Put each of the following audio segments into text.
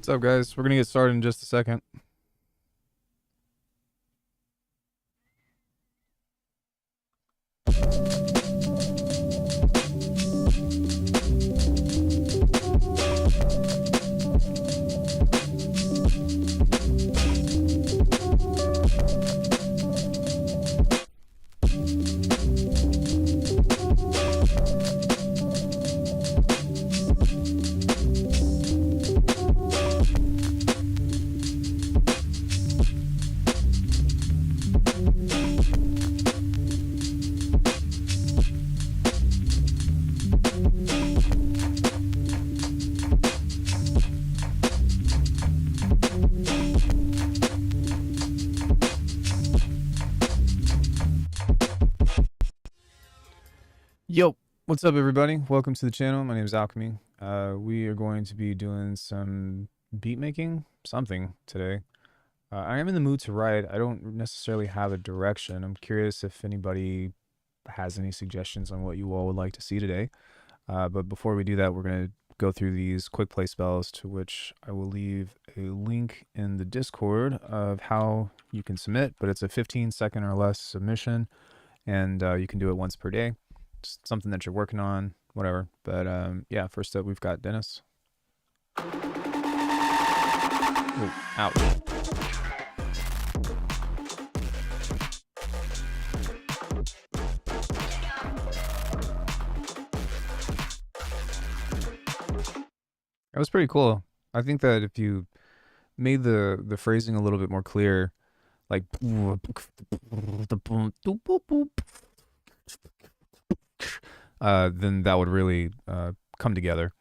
What's up, guys? We're gonna get started in just a second. Yo, what's up, everybody? Welcome to the channel. My name is Alckemy. We are going to be doing some beat making, something today. I am in the mood to write. I don't necessarily have a direction. I'm curious if anybody has any suggestions on what you all would like to see today. But before we do that, we're going to go through these quick play spells, to which I will leave a link in the Discord of how you can submit, but it's a 15-second or less submission, and you can do it once per day. Just something that you're working on, whatever. But yeah, first up, we've got Dennis. Ooh, ouch. That was pretty cool. I think that if you made the phrasing a little bit more clear, like then that would really come together.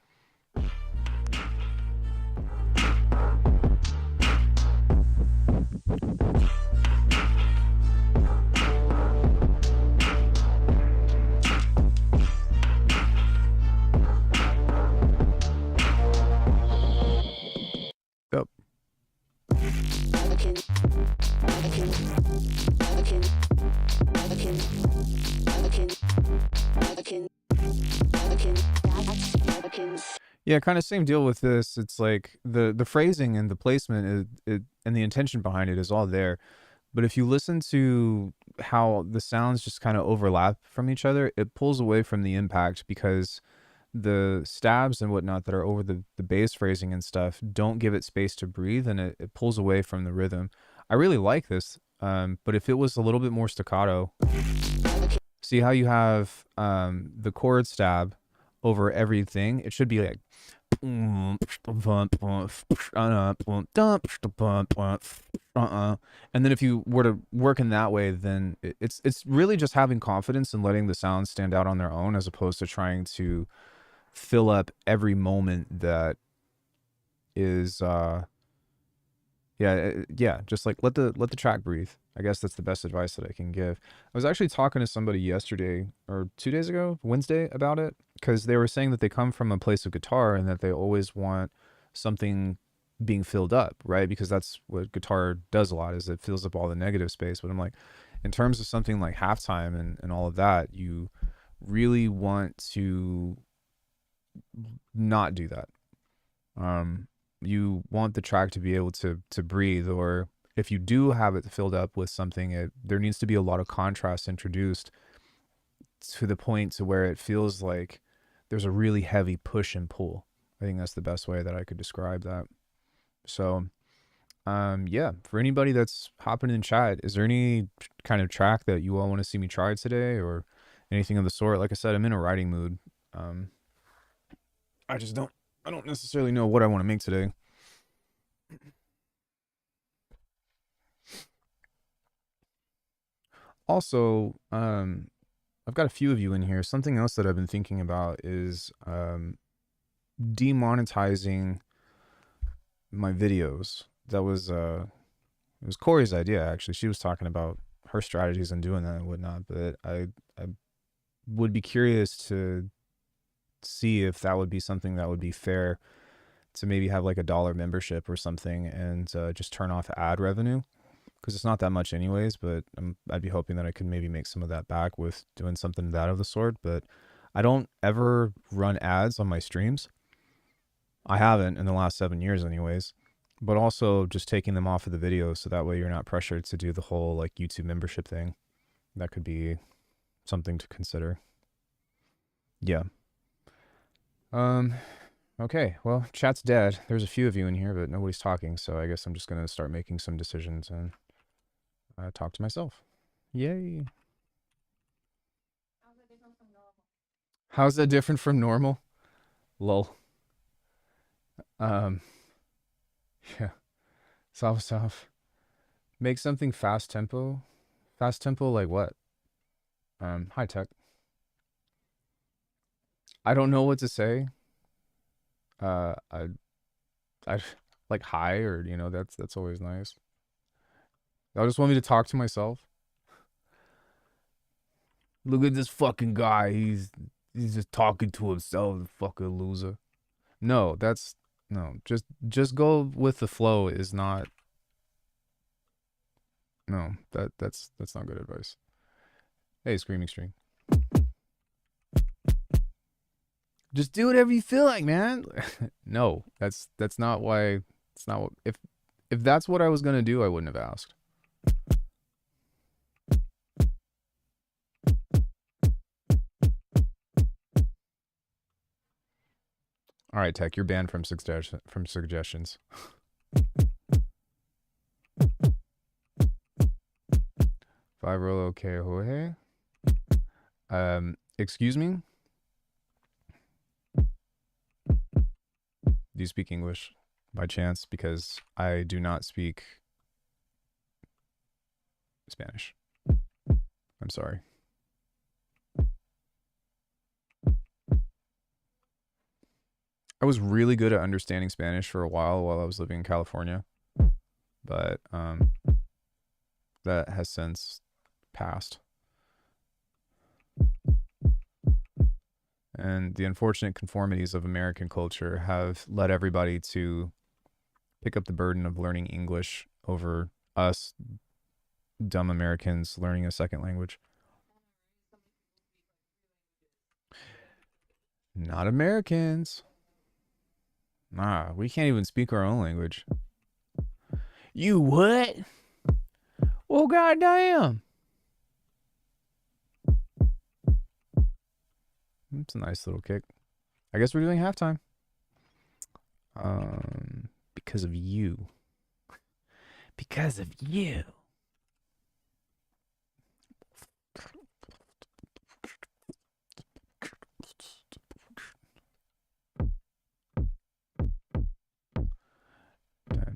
Yep. Yeah, kind of same deal with this. It's like the phrasing and the placement and the intention behind it is all there. But if you listen to how the sounds just kind of overlap from each other, it pulls away from the impact, because the stabs and whatnot that are over the bass phrasing and stuff don't give it space to breathe, and it pulls away from the rhythm. I really like this, but if it was a little bit more staccato, see how you have the chord stab over everything? It should be like, and then if you were to work in that way, then it's really just having confidence and letting the sounds stand out on their own, as opposed to trying to fill up every moment that is yeah, just like let the track breathe. I guess that's the best advice that I can give. I was actually talking to somebody yesterday or 2 days ago, Wednesday, about it, because they were saying that they come from a place of guitar and that they always want something being filled up, right? Because that's what guitar does a lot, is it fills up all the negative space. But I'm like, in terms of something like halftime and all of that, you really want to not do that. You want the track to be able to breathe, or if you do have it filled up with something, there needs to be a lot of contrast introduced to the point to where it feels like there's a really heavy push and pull. I think that's the best way that I could describe that. So yeah, for anybody that's hopping in chat, is there any kind of track that you all want to see me try today, or anything of the sort? Like I said, I'm in a writing mood. I don't necessarily know what I want to make today. Also, I've got a few of you in here. Something else that I've been thinking about is demonetizing my videos. That was it was Corey's idea, actually. She was talking about her strategies and doing that and whatnot, but I would be curious to see if that would be something that would be fair, to maybe have like $1 membership or something, and just turn off ad revenue, because it's not that much anyways. But I'd be hoping that I could maybe make some of that back with doing something that of the sort. But I don't ever run ads on my streams, I haven't in the last 7 years, anyways. But also just taking them off of the video so that way you're not pressured to do the whole like YouTube membership thing. That could be something to consider. Yeah. Um. Okay. Well, chat's dead. There's a few of you in here, but nobody's talking. So I guess I'm just gonna start making some decisions and talk to myself. Yay. How's that different from normal? Lol. Um. Yeah. South. Make something fast tempo. Fast tempo like what? High tech. I don't know what to say. Uh, I, I like high or that's always nice. Y'all just want me to talk to myself. Look at this fucking guy. He's just talking to himself. Fucking loser. No, that's no. Just go with the flow is not. No, that's not good advice. Hey, Screaming Stream. Just do whatever you feel like, man. No, that's not why. It's not what. If that's what I was gonna do, I wouldn't have asked. All right, Tech, you're banned from suggestions. Five roll okay, Jorge. Excuse me. Do you speak English by chance? Because I do not speak Spanish. I'm sorry. I was really good at understanding Spanish for a while I was living in California, but that has since passed. And the unfortunate conformities of American culture have led everybody to pick up the burden of learning English over us dumb Americans learning a second language. Not Americans. Nah, we can't even speak our own language. You what? Well, goddamn. It's a nice little kick. I guess we're doing halftime. Because of you. Because of you.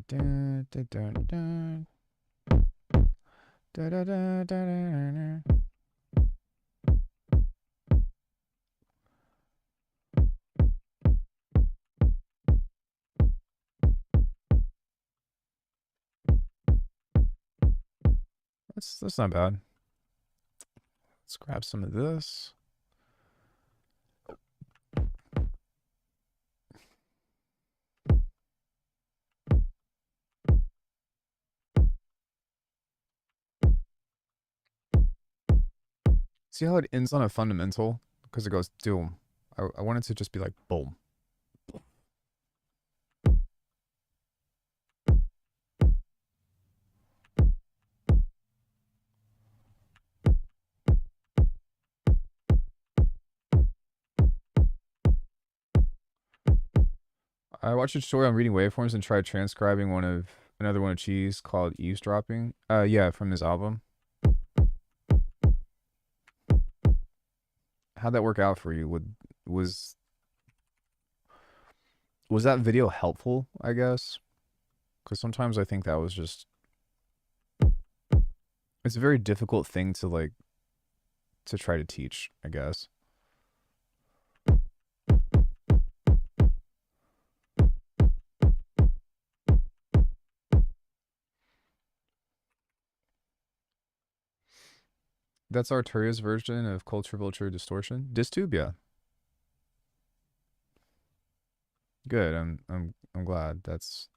Dun, dun, dun, dun, dun. That's not bad. Let's grab some of this. See how it ends on a fundamental? Because it goes doom. I want it to just be like boom. I watched a tutorial on reading waveforms and tried transcribing another one of Cheese called Eavesdropping. Yeah, from his album. How'd that work out for you? Was that video helpful, I guess? Because sometimes I think that was just it's a very difficult thing to try to teach, I guess. That's Arturia's version of Culture Vulture Distortion. Distube, yeah. Good. I'm glad. That's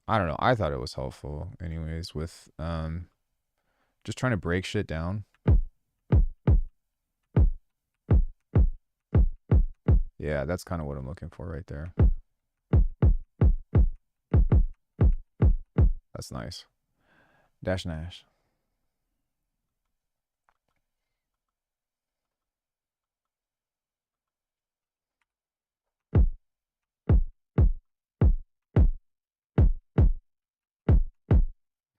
I don't know. I thought it was helpful anyways with just trying to break shit down. Yeah, that's kind of what I'm looking for right there. That's nice. Dash Nash.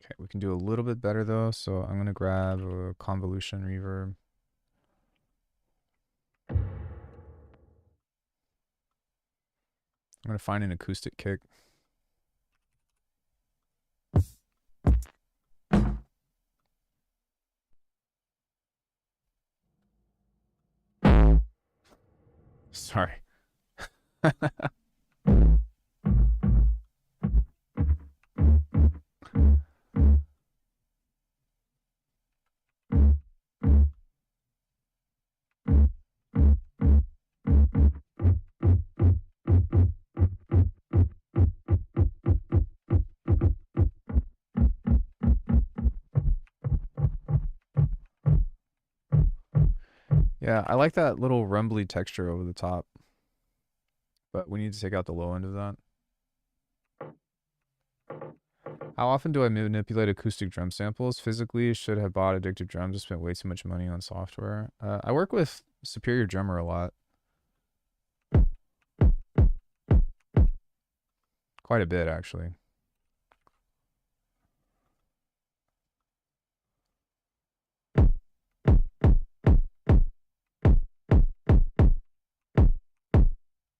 Okay, we can do a little bit better though, so I'm gonna grab a convolution reverb. I'm gonna find an acoustic kick. Sorry. Yeah, I like that little rumbly texture over the top, but we need to take out the low end of that. How often do I manipulate acoustic drum samples? Physically, should have bought Addictive Drums. I spent way too much money on software. I work with Superior Drummer a lot. Quite a bit, actually.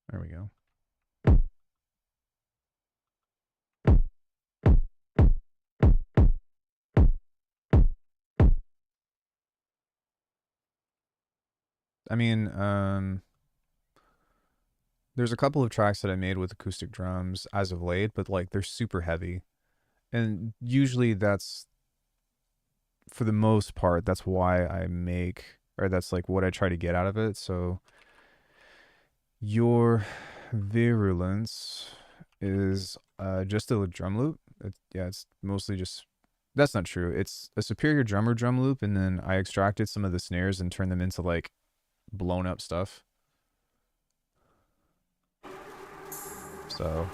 There we go. I mean, there's a couple of tracks that I made with acoustic drums as of late, but like they're super heavy. And usually that's, for the most part, that's why I make, or that's like what I try to get out of it. So your virulence is just a drum loop. Yeah, it's mostly just, that's not true. It's a Superior Drummer drum loop, and then I extracted some of the snares and turned them into like blown up stuff. So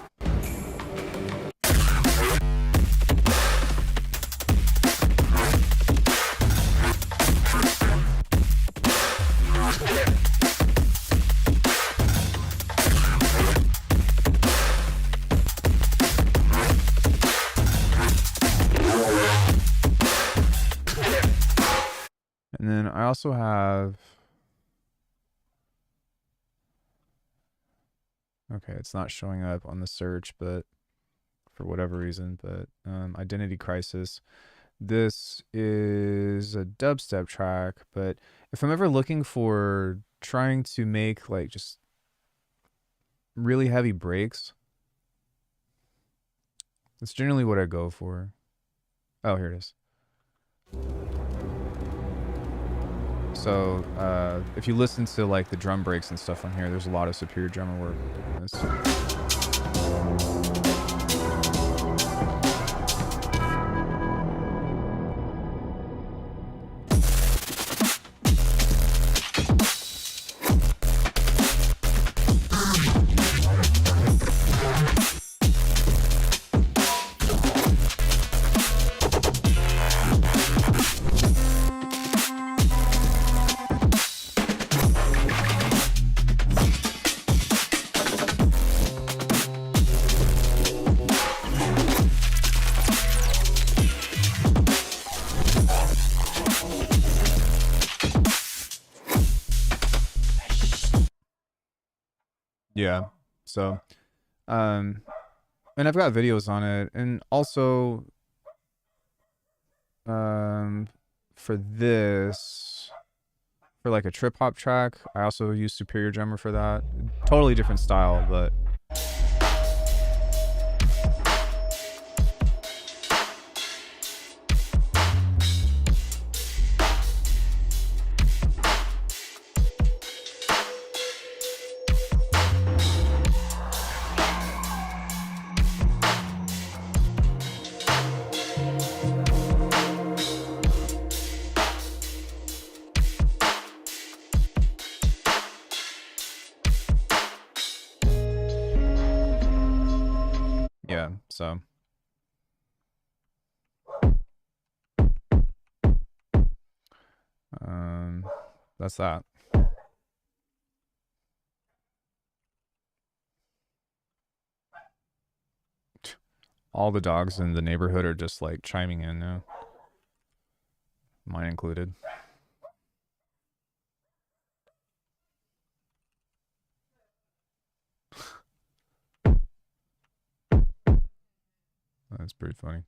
and then I also have, okay, it's not showing up on the search, but for whatever reason, but Identity Crisis. This is a dubstep track, but if I'm ever looking for trying to make like just really heavy breaks, that's generally what I go for. Oh, here it is. So if you listen to like the drum breaks and stuff on here, there's a lot of Superior Drummer work in this. Yeah. So, and I've got videos on it, and also, for this, for like a trip hop track, I also use Superior Drummer for that. Totally different style, but. So um, that's that. All the dogs in the neighborhood are just like chiming in now, mine included. That's pretty funny.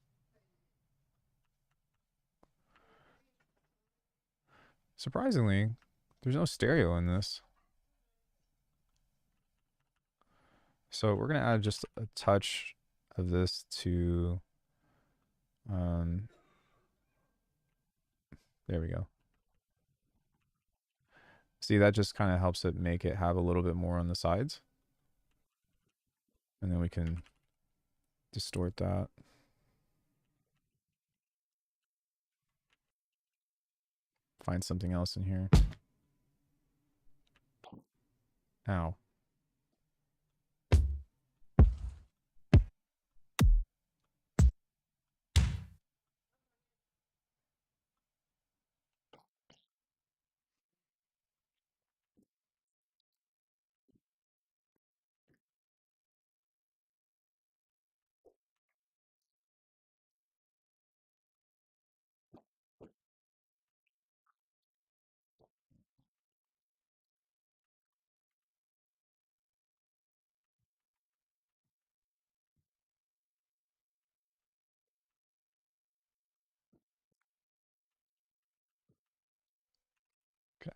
Surprisingly, there's no stereo in this. So we're gonna add just a touch of this to, um, there we go. See, that just kind of helps it make it have a little bit more on the sides. And then we can distort that. Find something else in here. Ow.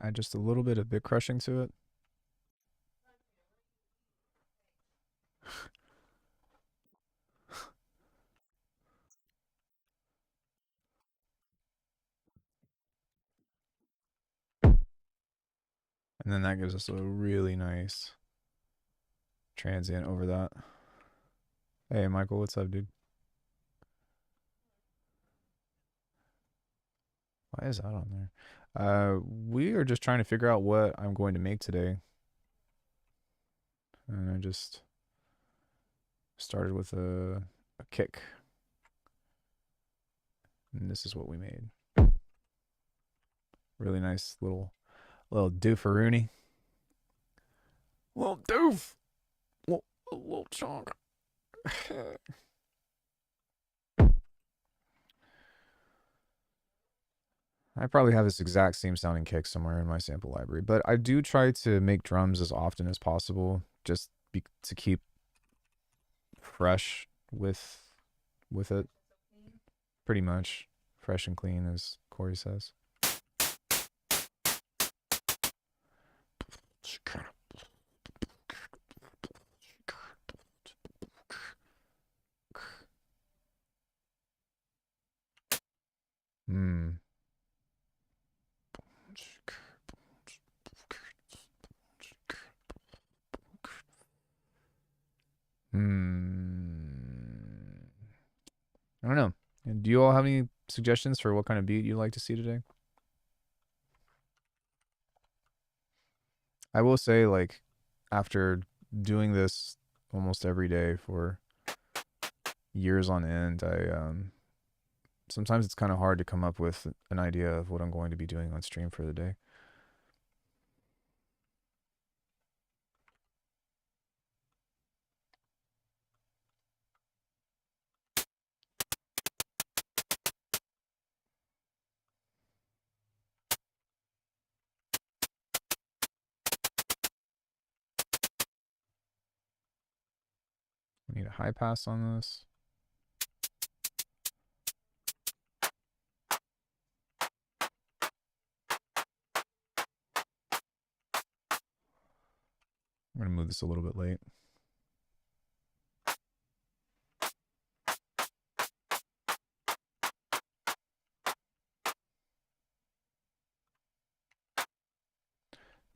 Add just a little bit of bit crushing to it. And then that gives us a really nice transient over that. Hey, Michael, what's up, dude? Why is that on there? We are just trying to figure out what I'm going to make today. And I just started with a kick. And this is what we made. Really nice little doofaroonie. Little doof. Little chunk. I probably have this exact same sounding kick somewhere in my sample library, but I do try to make drums as often as possible, just to keep fresh with it. Pretty much fresh and clean, as Corey says. Hmm. Hmm. I don't know. And do you all have any suggestions for what kind of beat you'd like to see today? I will say, like, after doing this almost every day for years on end, sometimes it's kind of hard to come up with an idea of what I'm going to be doing on stream for the day. I need a high pass on this. I'm going to move this a little bit late.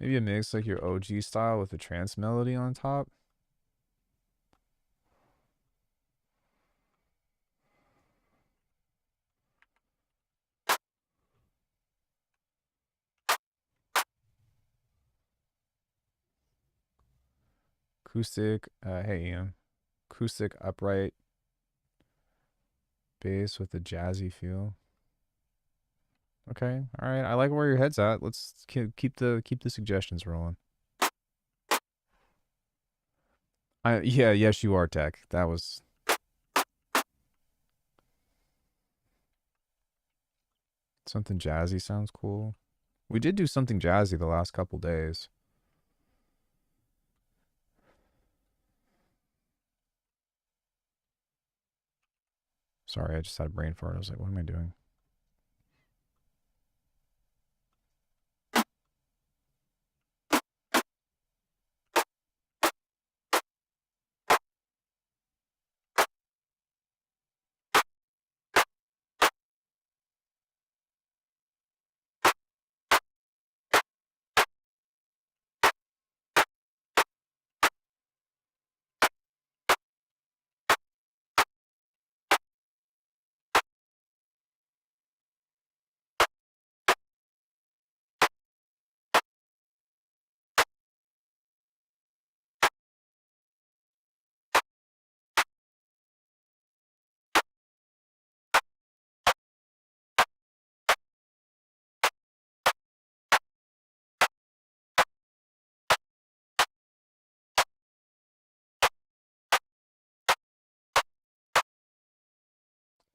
Maybe a mix like your OG style with a trance melody on top. Acoustic, hey Ian. Acoustic upright bass with a jazzy feel. Okay, all right. I like where your head's at. Let's keep the suggestions rolling. Yeah, yes, you are tech. That was something jazzy. Sounds cool. We did do something jazzy the last couple days. Sorry, I just had a brain fart. I was like, what am I doing?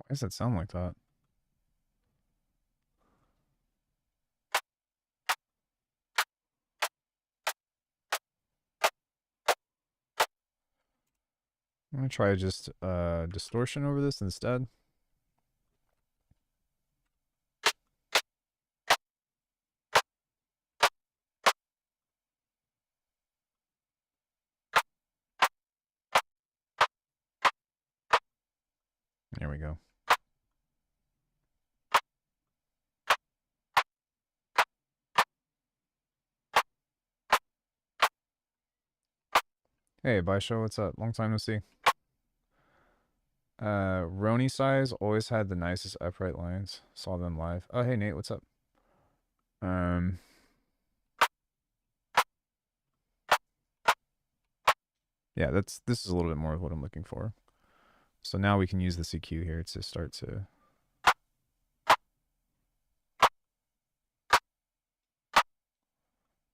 Why does that sound like that? I'm gonna try just distortion over this instead. There we go. Hey, Baisho, what's up? Long time no see. Roni Size always had the nicest upright lines. Saw them live. Oh, hey Nate, what's up? Um, yeah, this is a little bit more of what I'm looking for. So now we can use the CQ here to start to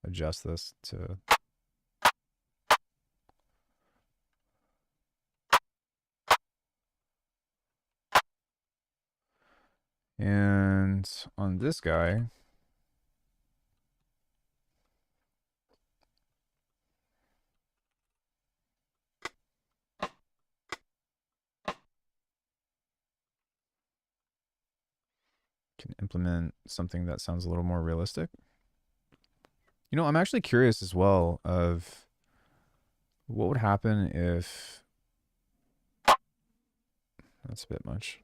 adjust this to. And on this guy, can implement something that sounds a little more realistic. You know, I'm actually curious as well of what would happen if that's a bit much.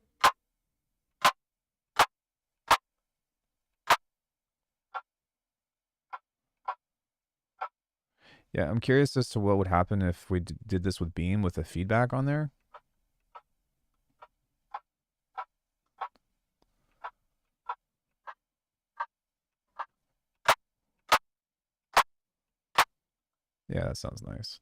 Yeah, I'm curious as to what would happen if we did this with Beam with a feedback on there. Yeah, that sounds nice.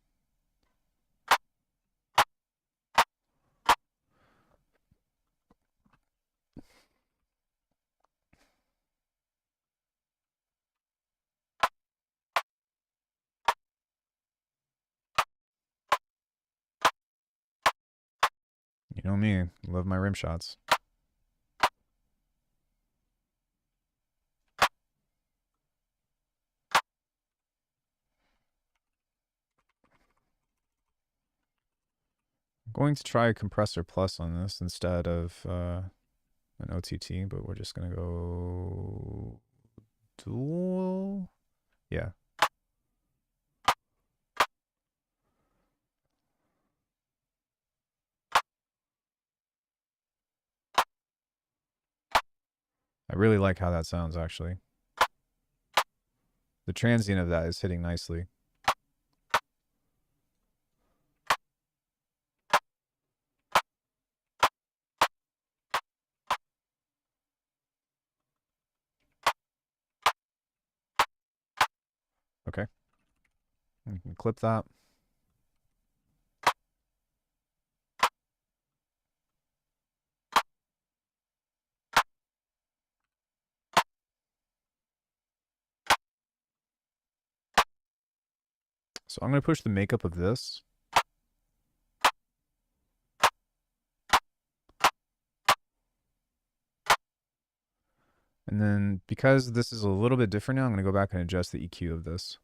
You know me, love my rim shots. I'm going to try compressor plus on this instead of an OTT, but we're just gonna go dual. Yeah. I really like how that sounds actually. The transient of that is hitting nicely. Okay. We can clip that. So I'm going to push the makeup of this. And then because this is a little bit different now, I'm going to go back and adjust the EQ of this.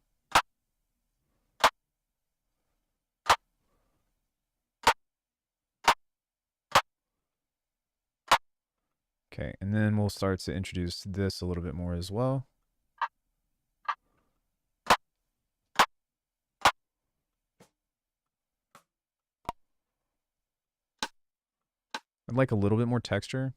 Okay, and then we'll start to introduce this a little bit more as well. I'd like a little bit more texture.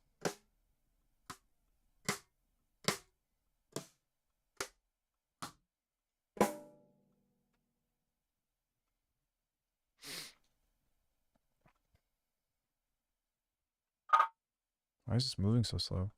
Why is this moving so slow?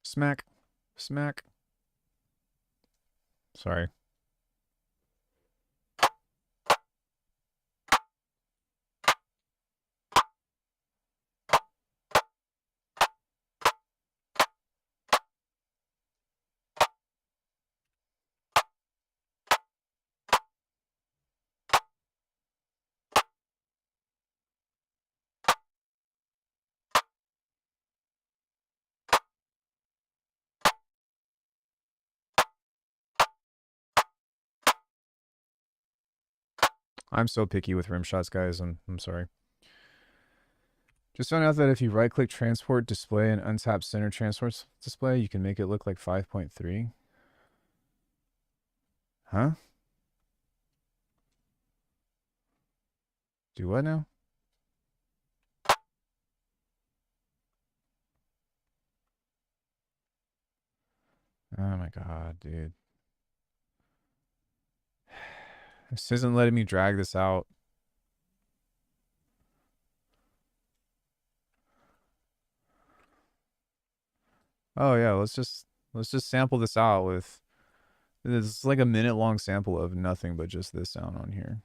Smack. Smack. Sorry. I'm so picky with rim shots, guys. I'm sorry. Just found out that if you right-click transport display and untap center transport display, you can make it look like 5.3. Huh? Do what now? Oh my god, dude. This isn't letting me drag this out. Oh yeah, let's just sample this out with it's like a minute long sample of nothing but just this sound on here.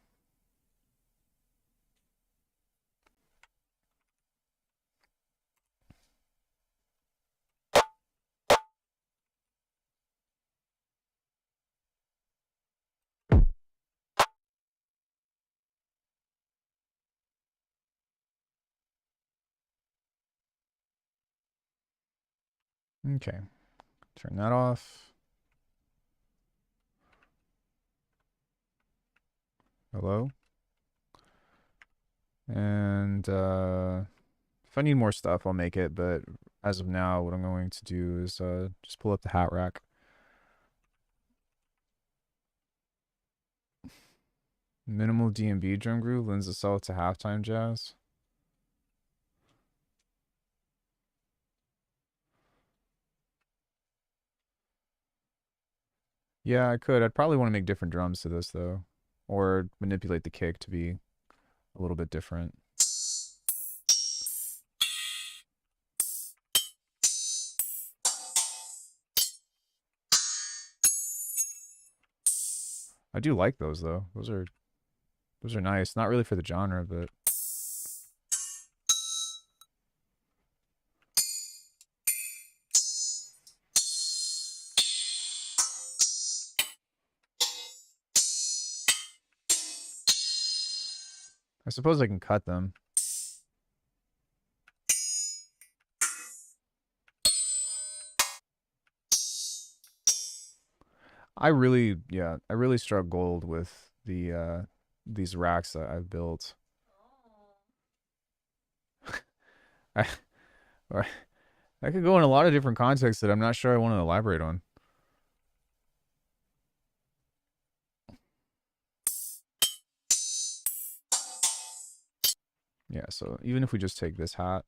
Okay. Turn that off. Hello? And if I need more stuff, I'll make it, but as of now, what I'm going to do is just pull up the hat rack. Minimal D&B drum groove lends itself to halftime jazz. Yeah, I could. I'd probably want to make different drums to this, though. Or manipulate the kick to be a little bit different. I do like those, though. Those are nice. Not really for the genre, but... I suppose I can cut them. I really struck gold with these racks that I've built. I I could go in a lot of different contexts that I'm not sure I want to elaborate on. Yeah, so even if we just take this hat,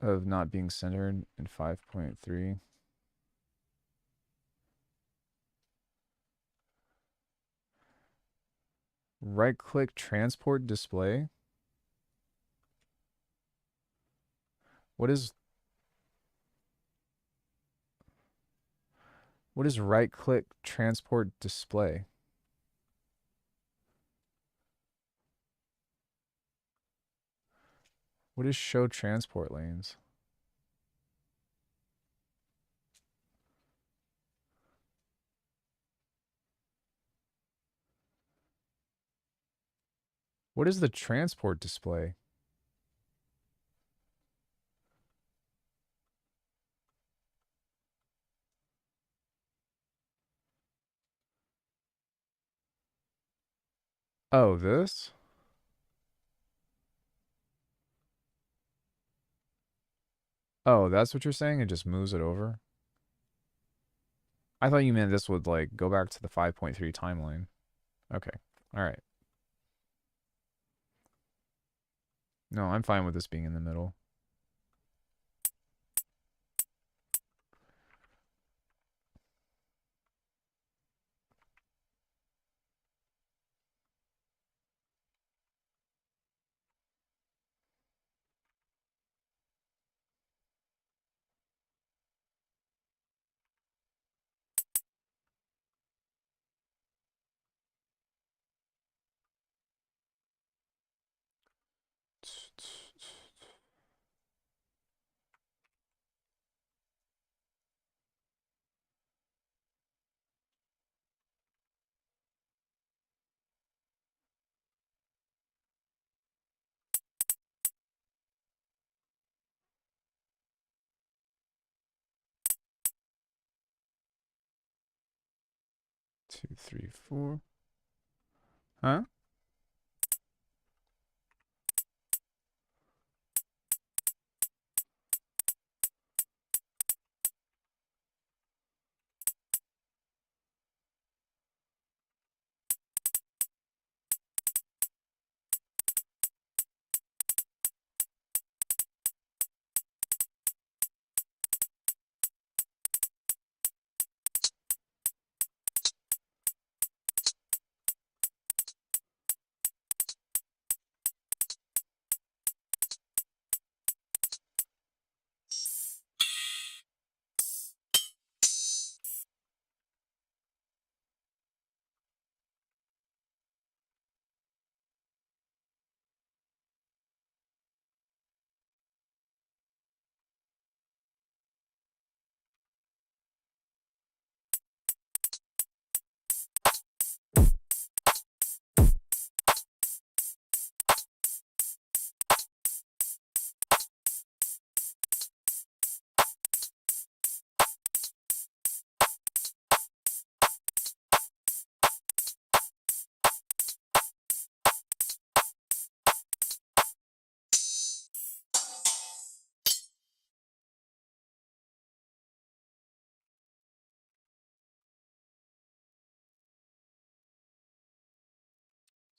of not being centered in 5.3. Right click transport display. What is right click transport display? What is show transport lanes? What is the transport display? Oh, this? Oh, that's what you're saying? It just moves it over? I thought you meant this would like go back to the 5.3 timeline. Okay. All right. No, I'm fine with this being in the middle. Two, three, four. Huh?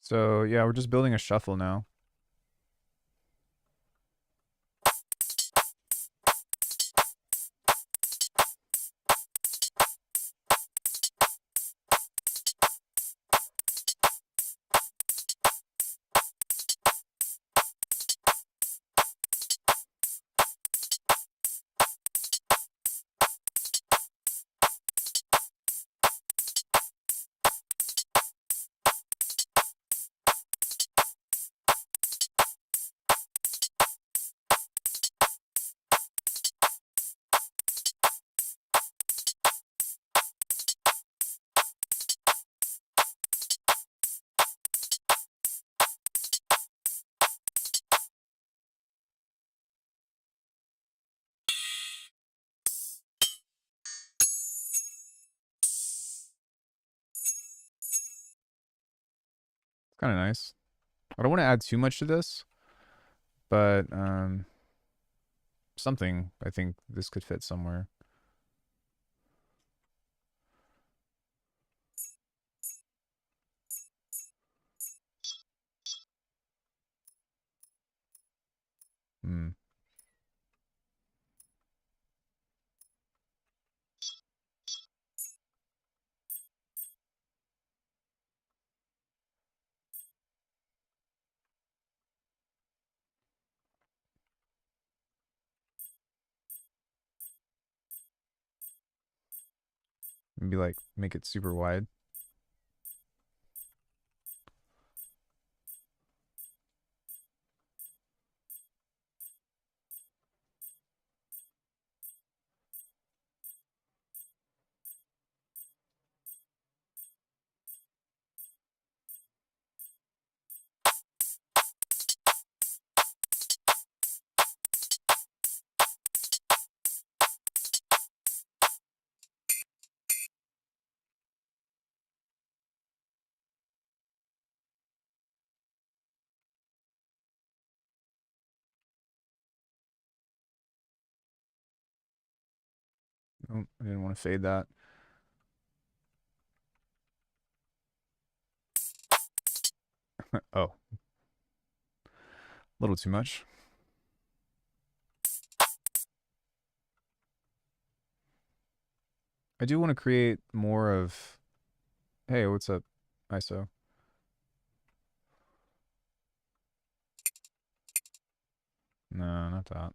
So yeah, we're just building a shuffle now. It's kind of nice. I don't want to add too much to this, but something I think this could fit somewhere. Hmm. Maybe like make it super wide. Oh, I didn't want to fade that. Oh, a little too much. I do want to create more of, hey, what's up, ISO? No, not that.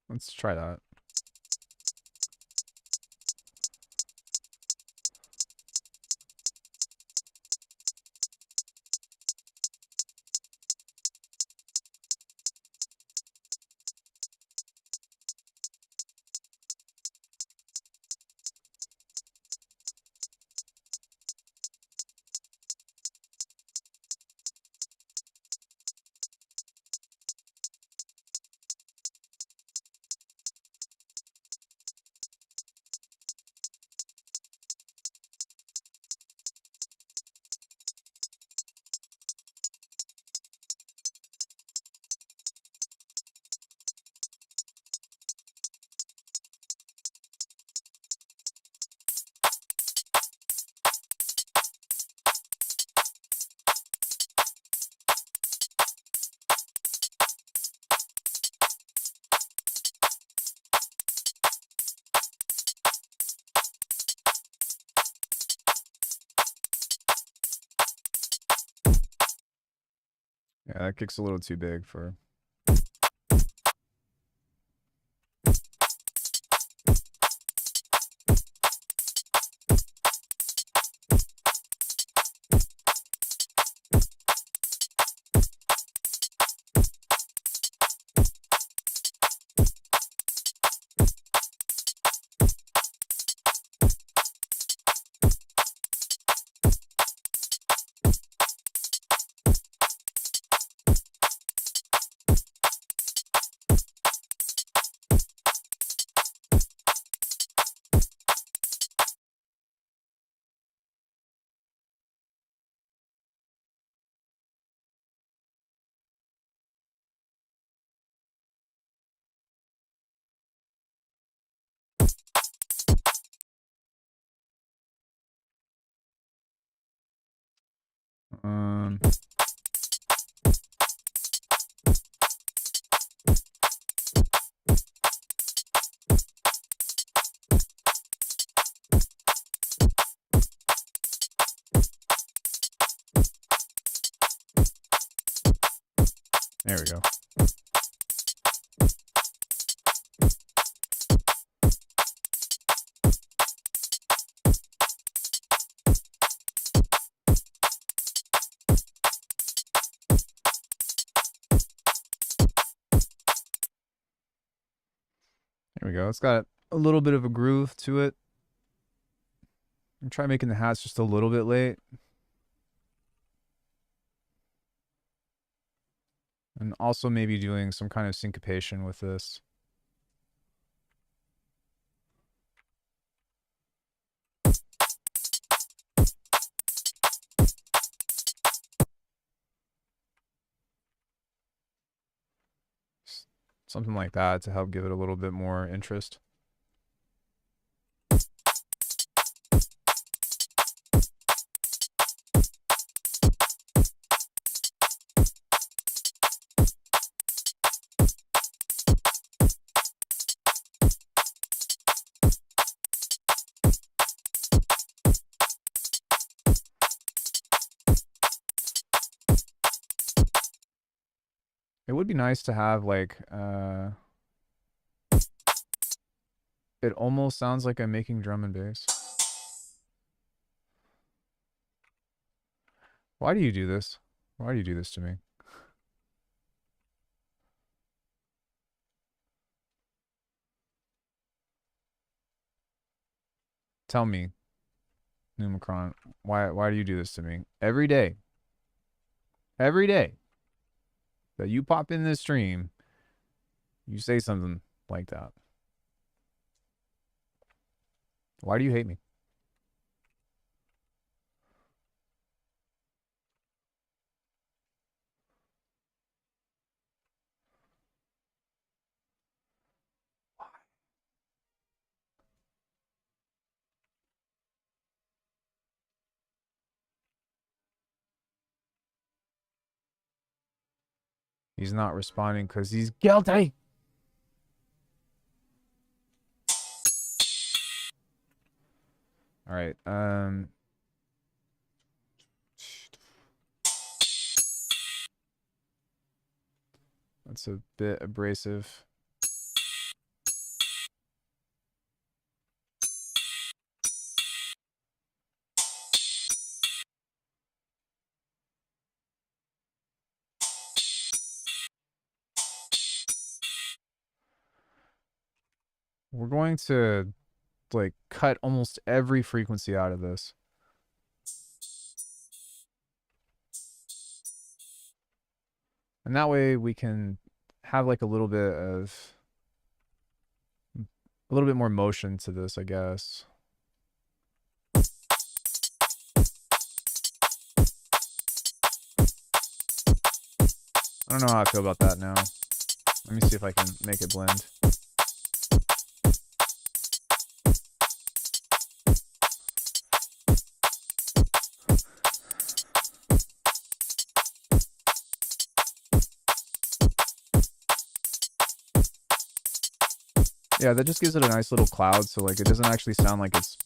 Let's try that. Yeah, that kick's a little too big for. Um, there we go. There we go. It's got a little bit of a groove to it. I'm trying making the hats just a little bit late. And also maybe doing some kind of syncopation with this. Something like that to help give it a little bit more interest. be nice to have like it almost sounds like I'm making drum and bass. Why do you do this? Why do you do this to me? Tell me, Numicron, why do you do this to me? Every day that you pop in this stream, you say something like that. Why do you hate me? He's not responding because he's guilty. All right. That's a bit abrasive. We're going to like cut almost every frequency out of this. And that way we can have like a little bit more motion to this, I guess. I don't know how I feel about that now. Let me see if I can make it blend. Yeah, that just gives it a nice little cloud, so like it doesn't actually sound like it's...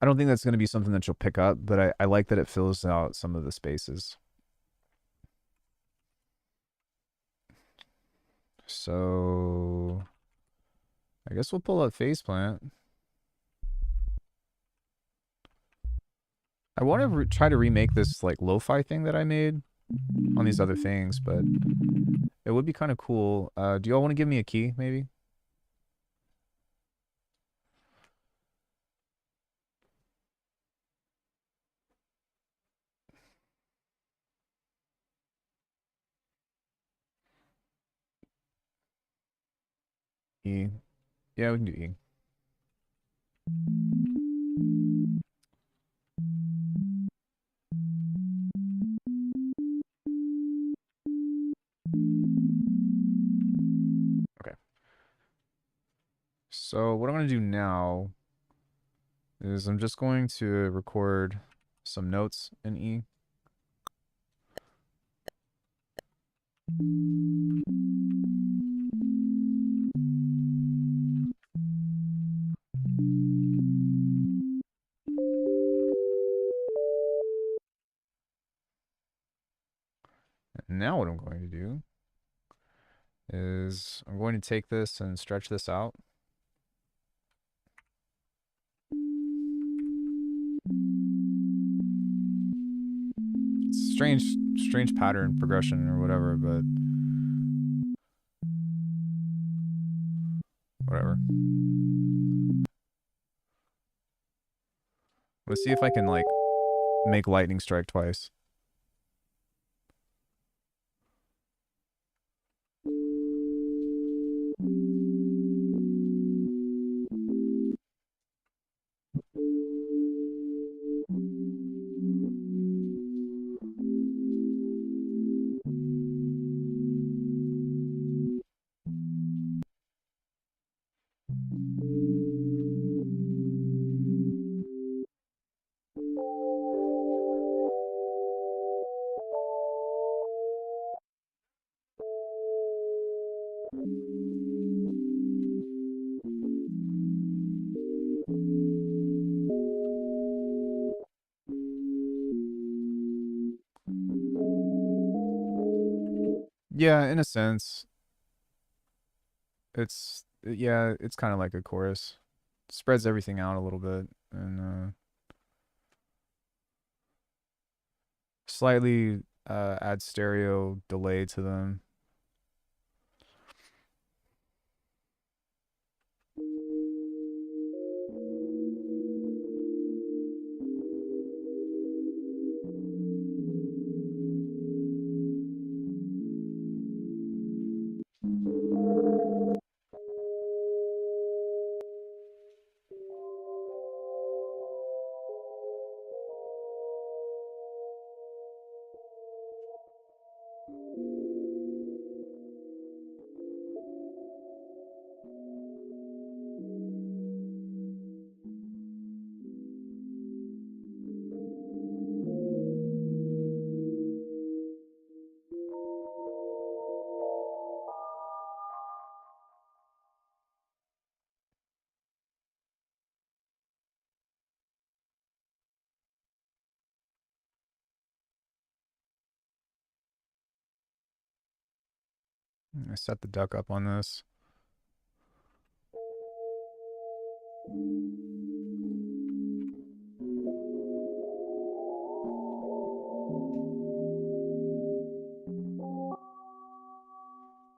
I don't think that's going to be something that you'll pick up, but I like that it fills out some of the spaces. So I guess we'll pull up Faceplant. I want to try to remake this like lo-fi thing that I made on these other things, but it would be kind of cool. Do y'all want to give me a key, maybe? E. Yeah, we can do E. Okay. So what I'm going to do now is I'm just going to record some notes in E. And now what I'm going to do is I'm going to take this and stretch this out. It's strange pattern progression or whatever, but whatever. Let's see if I can like make lightning strike twice. Yeah, in a sense, it's kind of like a chorus. Spreads everything out a little bit and slightly add stereo delay to them. I set the duck up on this.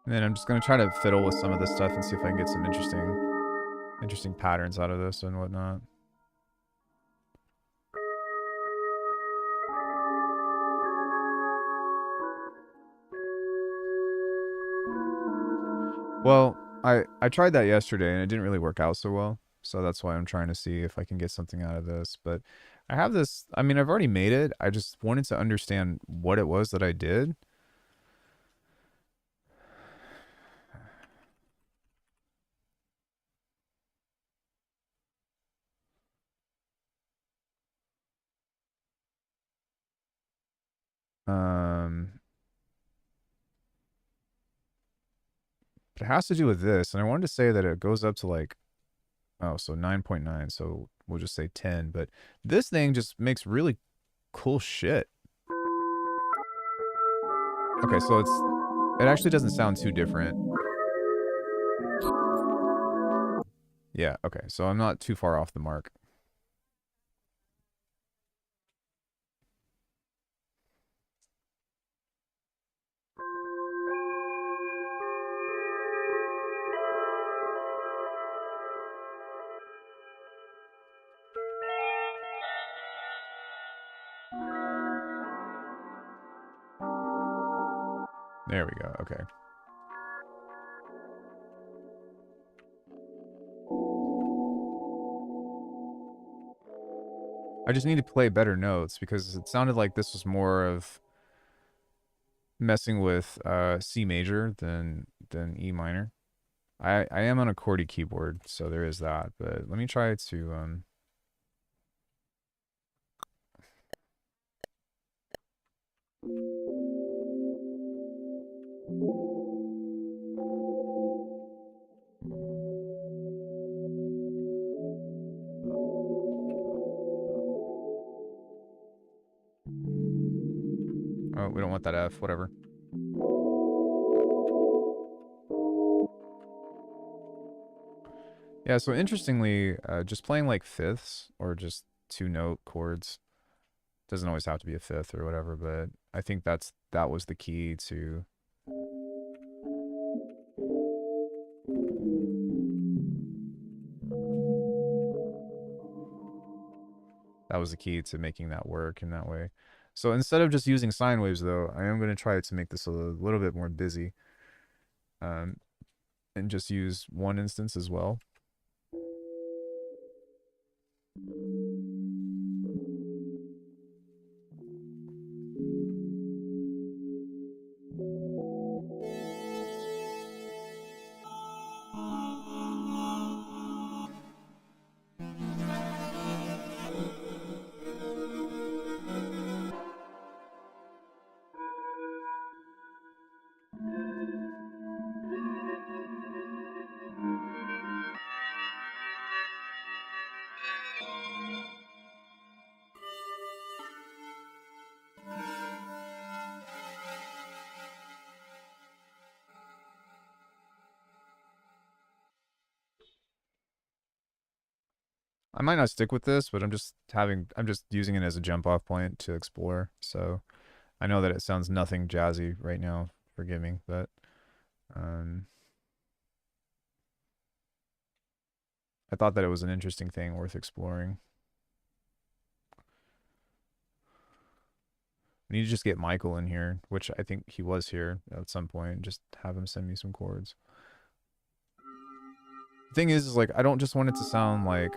And then I'm just gonna try to fiddle with some of this stuff and see if I can get some interesting patterns out of this and whatnot. Well, I tried that yesterday and it didn't really work out so well. So that's why I'm trying to see if I can get something out of this. But I have this, I mean, I've already made it. I just wanted to understand what it was that I did. Um, but it has to do with this. And I wanted to say that it goes up to like, oh, so 9.9. So we'll just say 10. But this thing just makes really cool shit. Okay, so it actually doesn't sound too different. Yeah, okay. So I'm not too far off the mark. There we go. Okay. I just need to play better notes because it sounded like this was more of messing with C major than E minor. I am on a QWERTY keyboard, so there is that. But let me try to oh, we don't want that F, whatever. Yeah, so interestingly, just playing like fifths or just two note chords doesn't always have to be a fifth or whatever, but I think that was the key to making that work in that way. So instead of just using sine waves though, I am going to try to make this a little bit more busy. Um, and just use one instance as well. I might not stick with this, but I'm just using it as a jump off point to explore. So I know that it sounds nothing jazzy right now. Forgive me, but um, I thought that it was an interesting thing worth exploring. We need to just get Michael in here, which I think he was here at some point. Just have him send me some chords. The thing is like I don't just want it to sound like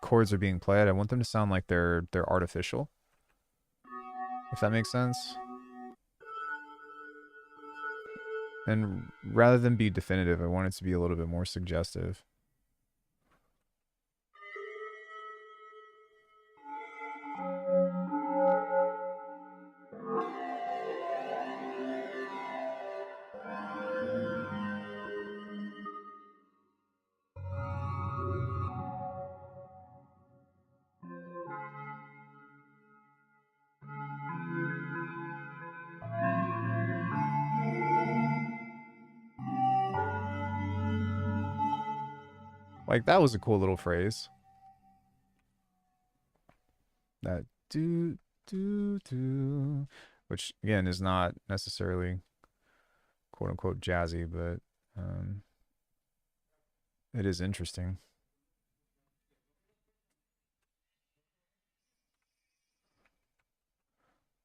chords are being played. I want them to sound like they're artificial. If that makes sense. And rather than be definitive, I want it to be a little bit more suggestive. Like that was a cool little phrase. That do do do, which again is not necessarily quote unquote jazzy, but it is interesting.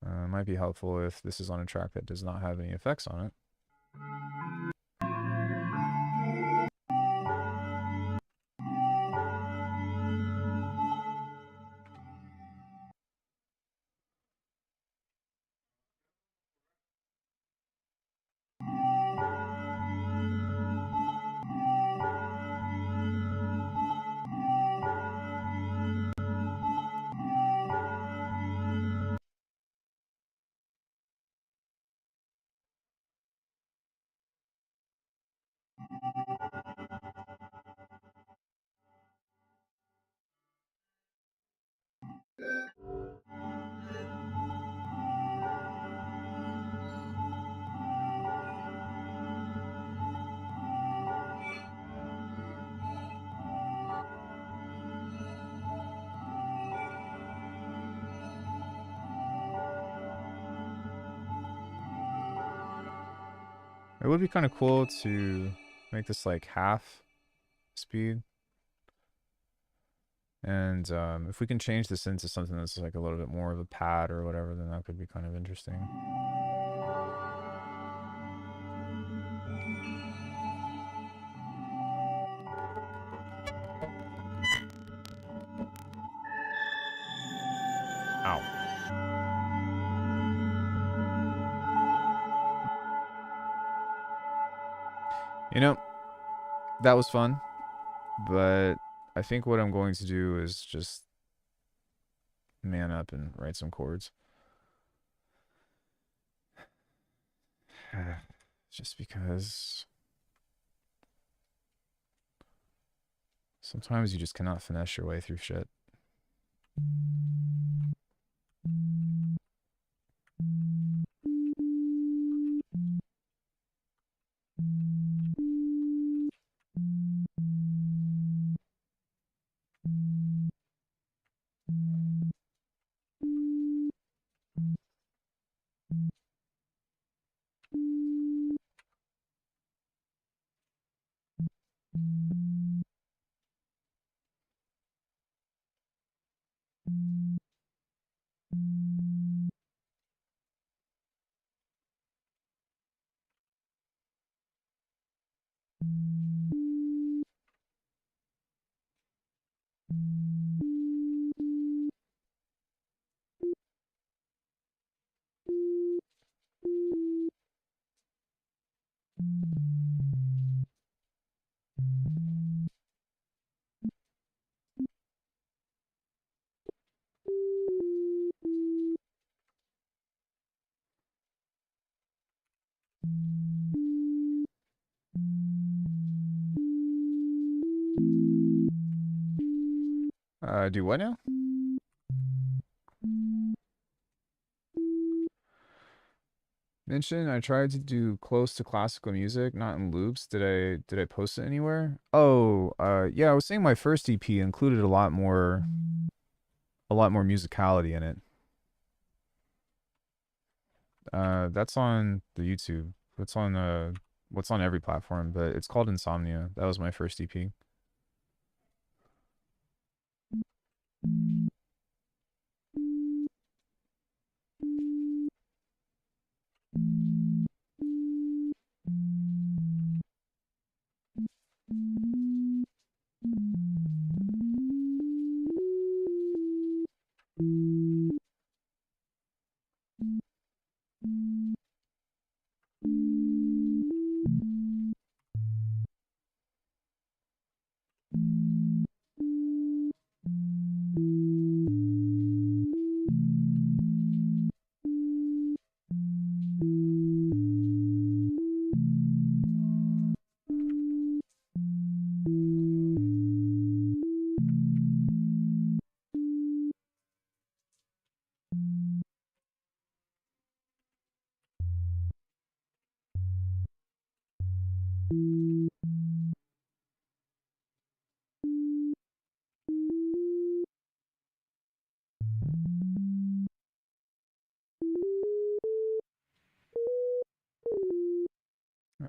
It might be helpful if this is on a track that does not have any effects on it. It would be kind of cool to make this like half speed. And if we can change this into something that's like a little bit more of a pad or whatever, then that could be kind of interesting. Ow. You know, that was fun, but I think what I'm going to do is just man up and write some chords. Just because sometimes you just cannot finesse your way through shit. Do what now? mention I tried to do close to classical music, not in loops. Did I post it anywhere? Oh, yeah, I was saying my first EP included a lot more musicality in it. That's on the YouTube. That's on what's on every platform, but it's called Insomnia. That was my first EP.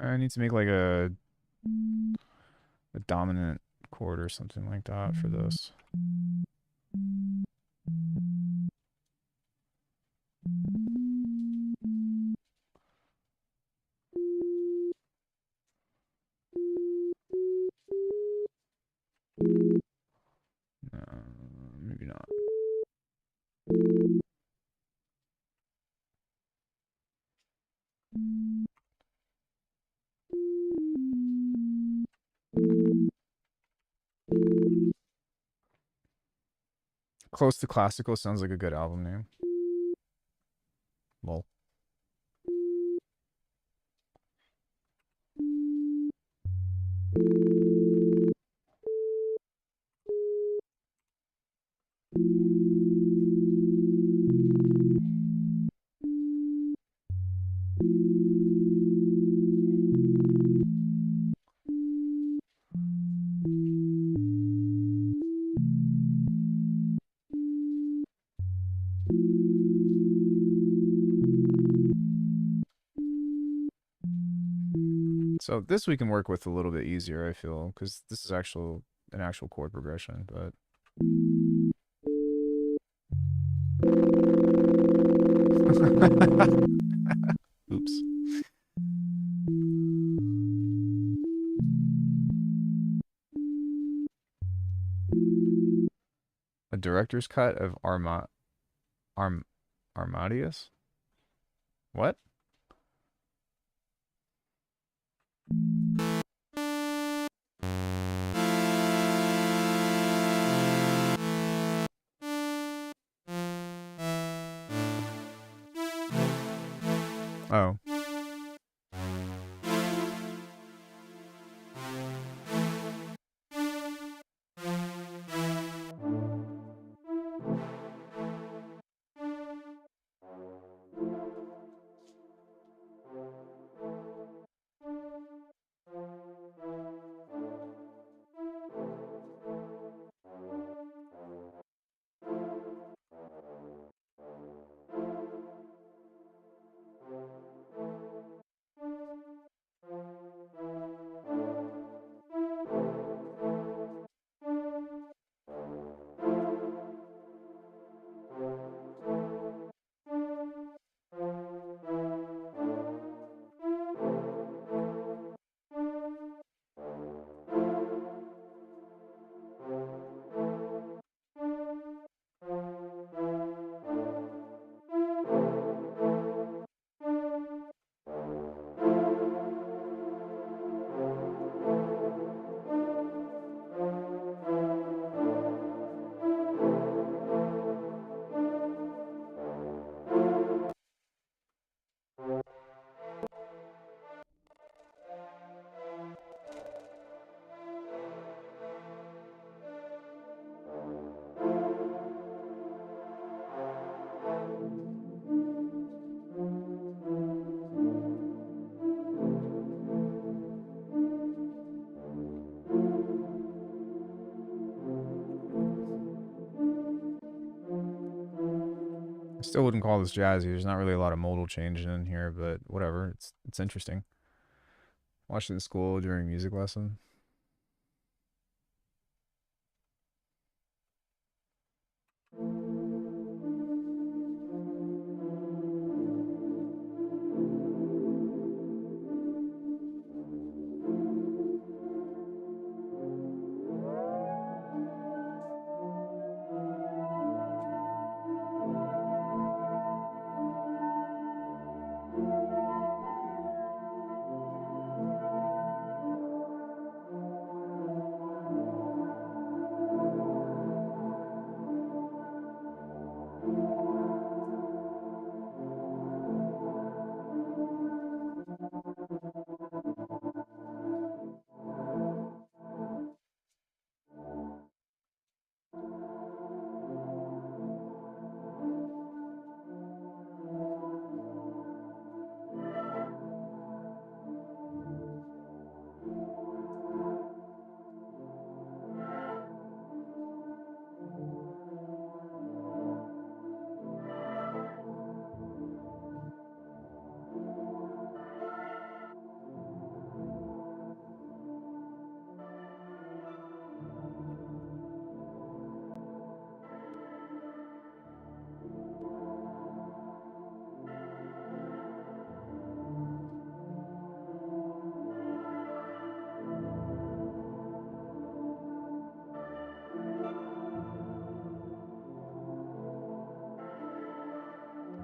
I need to make like a dominant chord or something like that for this. No, maybe not. Close to classical sounds like a good album name. Lol. So this we can work with a little bit easier, I feel, because this is an actual chord progression, but oops. A director's cut of Armadius? What? Oh. Still wouldn't call this jazzy. There's not really a lot of modal change in here, but whatever. It's interesting. Watched it in school during music lesson.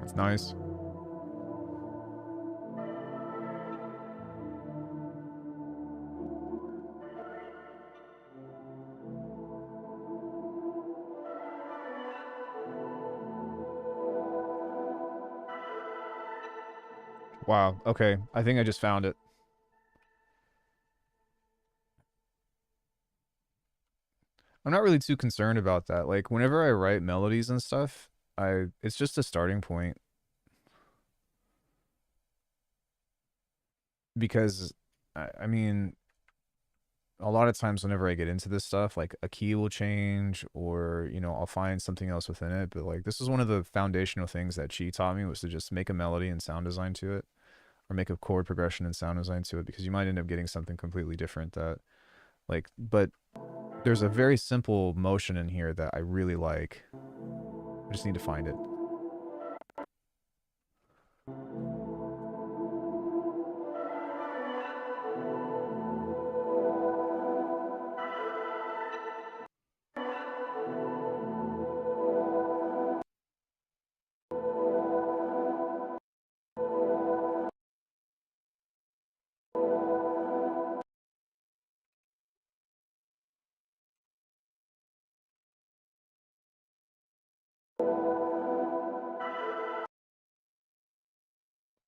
It's nice. Wow. Okay. I think I just found it. I'm not really too concerned about that. Like whenever I write melodies and stuff, I it's just a starting point because I mean, a lot of times whenever I get into this stuff, like a key will change or, I'll find something else within it. But like this is one of the foundational things that she taught me was to just make a melody and sound design to it or make a chord progression and sound design to it because you might end up getting something completely different that but there's a very simple motion in here that I really like. I just need to find it.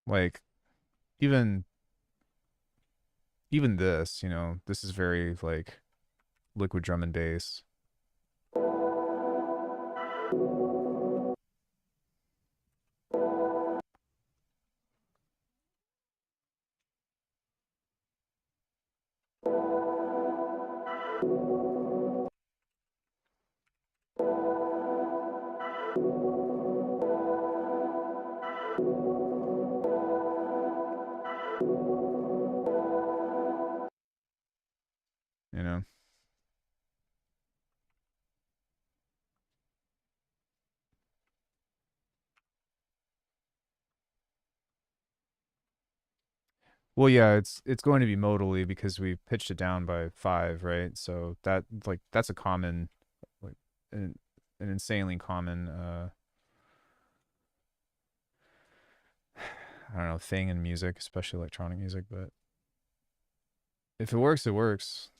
Like even even this, this is very like liquid drum and bass. You know. Well, yeah, it's going to be modally because we pitched it down by 5, right? So that's a common like an, an insanely common I don't know, thing in music, especially electronic music, but if it works, it works.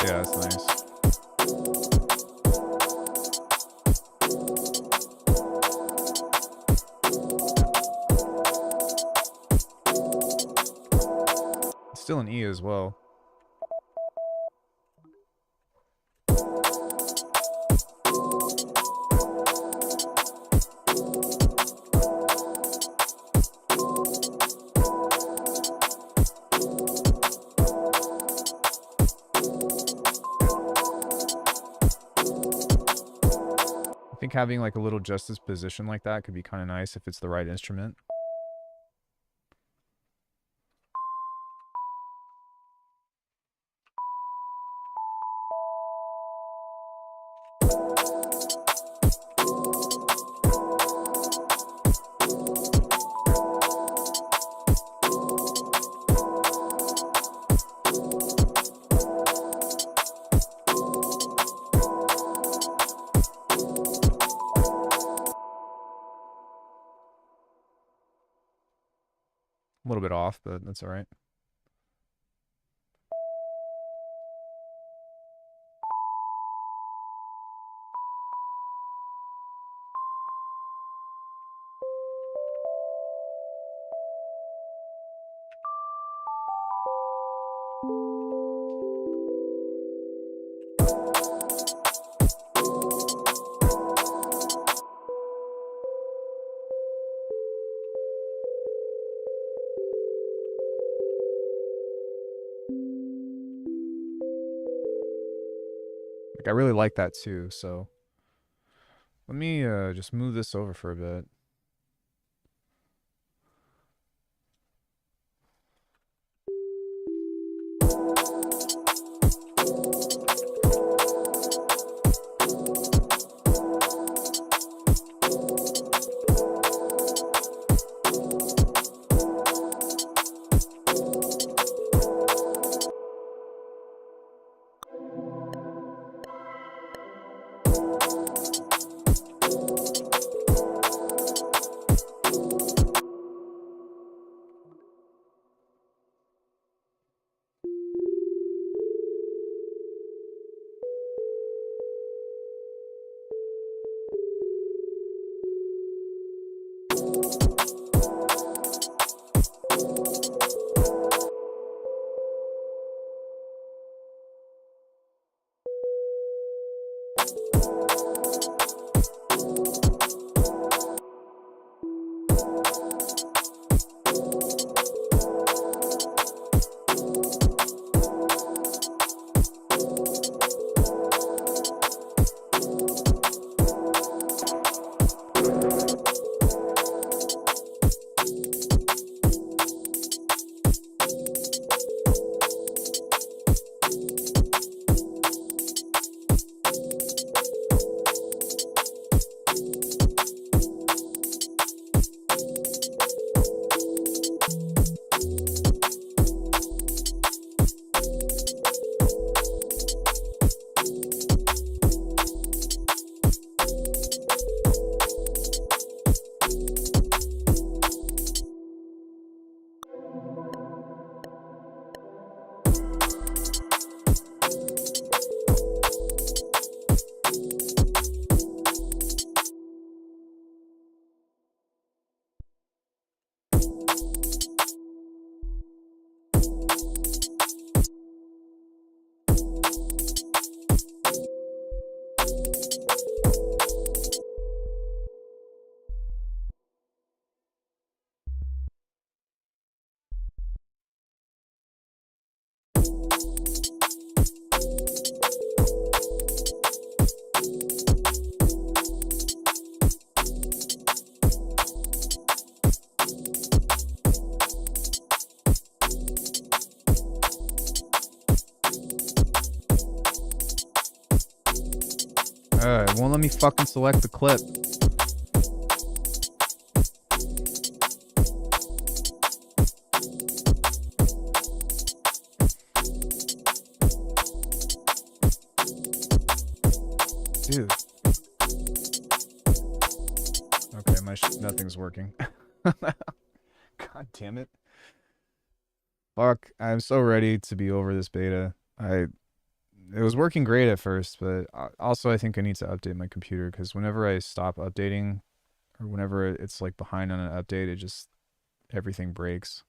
Yeah, that's nice. It's still an E as well. I think having like a little justice position like that could be kind of nice if it's the right instrument. A little bit off, but that's all right. Like I really like that too, so let me just move this over for a bit. It won't let me fucking select the clip. Dude. Okay, nothing's working. God damn it. Fuck, I'm so ready to be over this beta. it was working great at first, but also I think I need to update my computer because whenever I stop updating or whenever it's like behind on an update, it just everything breaks.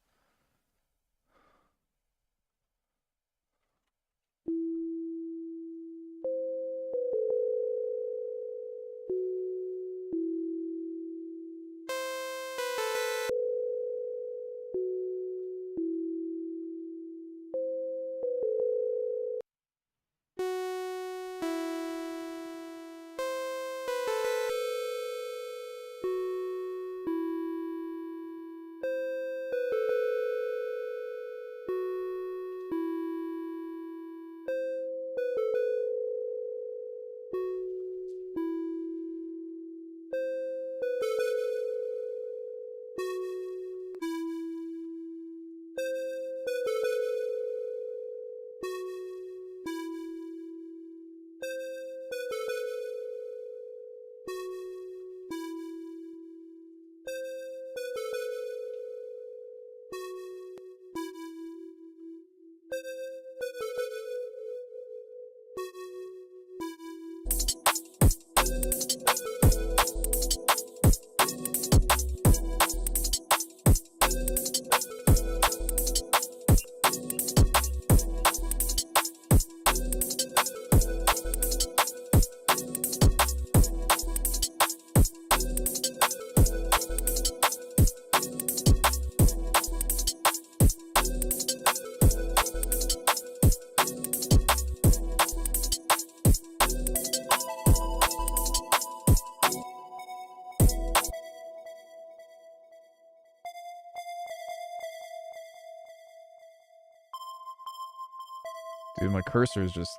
Dude, my cursor is just...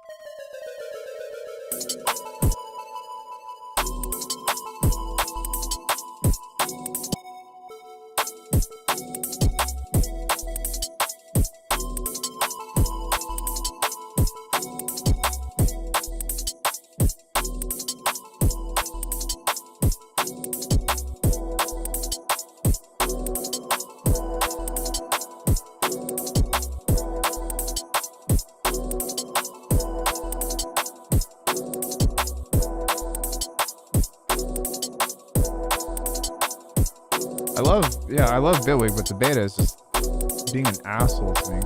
I love Bitwig, but the beta is just being an asshole to me.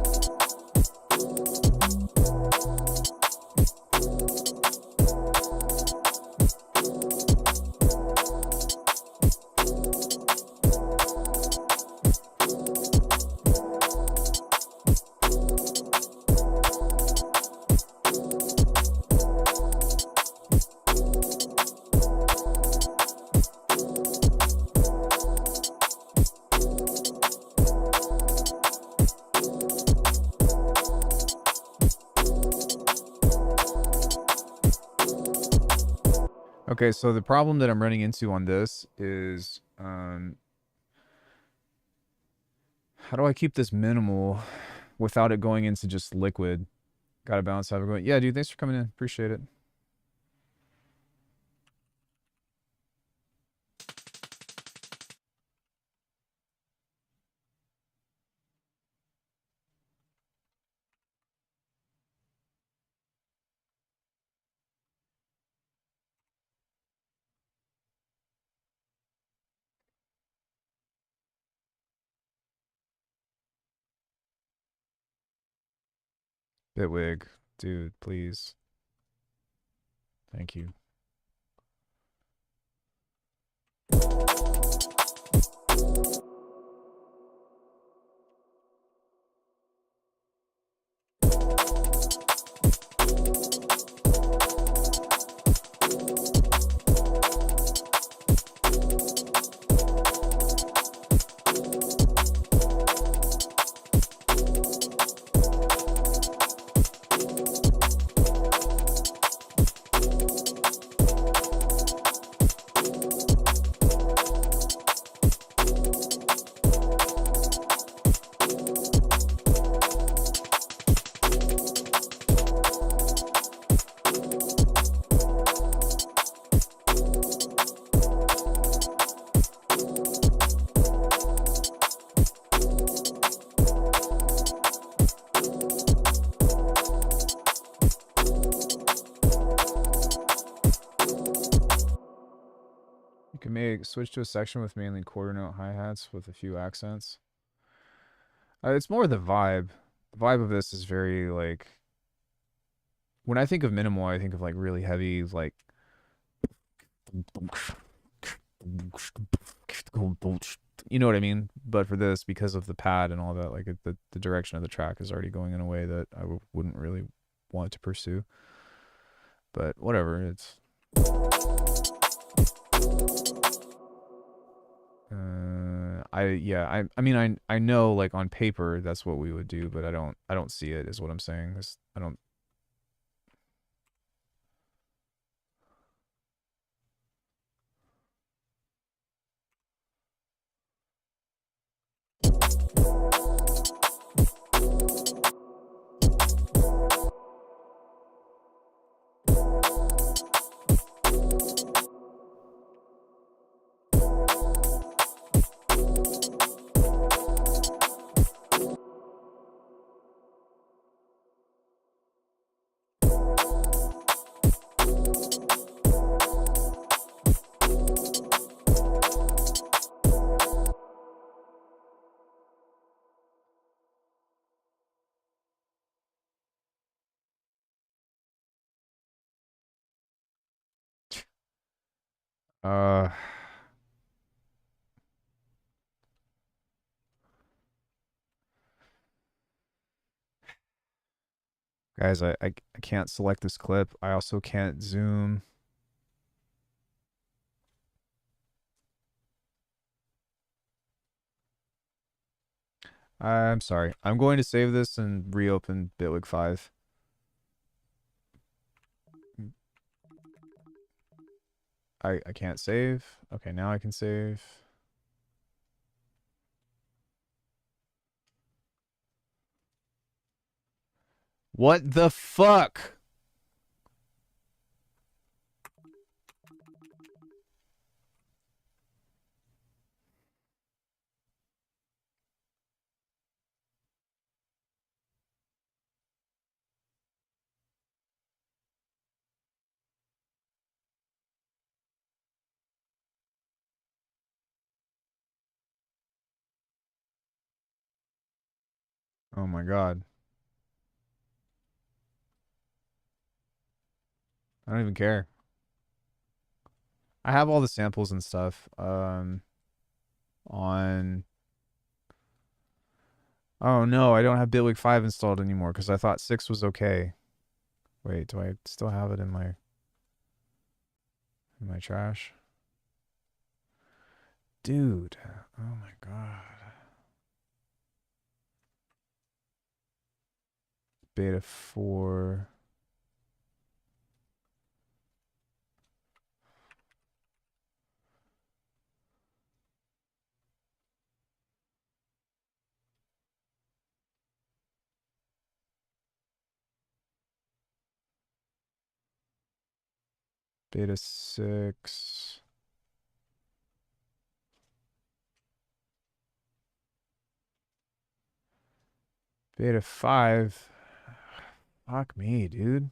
Okay, so the problem that I'm running into on this is, how do I keep this minimal without it going into just liquid? Gotta balance out. Yeah, dude, thanks for coming in. Appreciate it. Bitwig, dude, please. Thank you. You may switch to a section with mainly quarter note hi-hats with a few accents. It's more the vibe. The vibe of this is very like, when I think of minimal, I think of like really heavy, like you know what I mean? But for this, because of the pad and all that, like the direction of the track is already going in a way that I wouldn't really want to pursue. But whatever, it's I mean I know like on paper that's what we would do, but I don't see it is what I'm saying. I don't. Uh, guys, I can't select this clip. I also can't zoom. I'm sorry. I'm going to save this and reopen Bitwig 5. I can't save. Okay, now I can save. What the fuck? Oh my god. I don't even care. I have all the samples and stuff on. Oh no, I don't have Bitwig 5 installed anymore because I thought 6 was okay. Wait, do I still have it in my trash? Dude, oh my god. Beta 4. Beta 6. Beta 5. Fuck me, dude.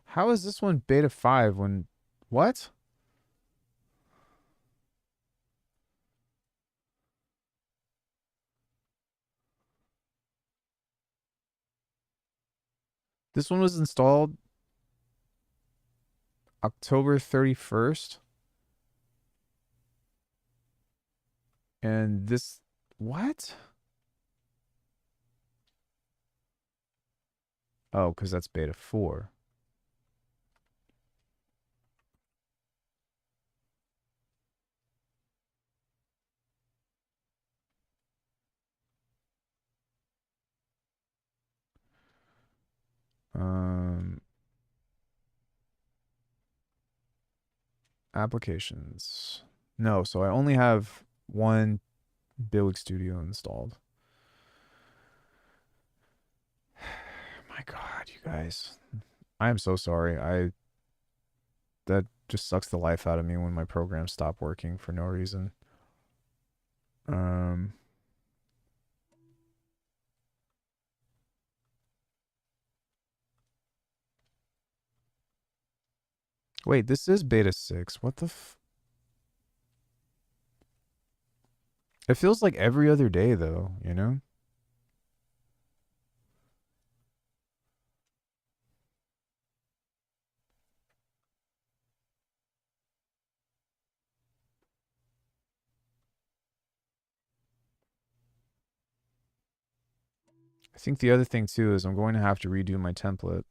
How is this one beta 5 when. What? This one was installed October 31st. And this. What? Oh, because that's beta 4. Um, Applications. No, so I only have one Billig Studio installed. My God, you guys. I am so sorry. that just sucks the life out of me when my programs stop working for no reason. Wait, this is beta 6. What the It feels like every other day though, you know? I think the other thing too is I'm going to have to redo my template.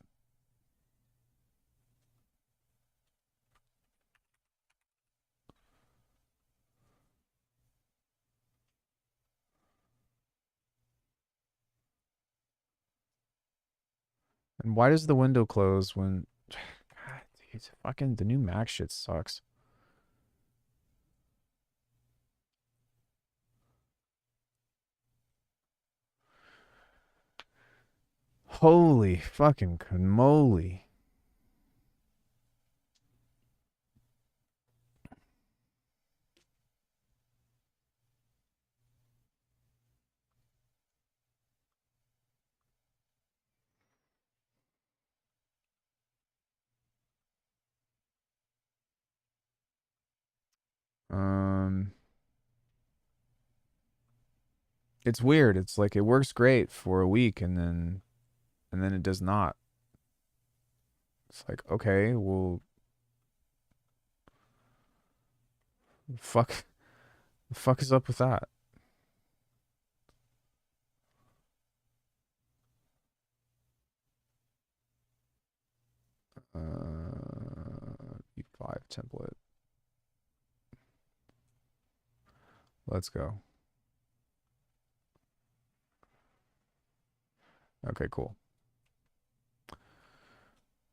And why does the window close when... God, dude, fucking the new Mac shit sucks. Holy fucking moly. It's weird. It's like it works great for a week and then it does not. It's like, okay, well, fuck the fuck is up with that? E5 template. Let's go. Okay, cool.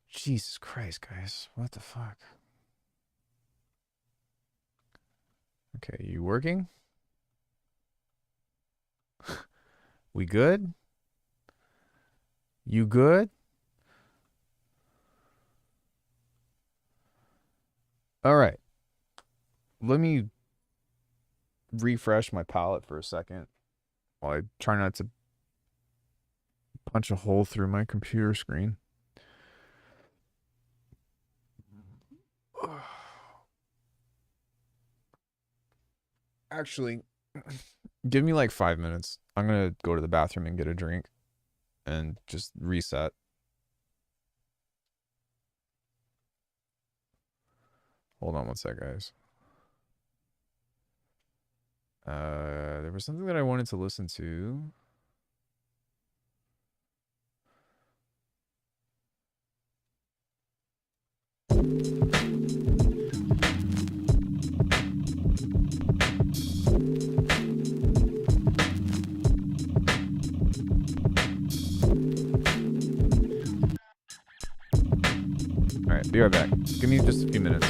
Jesus Christ, guys. What the fuck? Okay, you working? We good? You good? All right. Let me refresh my palette for a second while I try not to punch a hole through my computer screen. Actually, give me like 5 minutes. I'm going to go to the bathroom and get a drink and just reset. Hold on one sec, guys. There was something that I wanted to listen to. All right, be right back. Give me just a few minutes.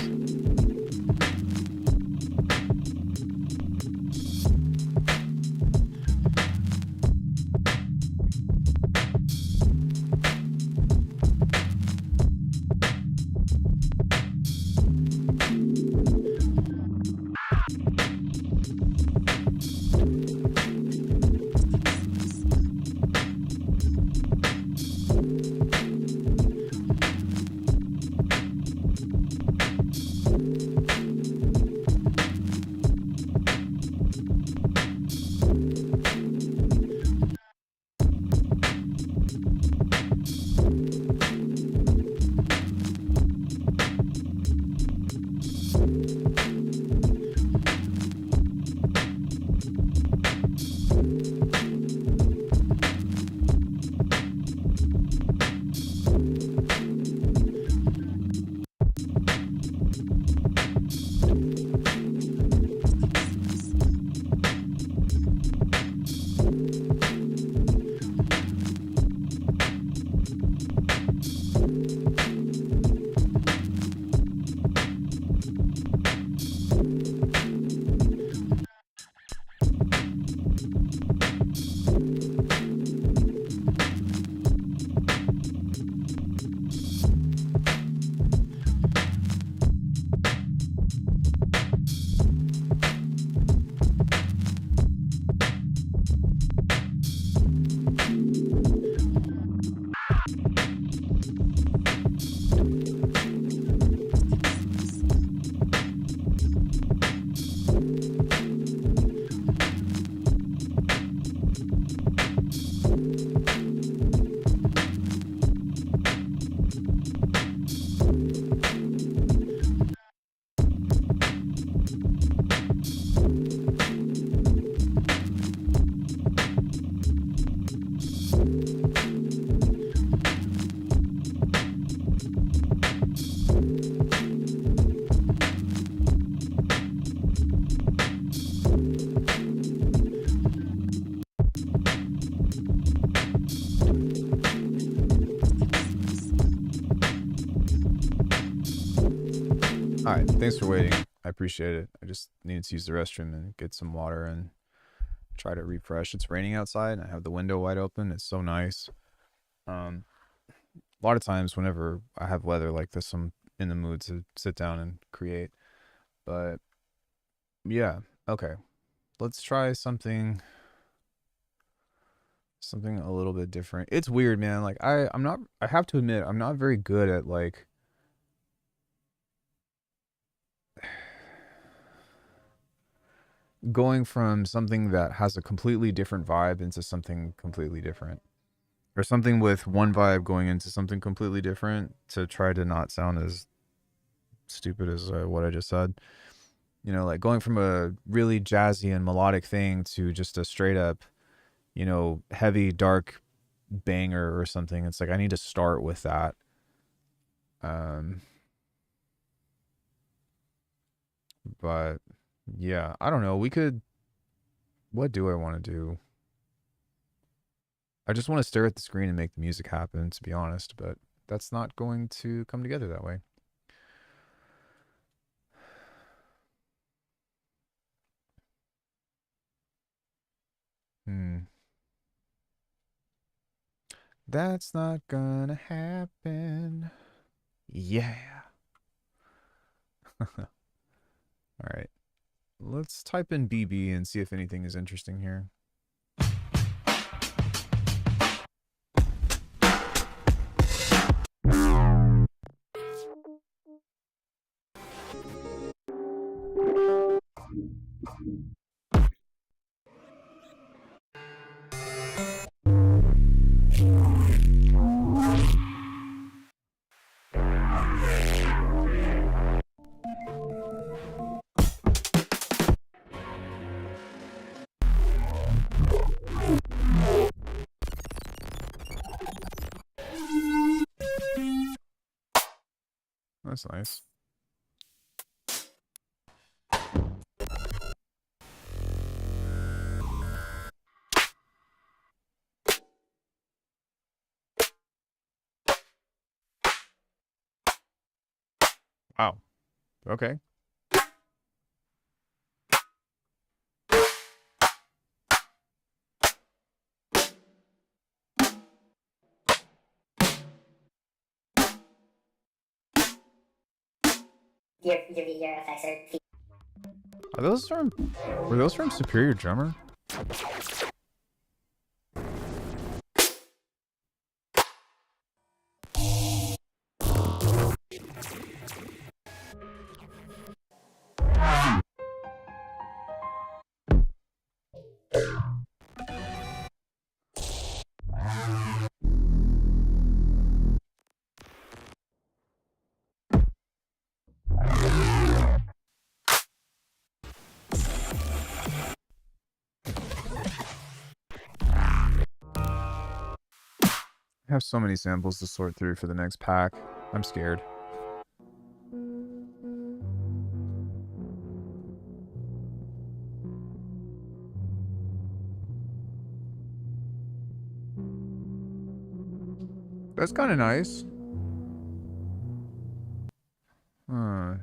All right, thanks for waiting. I appreciate it. I just needed to use the restroom and get some water and try to refresh. It's raining outside. I have the window wide open. It's so nice. A lot of times whenever I have weather like this, I'm in the mood to sit down and create. But yeah, okay. Let's try something a little bit different. It's weird, man. Like I have to admit, I'm not very good at like going from something that has a completely different vibe into something completely different. Or something with one vibe going into something completely different to try to not sound as stupid as what I just said. You know, like going from a really jazzy and melodic thing to just a straight up, you know, heavy, dark banger or something. It's like I need to start with that. Um, but yeah, I don't know. We could. What do I want to do? I just want to stare at the screen and make the music happen, to be honest, but that's not going to come together that way. Hmm. That's not gonna happen. Yeah. All right. Let's type in BB and see if anything is interesting here. That's nice. Wow. Okay. Your effects are. Were those from Superior Drummer? I have so many samples to sort through for the next pack. I'm scared. That's kind of nice. Huh.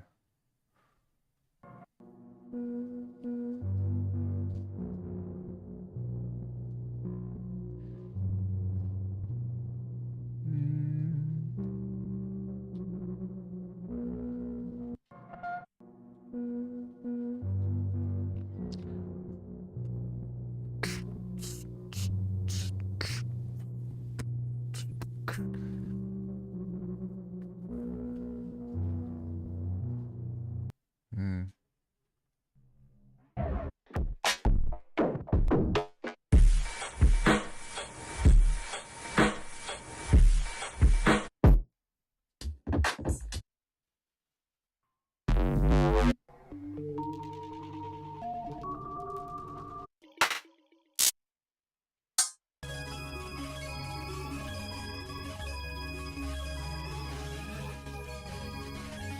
Hmm.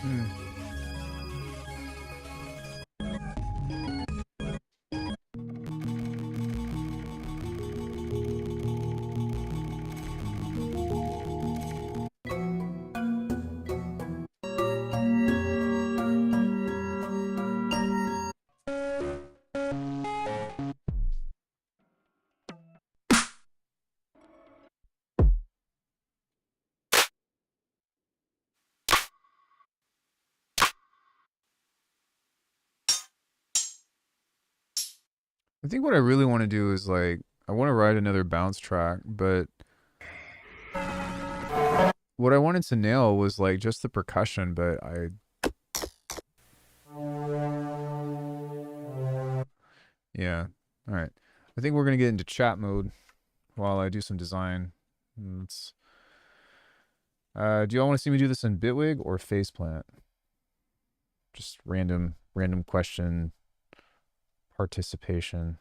Hmm. I think what I really want to do is like I want to write another bounce track, but what I wanted to nail was like just the percussion, but yeah. All right. I think we're going to get into chat mode while I do some design. Let's do y'all want to see me do this in Bitwig or Faceplant? Just random question participation.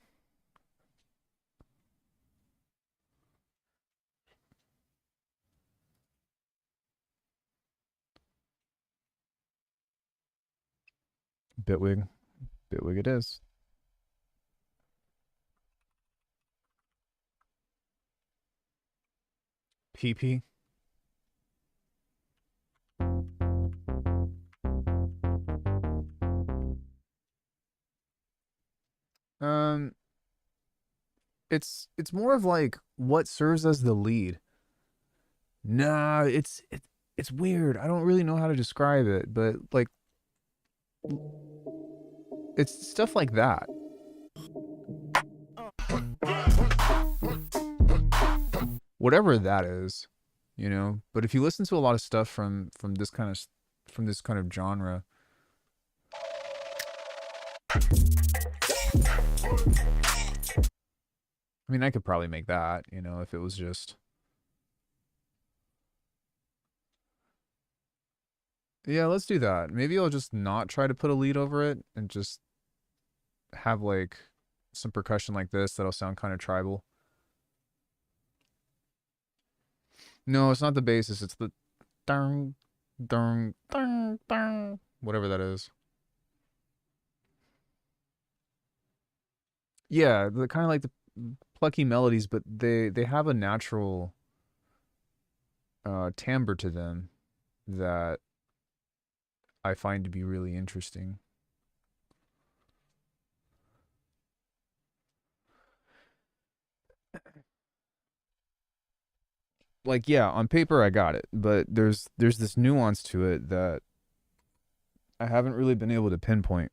Bitwig. Bitwig it is. PP. Um it's more of like what serves as the lead. Nah, it's weird. I don't really know how to describe it, but like it's stuff like that. Whatever that is, you know. But if you listen to a lot of stuff from this kind of genre, I mean, I could probably make that, you know, if it was just yeah, let's do that. Maybe I'll just not try to put a lead over it and just have like some percussion like this that'll sound kind of tribal. No, it's not the bassist. It's the dang, dang, dang, dang, whatever that is. Yeah, the kind of like the plucky melodies, but they have a natural timbre to them that I find to be really interesting. Like yeah, on paper I got it, but there's this nuance to it that I haven't really been able to pinpoint.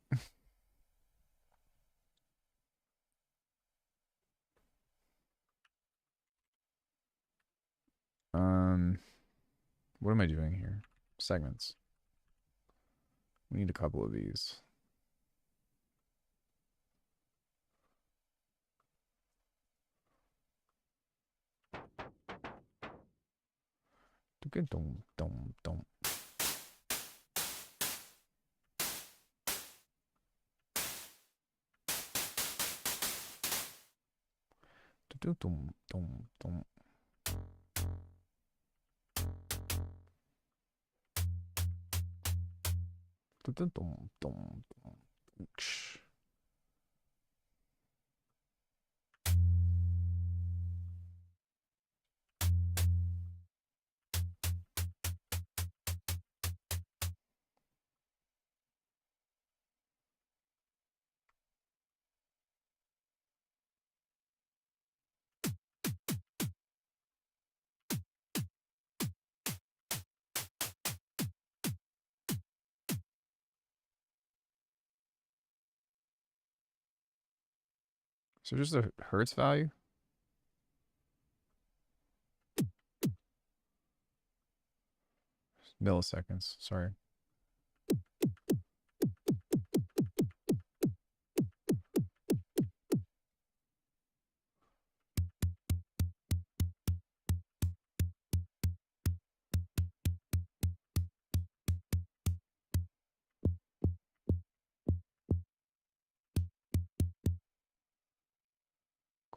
Um, what am I doing here? Segments. We need a couple of these. Dum dum dum. Dum dum dum dum. Dum dum dum dum. So just a hertz value? Milliseconds, sorry.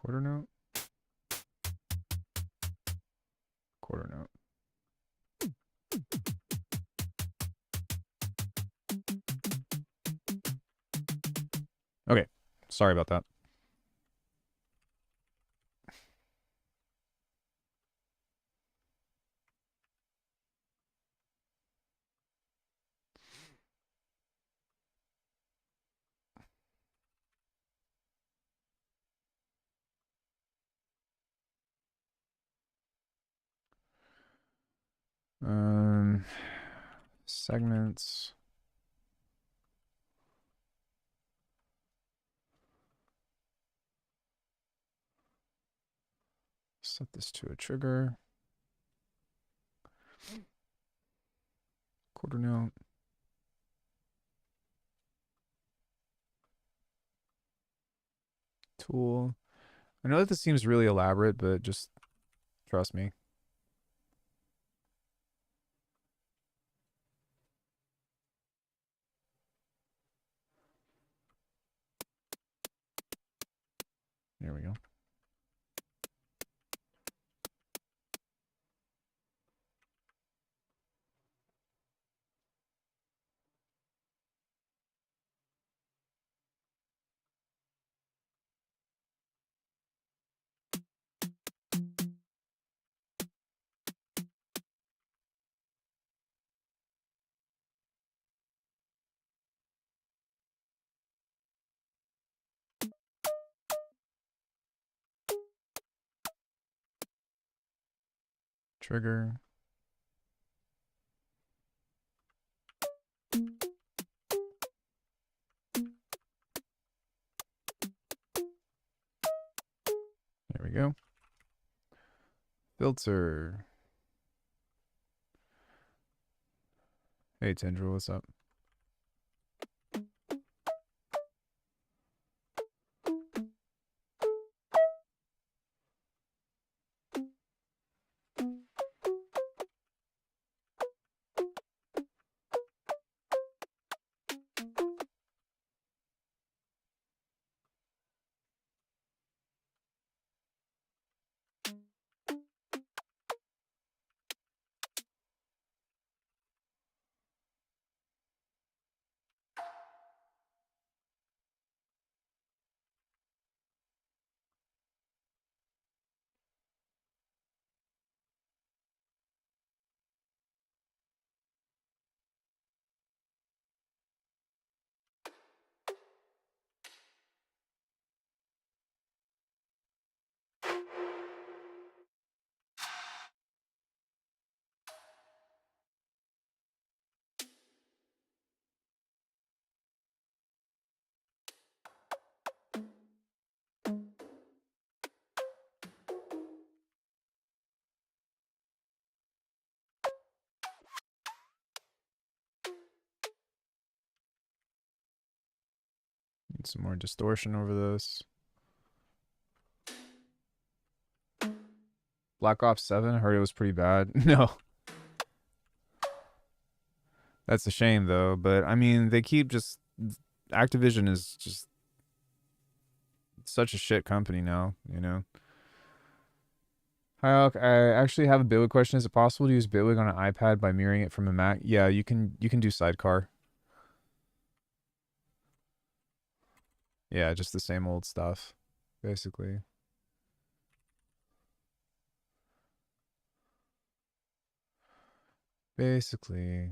Quarter note? Quarter note. Okay, sorry about that. Um, segments. Set this to a trigger. Quarter note. Tool. I know that this seems really elaborate, but just trust me. There we go. Trigger. There we go. Filter. Hey, Tendril, what's up? Need some more distortion over this. Black Ops 7, I heard it was pretty bad. No. That's a shame though, but I mean, they keep just Activision is just such a shit company now, you know. Hi, Alk. I actually have a Bitwig question. Is it possible to use Bitwig on an iPad by mirroring it from a Mac? Yeah, you can do Sidecar. Yeah, just the same old stuff, basically. Basically.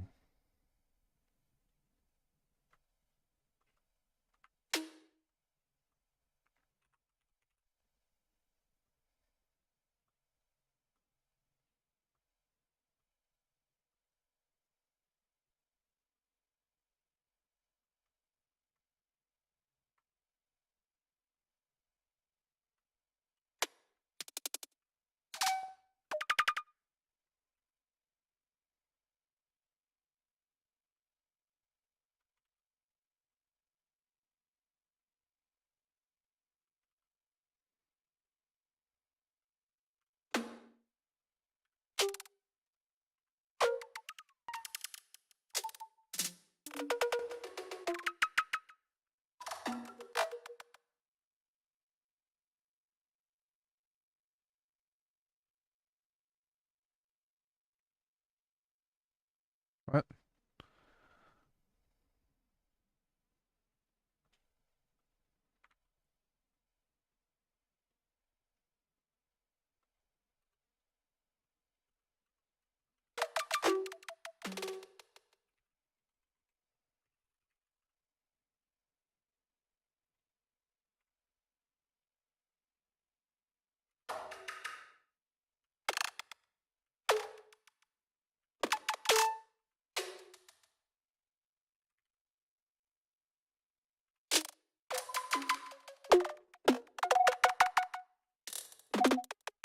What?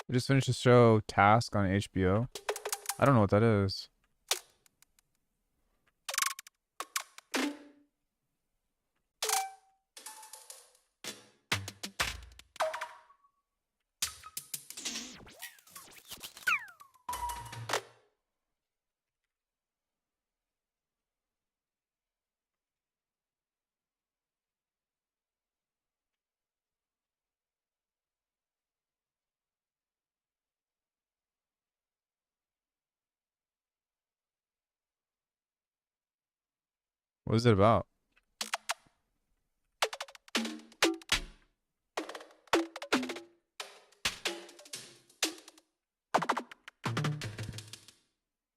I just finished the show Task on HBO. I don't know what that is. What is it about?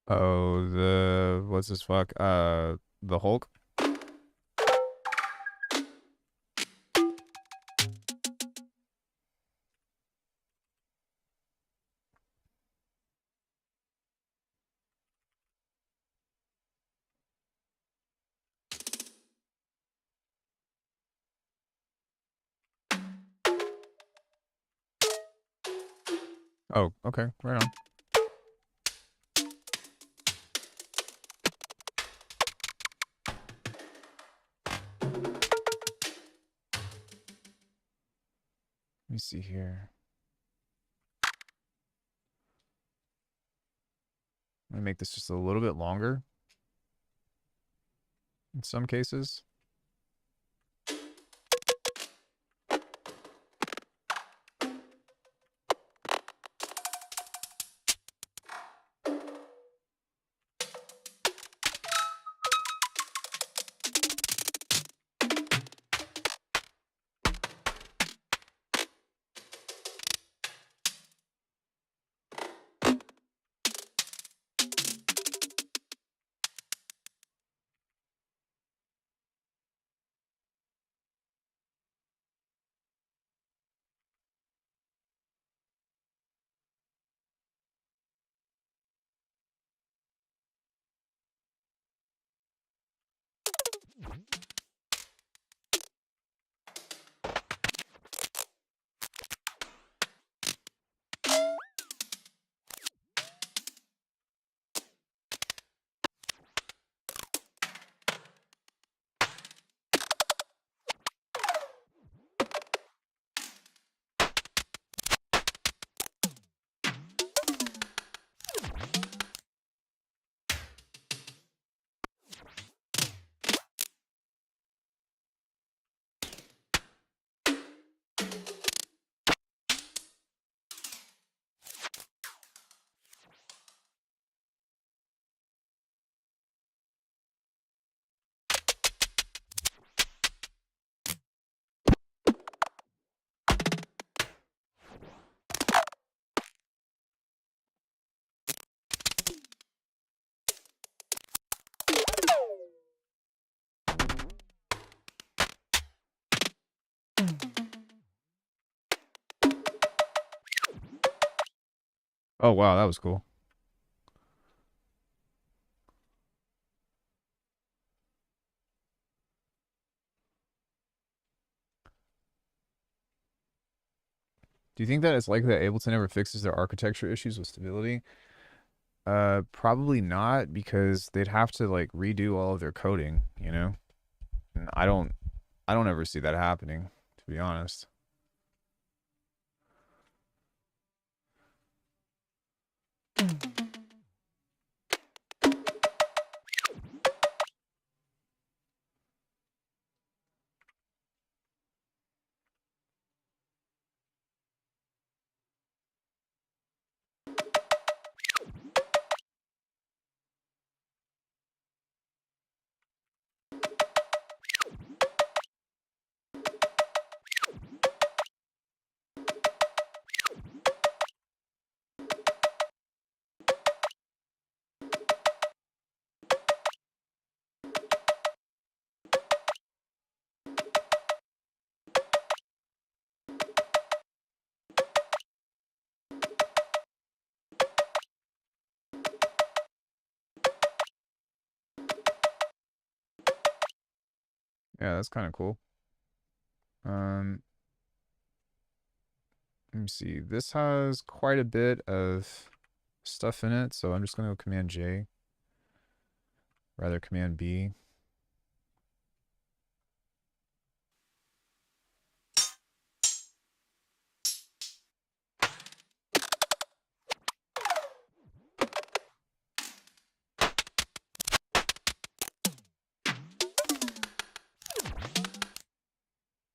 Oh, what's this fuck? The Hulk? Oh, okay, right on. Let me see here. I'm gonna make this just a little bit longer in some cases. Oh wow, that was cool. Do you think that it's likely that Ableton ever fixes their architecture issues with stability? Probably not, because they'd have to like redo all of their coding, you know? And I don't ever see that happening, to be honest. Yeah, that's kind of cool. Um, Let me see. This has quite a bit of stuff in it, so I'm just going to go Command J, rather Command B.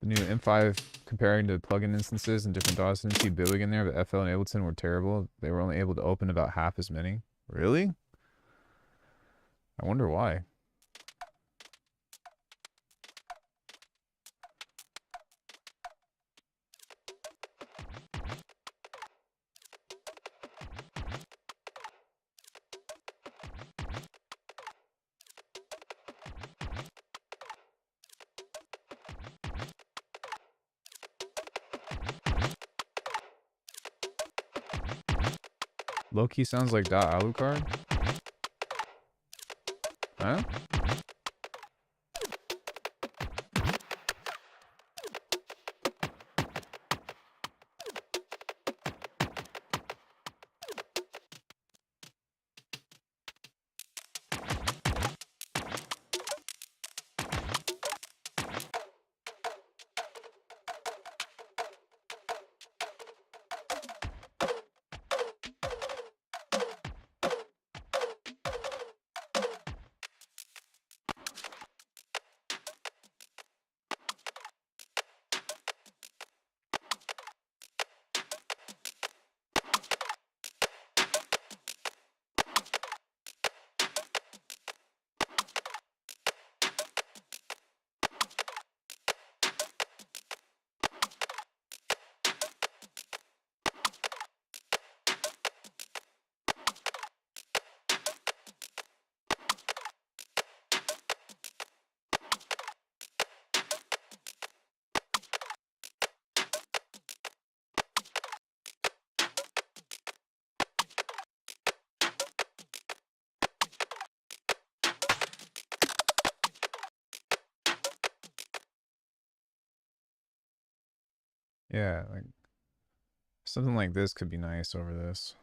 The new M5 comparing to plugin instances and different DOS didn't see Billig in there, but FL and Ableton were terrible. They were only able to open about half as many. Really? I wonder why. Low-key sounds like .alucard. Huh? Yeah, like something like this could be nice over this.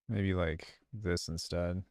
Maybe like this instead.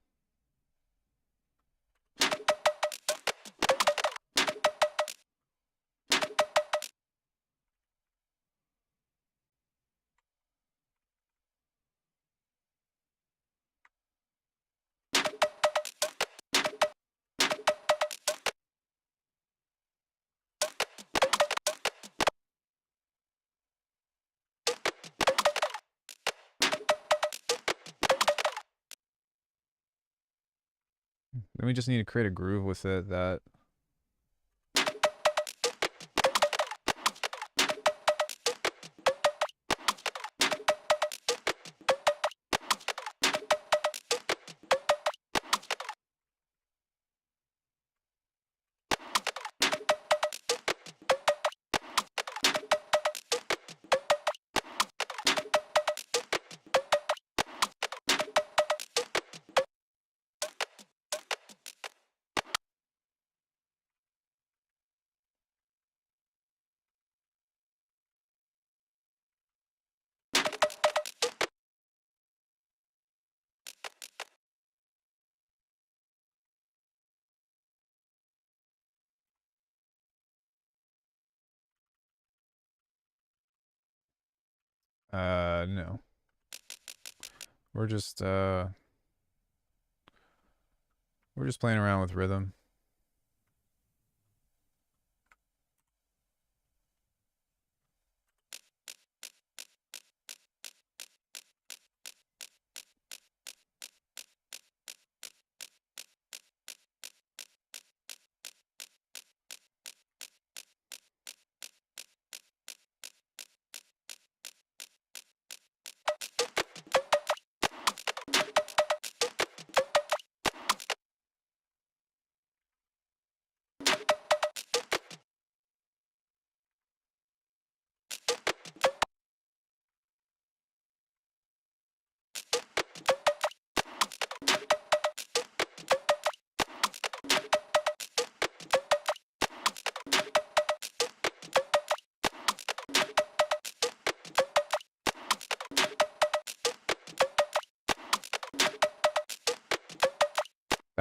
Then we just need to create a groove with it that no. We're just uh we're just playing around with rhythm.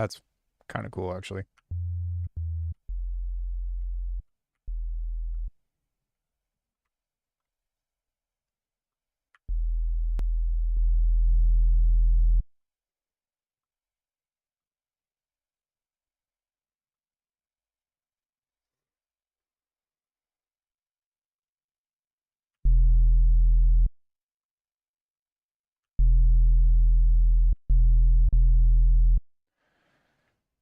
That's kind of cool, actually.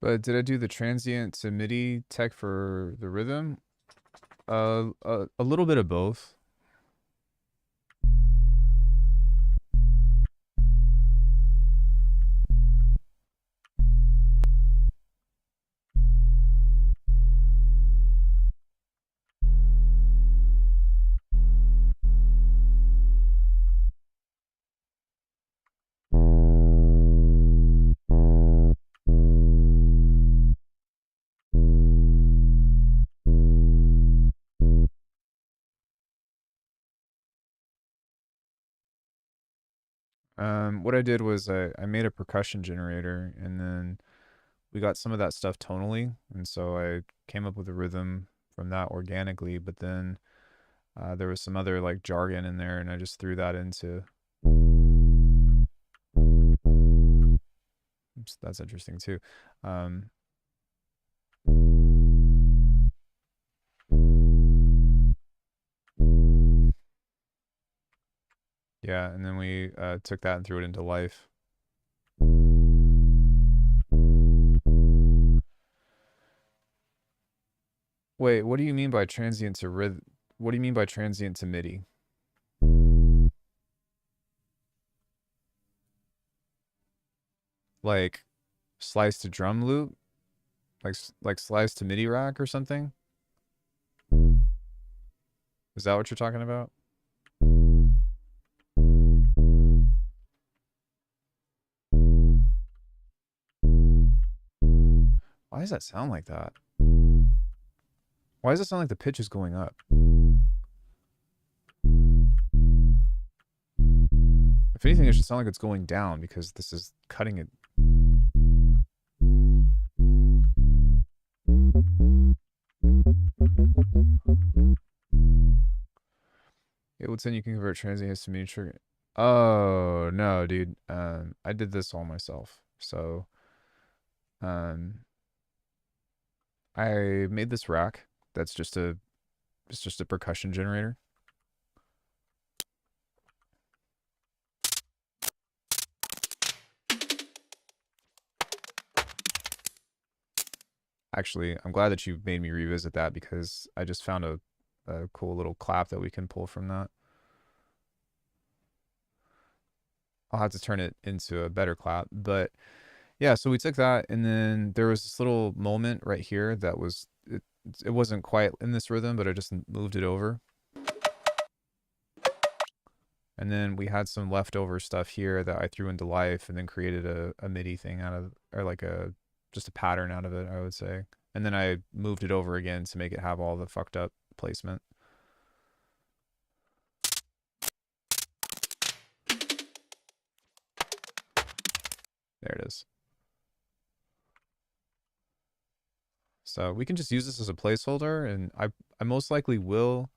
But did I do the transient to MIDI tech for the rhythm? A little bit of both. What I did was I made a percussion generator, and then we got some of that stuff tonally, and so I came up with a rhythm from that organically. But then there was some other like jargon in there, and I just threw that into. Oops, that's interesting too. Um, yeah, and then we took that and threw it into life. Wait, what do you mean by transient to rhythm? What do you mean by transient to MIDI? Like slice to drum loop? Like slice to MIDI rack or something? Is that what you're talking about? Why does that sound like that? Why does it sound like the pitch is going up? If anything, it should sound like it's going down because this is cutting it. It would say you can convert transients to MIDI trigger. Oh no, dude. I did this all myself. So, um, I made this rack. That's just a it's just a percussion generator. Actually, I'm glad that you made me revisit that because I just found a cool little clap that we can pull from that. I'll have to turn it into a better clap, but yeah. So we took that, and then there was this little moment right here that was it wasn't quite in this rhythm, but I just moved it over. And then we had some leftover stuff here that I threw into life and then created a MIDI thing out of, or like just a pattern out of it, I would say. And then I moved it over again to make it have all the fucked up placement. There it is. So we can just use this as a placeholder, and I most likely will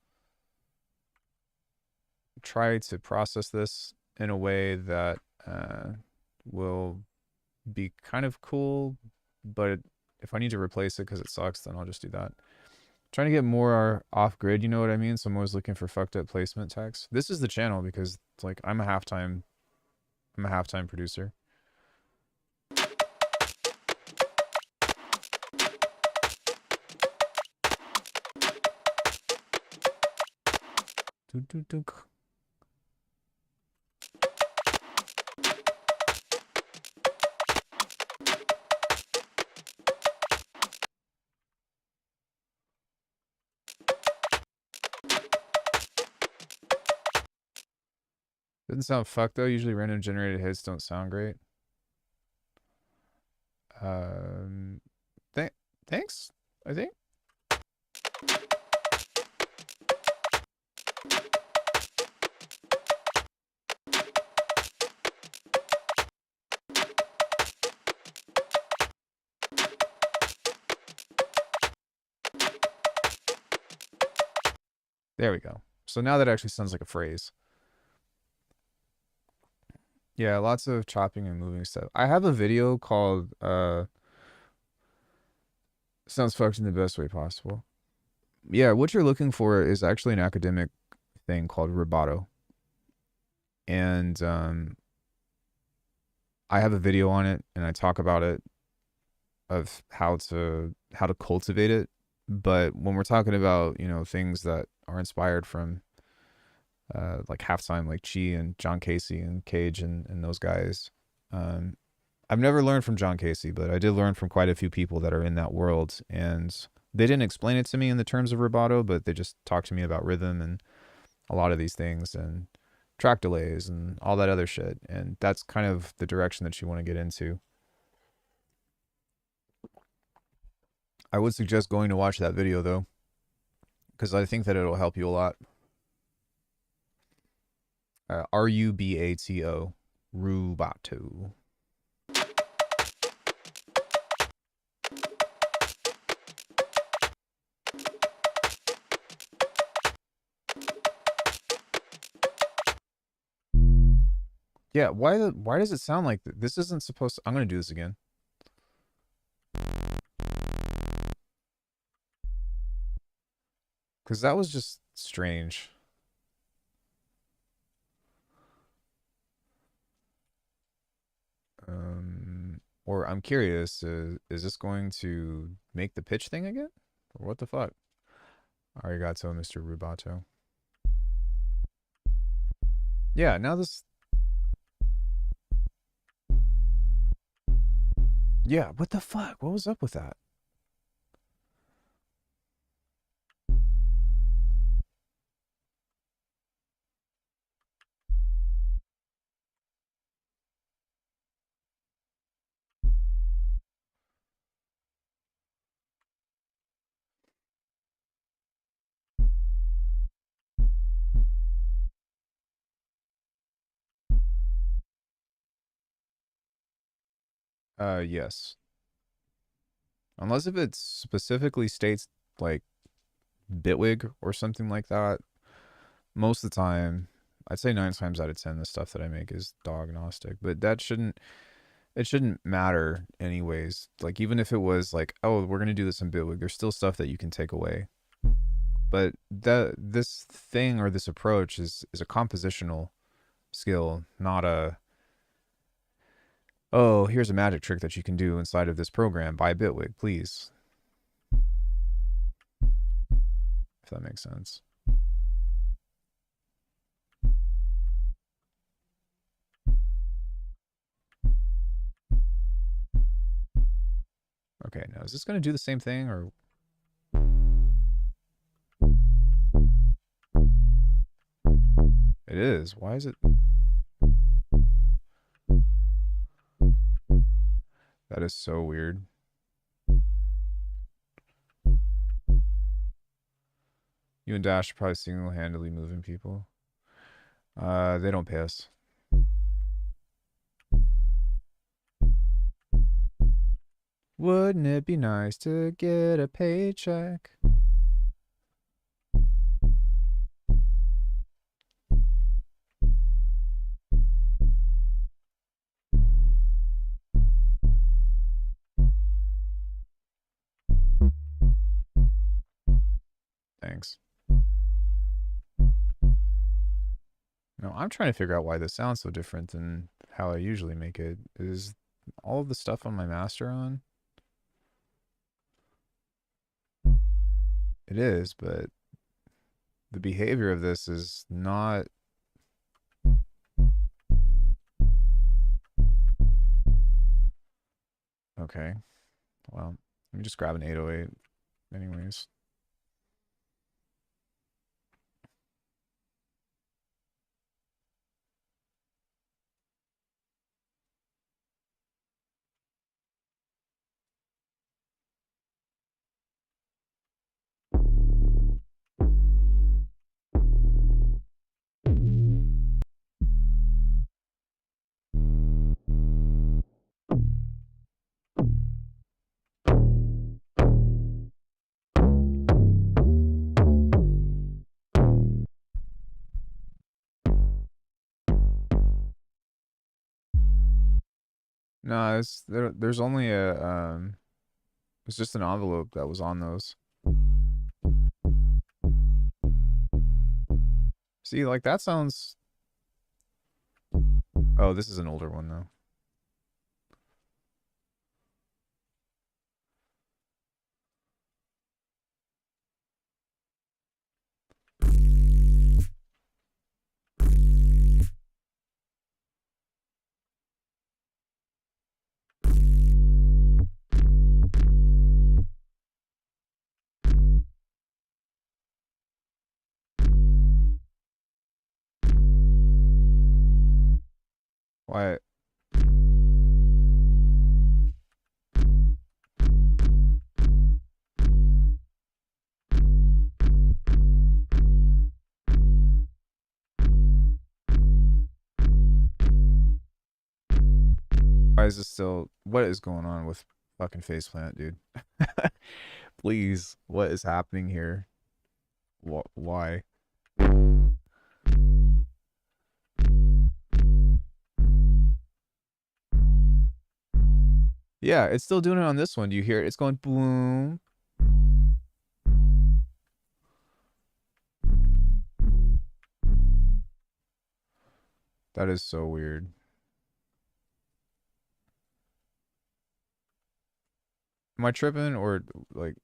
try to process this in a way that will be kind of cool, but if I need to replace it because it sucks, then I'll just do that. Trying to get more off grid, you know what I mean? So I'm always looking for fucked up placement text. This is the channel because it's like I'm a halftime producer. Doesn't sound fucked though. Usually random generated hits don't sound great. Um, th thanks. I think. There we go. So now that actually sounds like a phrase. Yeah, lots of chopping and moving stuff. I have a video called sounds fucked in the best way possible. Yeah, what you're looking for is actually an academic thing called rubato. And I have a video on it and I talk about it of how to cultivate it. But when we're talking about, things that are inspired from like halftime, like Chi and John Casey and Cage and those guys. Um, I've never learned from John Casey, but I did learn from quite a few people that are in that world. And they didn't explain it to me in the terms of rubato, but they just talked to me about rhythm and a lot of these things and track delays and all that other shit. And that's kind of the direction that you want to get into. I would suggest going to watch that video though, because I think that it'll help you a lot. Rubato, rubato. Yeah, why does it sound like this isn't supposed to, I'm going to do this again. Cuz that was just strange. Or I'm curious, is this going to make the pitch thing again? Or what the fuck? Arigato, Mr. Rubato. Yeah, now this. Yeah, what the fuck? What was up with that? Yes. Unless if it specifically states like Bitwig or something like that, most of the time, I'd say 9 times out of 10, the stuff that I make is dog agnostic. But it shouldn't matter anyways. Like even if it was like, oh, we're gonna do this in Bitwig, there's still stuff that you can take away. But this thing or this approach is a compositional skill, not a oh, here's a magic trick that you can do inside of this program. Buy Bitwig, please. If that makes sense. Okay, now is this gonna do the same thing or it is? Why is it? That is so weird. You and Dash are probably single-handedly moving people. They don't pay us. Wouldn't it be nice to get a paycheck? Thanks. No, I'm trying to figure out why this sounds so different than how I usually make it. Is all of the stuff on my master on? It is, but the behavior of this is not. Okay. Well, let me just grab an 808 anyways. No, there's only it's just an envelope that was on those. See, like that sounds. Oh, this is an older one though. Why? Why is this still? What is going on with fucking faceplant, dude? Please, what is happening here? Why? Yeah, it's still doing it on this one. Do you hear it? It's going boom. That is so weird. Am I tripping or like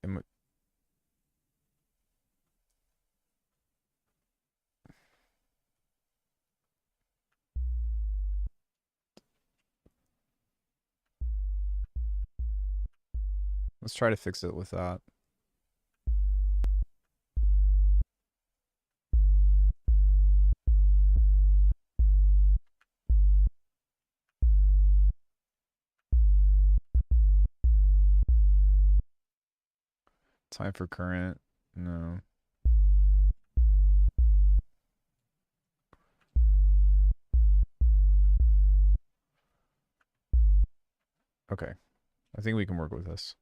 let's try to fix it with that. Time for current. No. Okay. I think we can work with this.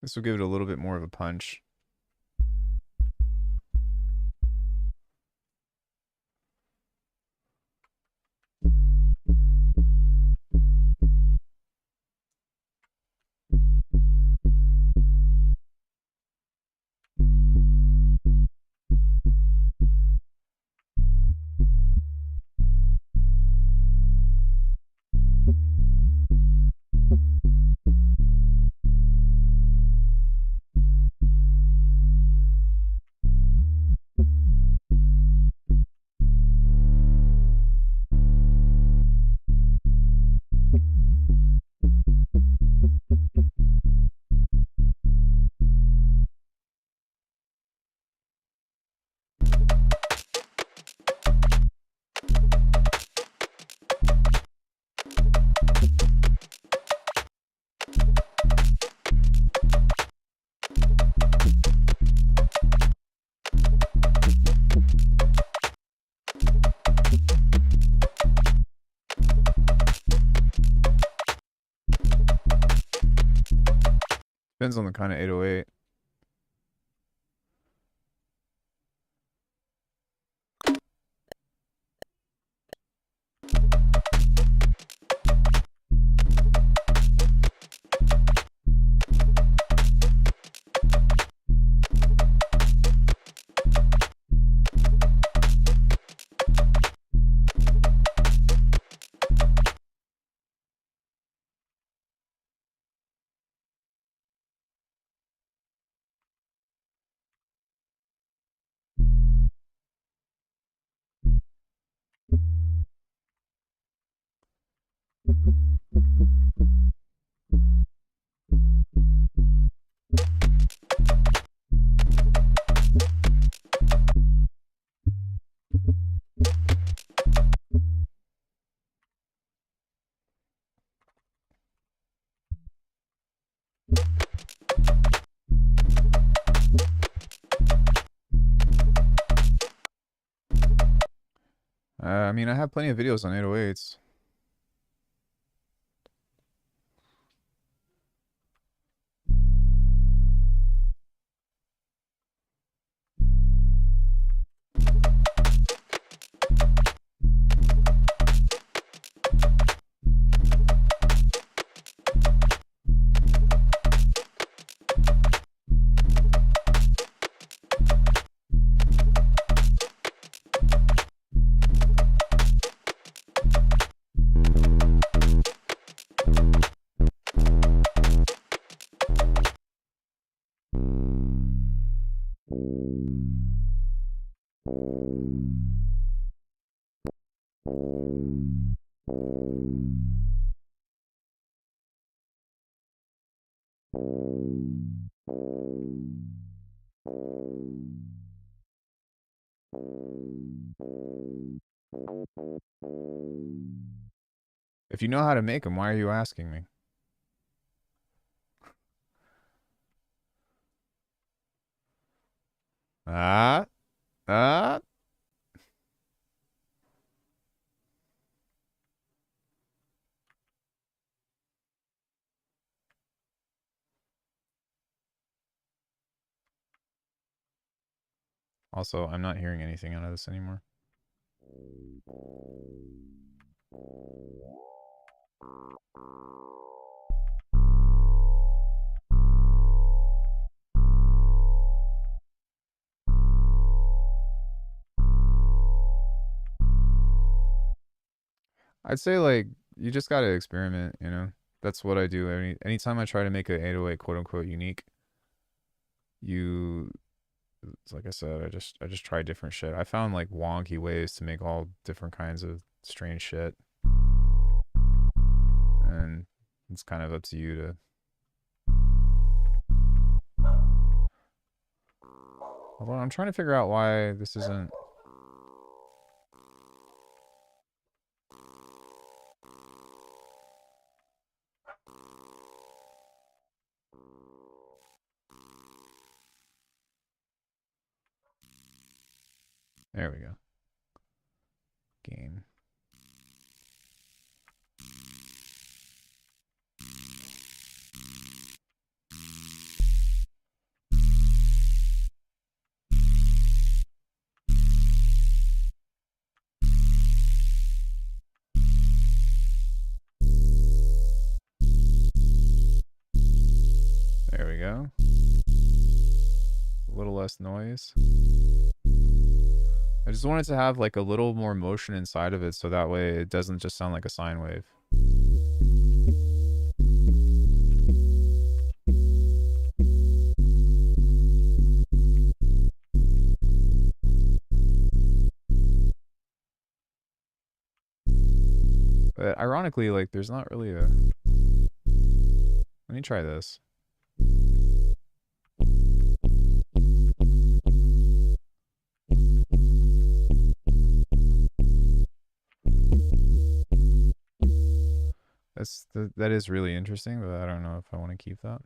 This will give it a little bit more of a punch. Depends on the kind of 808. I mean, I have plenty of videos on 808s. If you know how to make them, why are you asking me? Ah, ah. Also, I'm not hearing anything out of this anymore. I'd say like you just gotta experiment, you know? That's what I do. Anytime I try to make an 808 quote unquote unique, you like I said, I just try different shit. I found like wonky ways to make all different kinds of strange shit. And it's kind of up to you to Hold on, I'm trying to figure out why this isn't. There we go. Game. There we go. A little less noise. I just wanted to have like a little more motion inside of it so that way it doesn't just sound like a sine wave. But ironically, like there's not really a... Let me try this. That is really interesting, but I don't know if I want to keep that.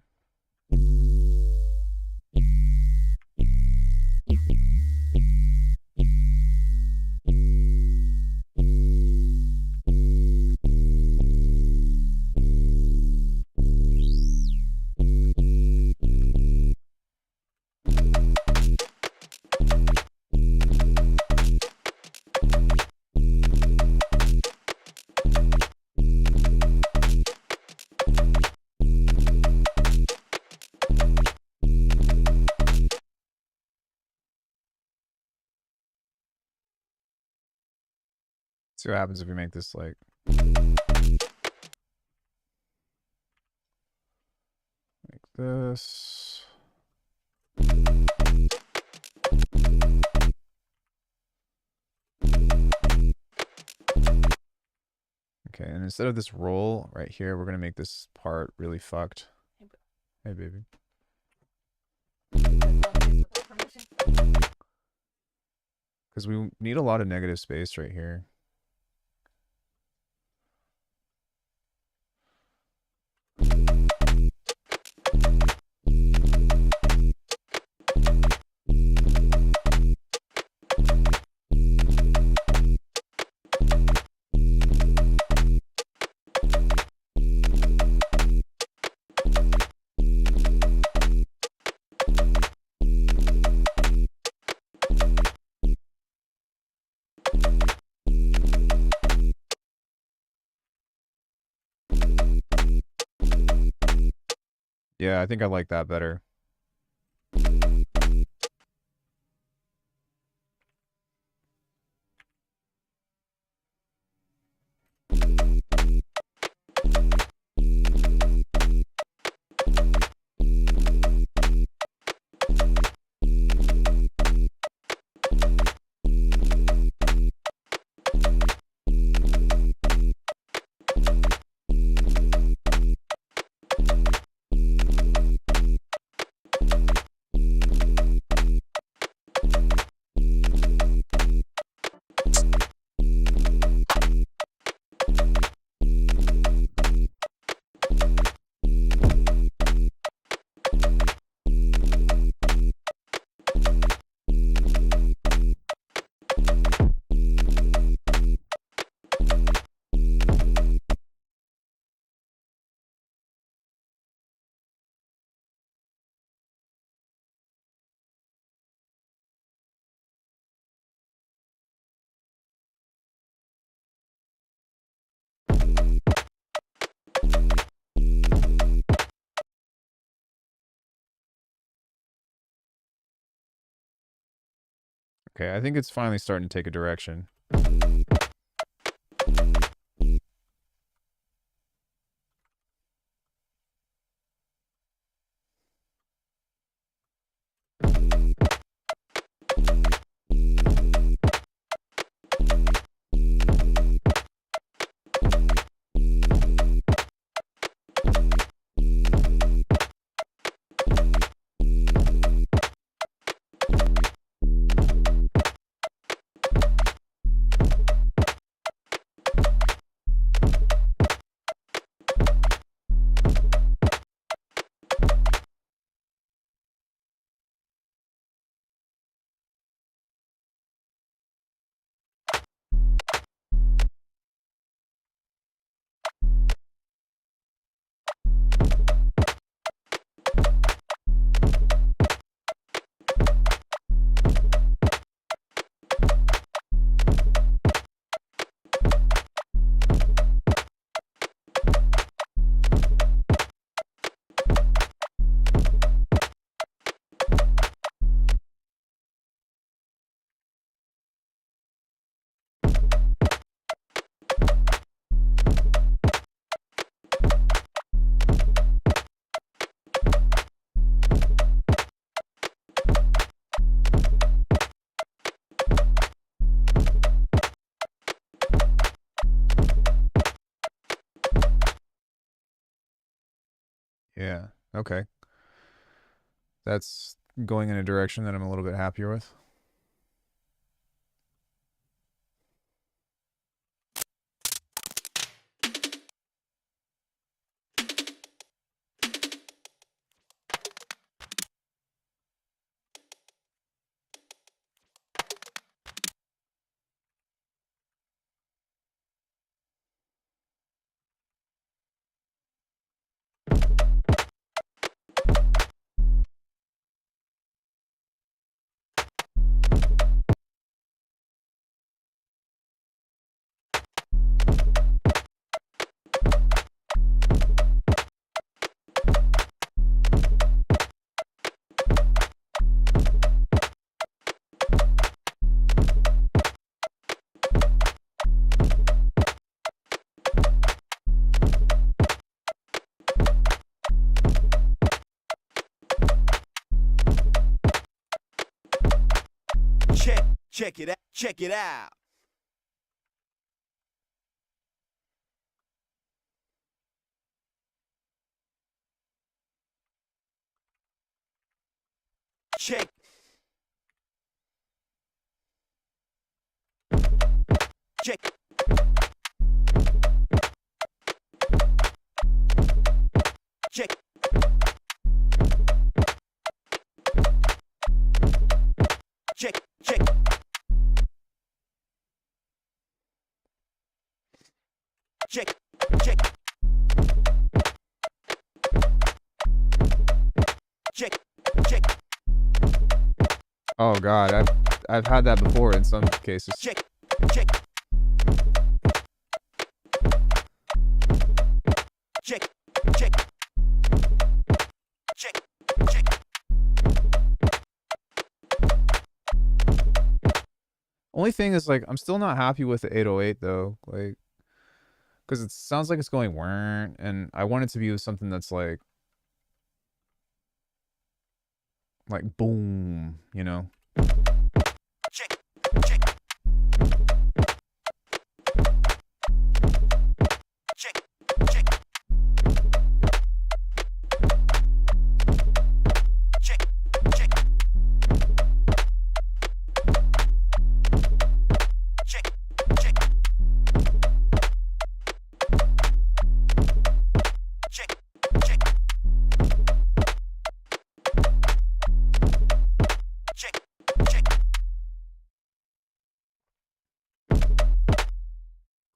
See what happens if we make this like... Like this. Okay, and instead of this roll right here, we're going to make this part really fucked. Hey, baby. Because we need a lot of negative space right here. Yeah, I think I like that better. Okay, I think it's finally starting to take a direction. Yeah, okay. That's going in a direction that I'm a little bit happier with. Check it out. Check it out. Check. Check. Check. Check. Check. Check. Check. Check. Check. Oh god, I've had that before in some cases. Check. Check. Check. Check. Only thing is, like, I'm still not happy with the 808 though, like, because it sounds like it's going weren't, and I want it to be something that's like boom, you know. Check, check, check, check, check, check, check, check, check, check, check, check.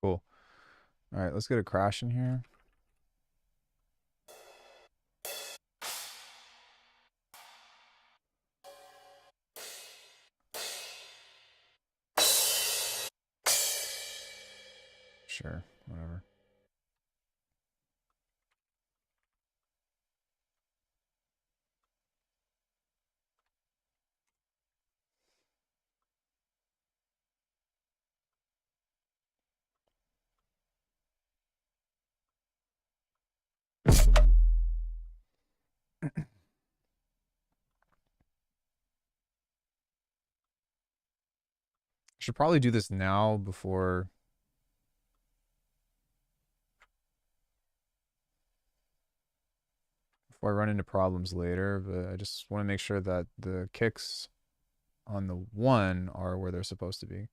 Cool. All right, let's get a crash in here. Sure, whatever. Should probably do this now before I run into problems later, but I just want to make sure that the kicks on the one are where they're supposed to be.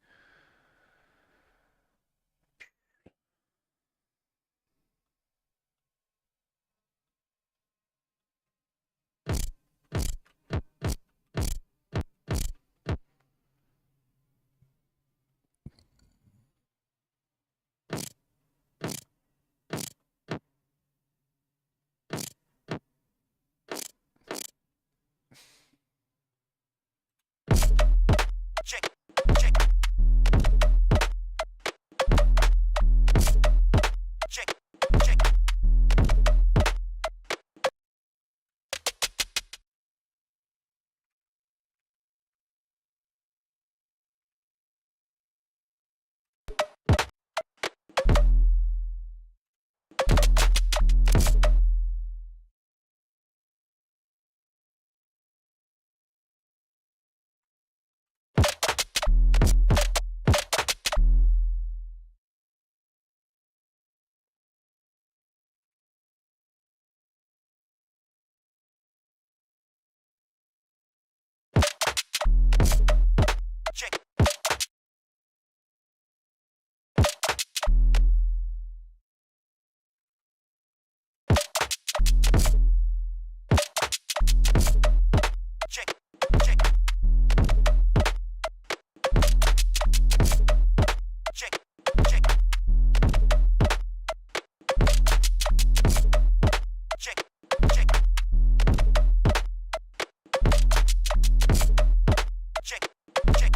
Check, check, check, check. Check. Check, check. Check, check. Check, check. Check, check. Check, check. Check, check.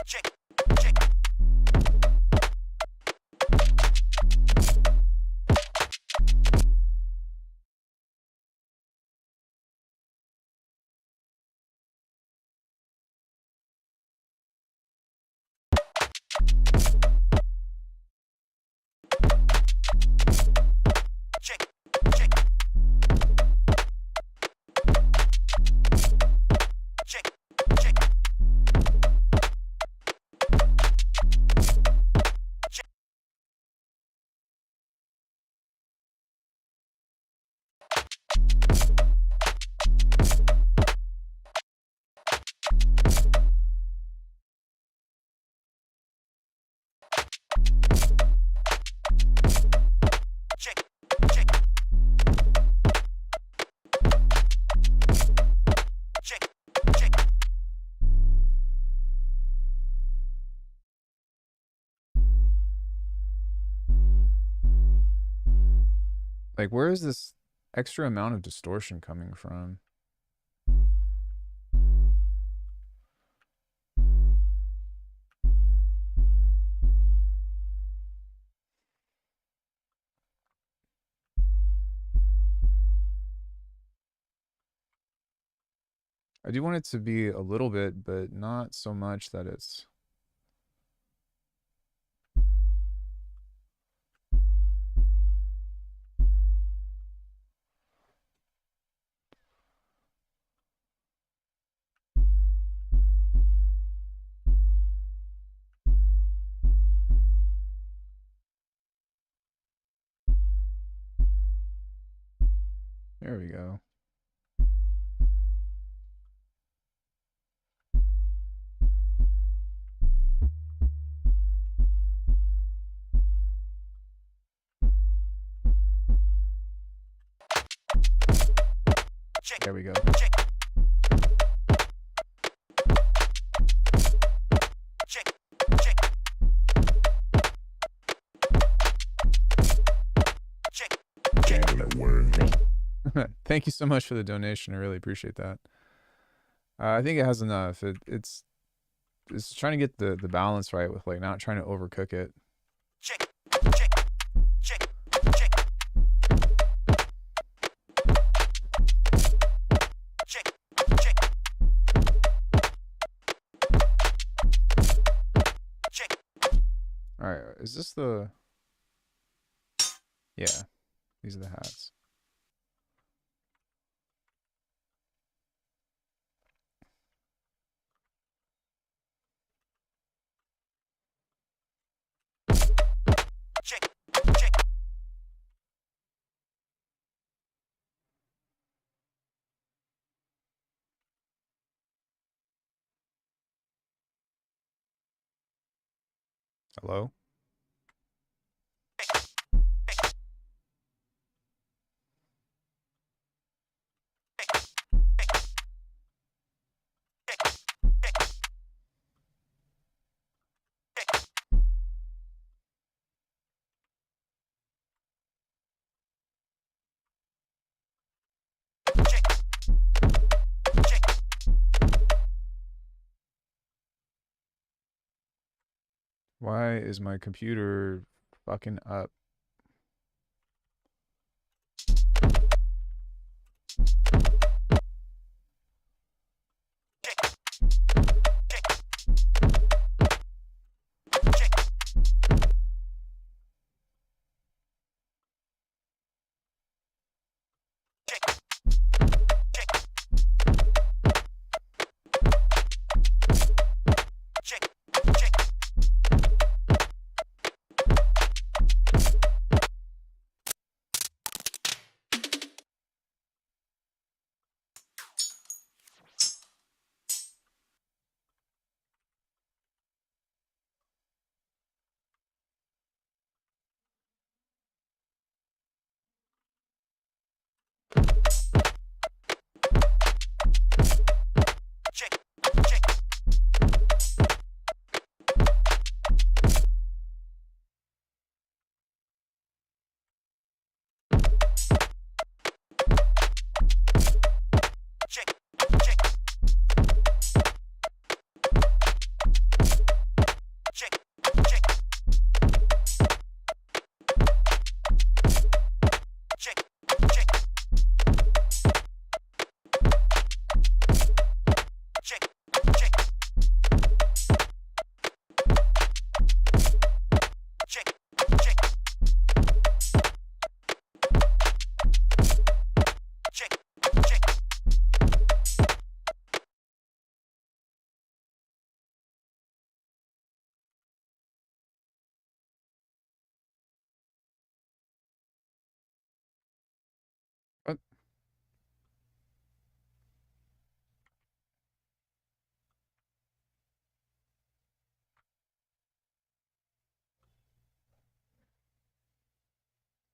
Check, check. Check, check. Check. Check, check. Check, check. Like, where is this extra amount of distortion coming from? I do want it to be a little bit, but not so much that it's... There we go. Check. There we go. Check. Check. Check. Check. Thank you so much for the donation. I really appreciate that. I think it has enough. It's trying to get the balance right with like not trying to overcook it. Check. Check. Check. Check. Check. Check. Check. All right, is this the... Yeah, these are the hats. Check. Check. Hello? Why is my computer fucking up? Check. Check. Check. Check. Check. Check. Check. Check. Check. Check. Check. Check. Check. Check. What?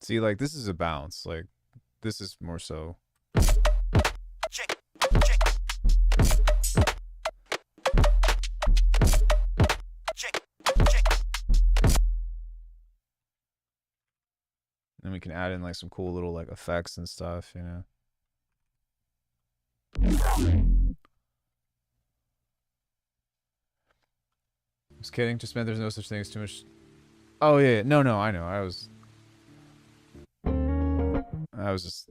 See, like, this is a bounce. Like, this is more so... Check. Check. Check. Check. And we can add in, like, some cool little, like, effects and stuff, you know? Just kidding. Just meant there's no such thing as too much... Oh, yeah. No, I know. I was just,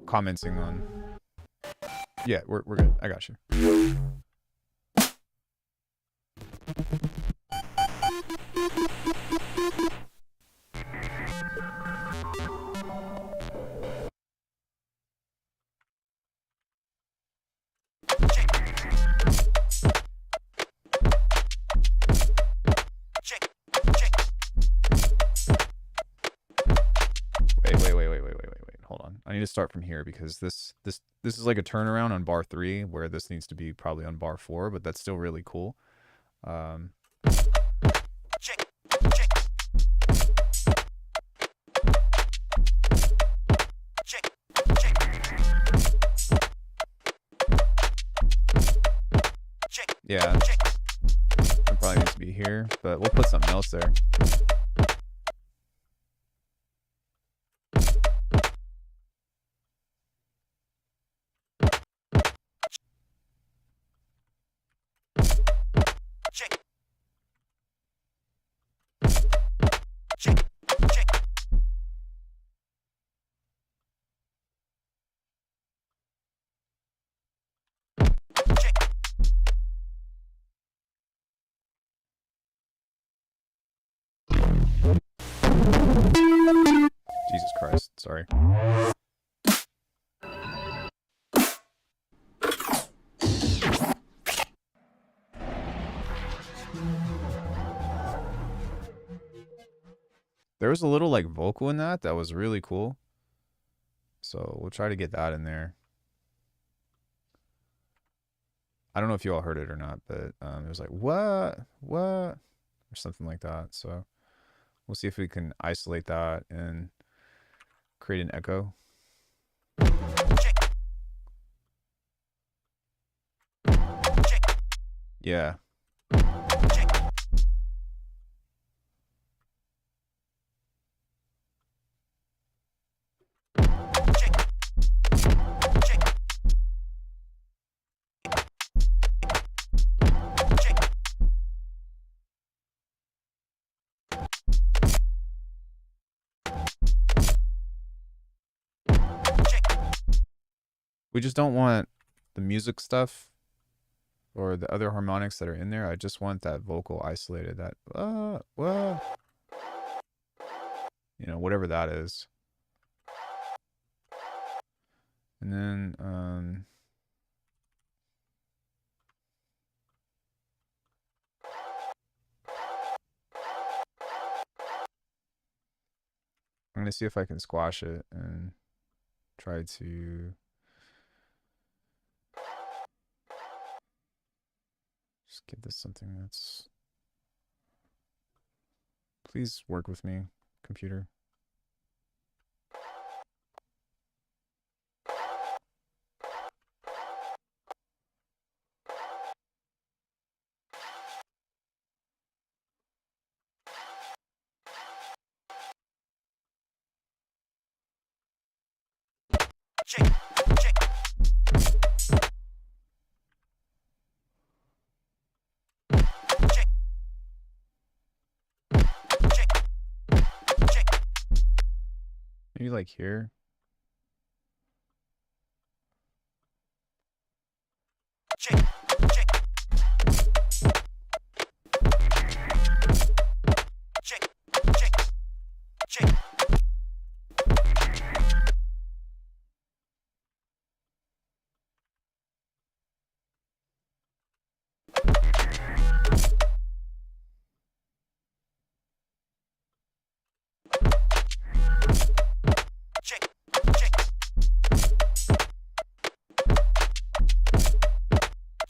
commenting on... Yeah, we're good. I got you. Check. Check. Wait. Hold on. I need to start from here because this is like a turnaround on bar 3 where this needs to be probably on bar 4, but that's still really cool. Check. Check. Check. Check. Check. Yeah, it probably needs to be here, but we'll put something else there. Check. Check. Check. Check. Jesus Christ, sorry. There was a little like vocal in that was really cool. So we'll try to get that in there. I don't know if you all heard it or not, but it was like, what? Or something like that. So we'll see if we can isolate that and create an echo. Check. Check. Yeah. Check. Check. Check. Check. We just don't want the music stuff or the other harmonics that are in there. I just want that vocal isolated, that you know, whatever that is. And then I'm gonna see if I can squash it and try to just give this something that's... Please work with me, computer. Check. Check. Check. Check. Check. Maybe like here. Check. Check. Check. Check. Check. Check. Check.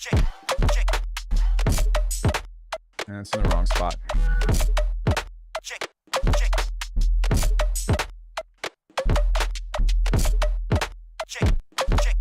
Check. Check. And it's in the wrong spot. Check. Check. Check. Check. Check. Check.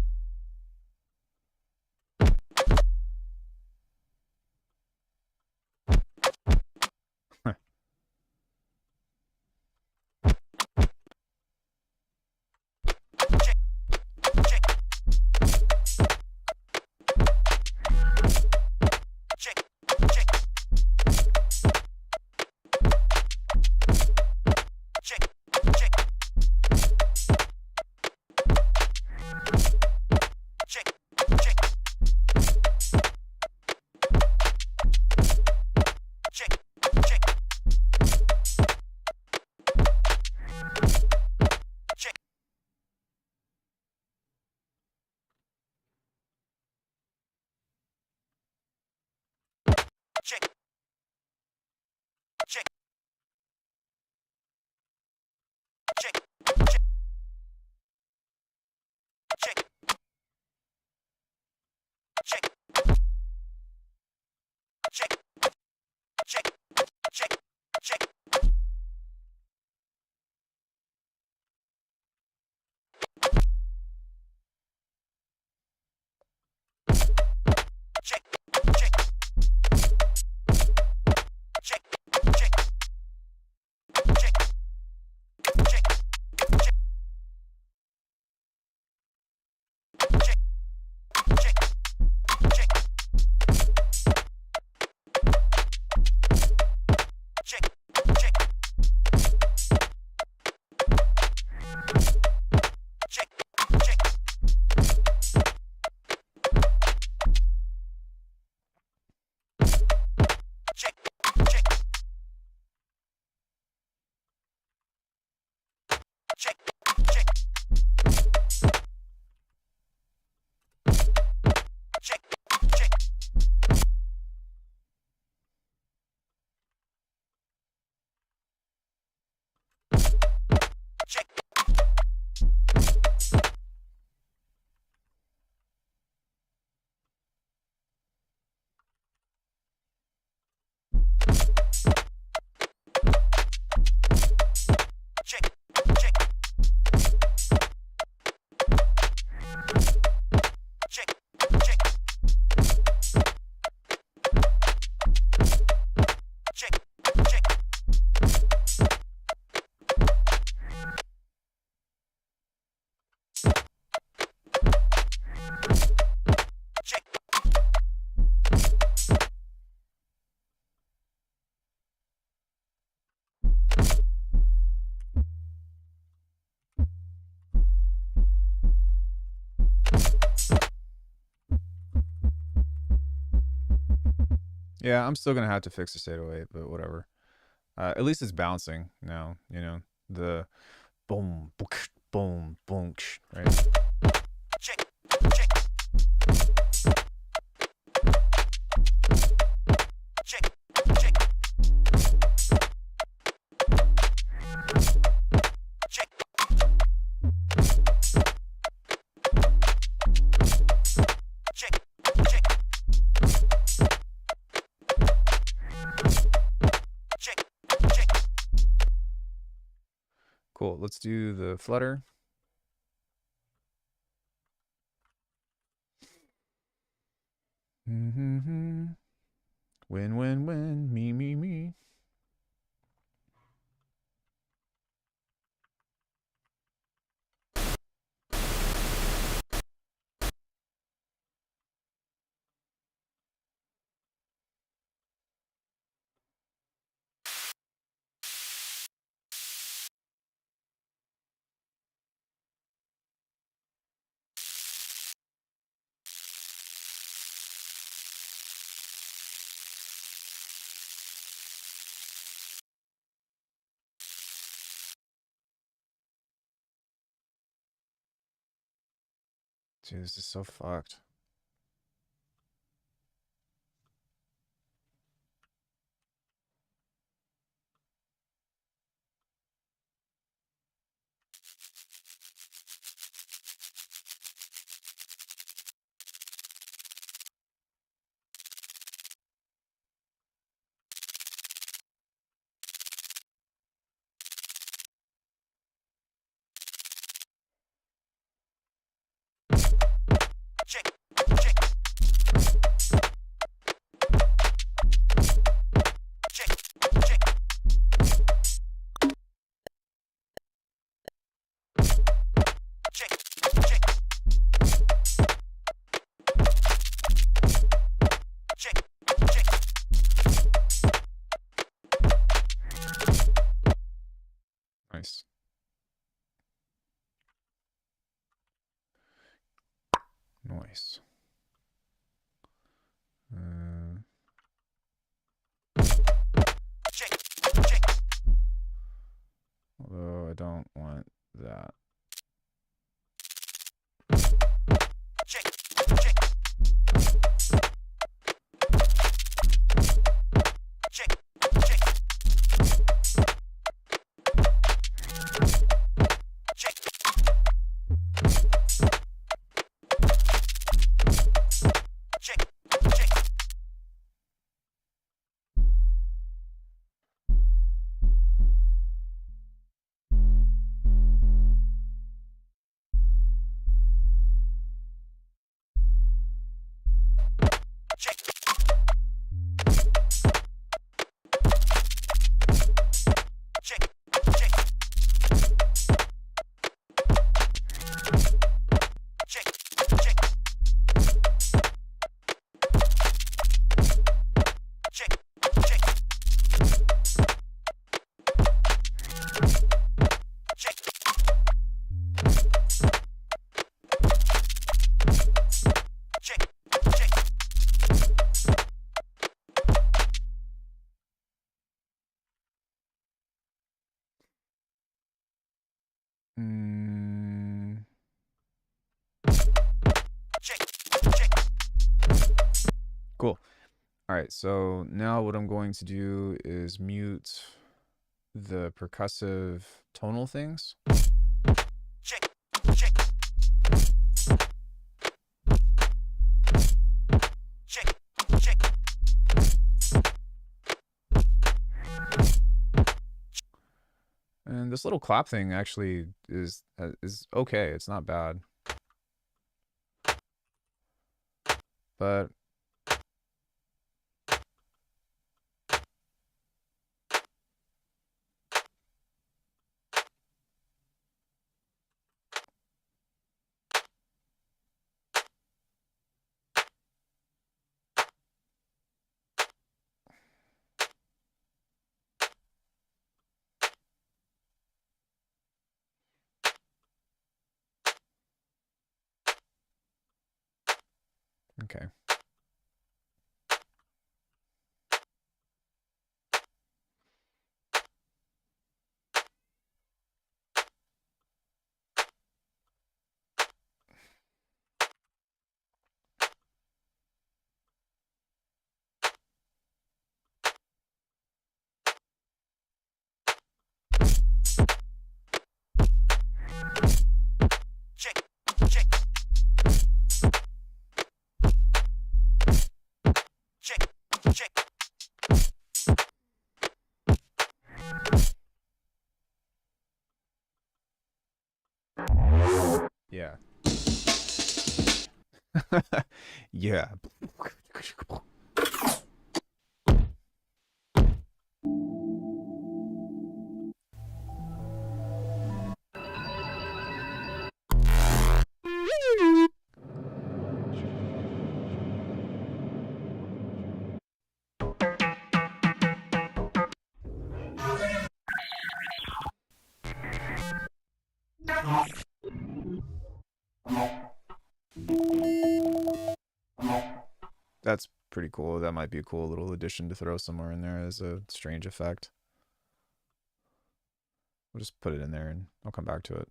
Yeah, I'm still gonna have to fix this 808, but whatever. At least it's bouncing now. You know, the boom, boom, boom, right? check, check, check, check, check, check, check, check, check. Cool. Let's do the flutter. Win, win, win. Me, me, me. Dude, this is so fucked. Check, check, check, check, check, check, check, check. Nice. Nice. Check, check, Although I don't want that. check, check, check, check, check, check, check. Check, check, check, check, check, check, check, check, check, check. Mm, Check, check, cool. All right, so now what I'm going to do is mute the percussive tonal things. check, check, check, check, And this little clap thing actually is okay. It's not bad. But okay. Yeah. That's pretty cool. That might be a cool little addition to throw somewhere in there as a strange effect. We'll just put it in there and I'll come back to it.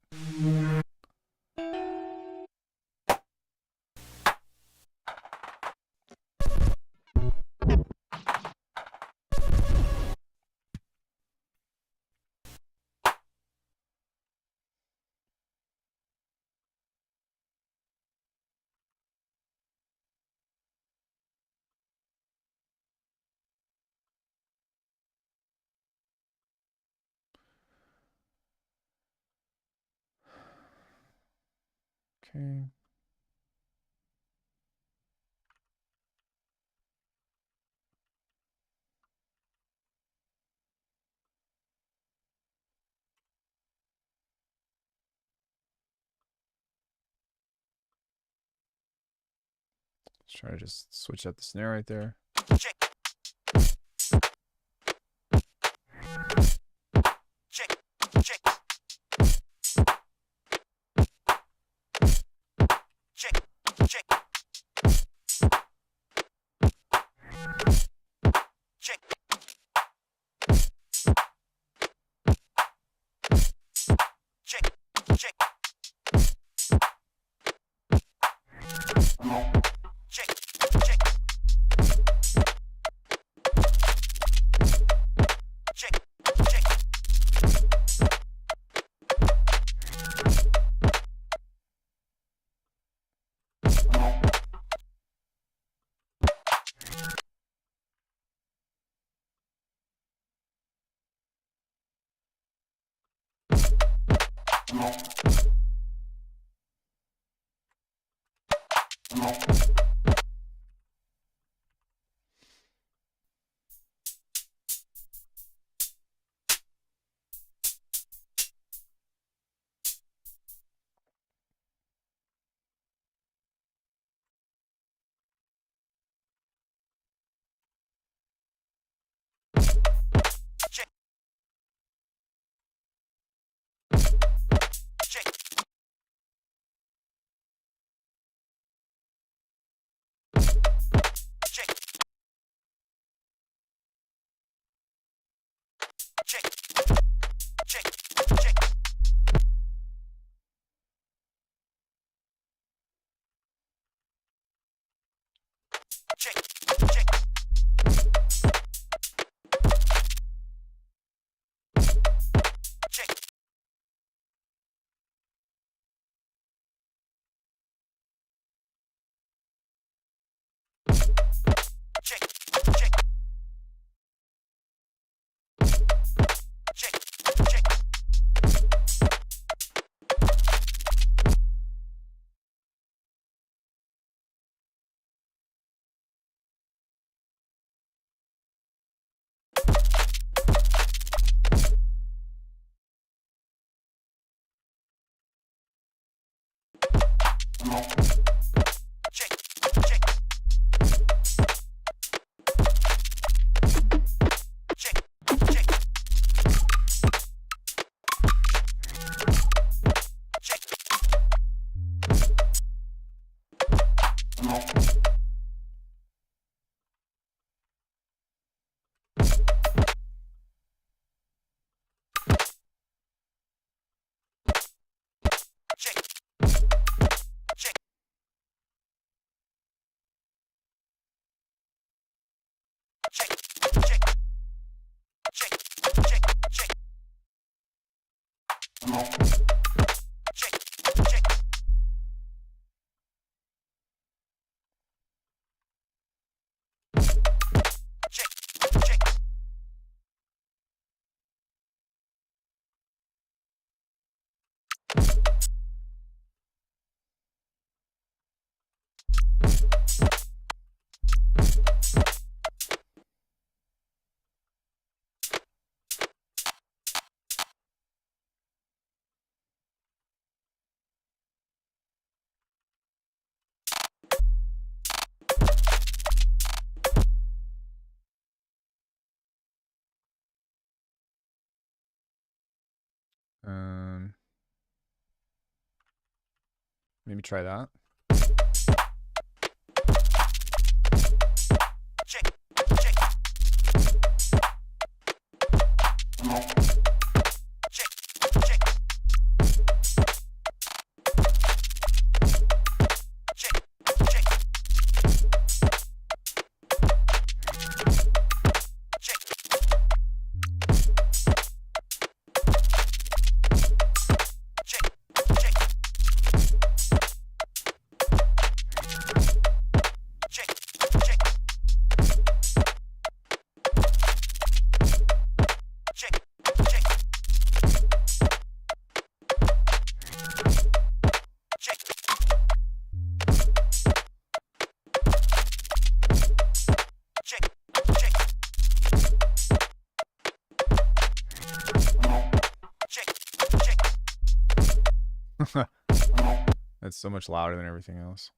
Okay. Let's try to just switch up the snare right there. check, check, check, check, check, check, check, check, check, check, check, check. Check, check, check, check, check, check, check, check, check, check. Check, check, check, check, check. Check, check, check, check, check, check, check, check, check. Check, check, Maybe try that. check, check, check, check, check, check, check, check, check, check, check, check, check, check, check, check, check, check. That's so much louder than everything else.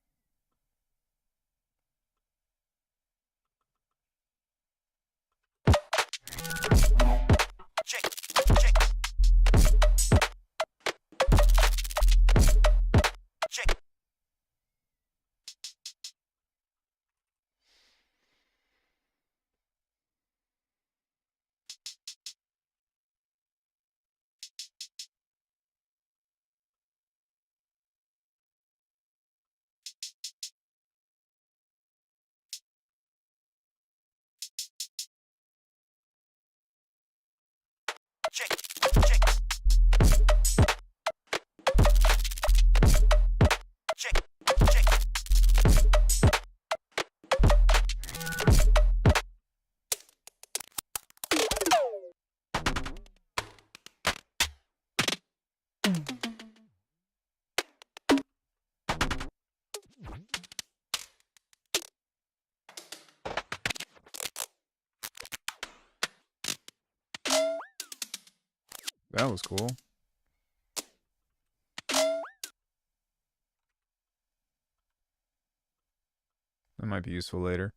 Check, check, check, check, check, check, check. That was cool. That might be useful later.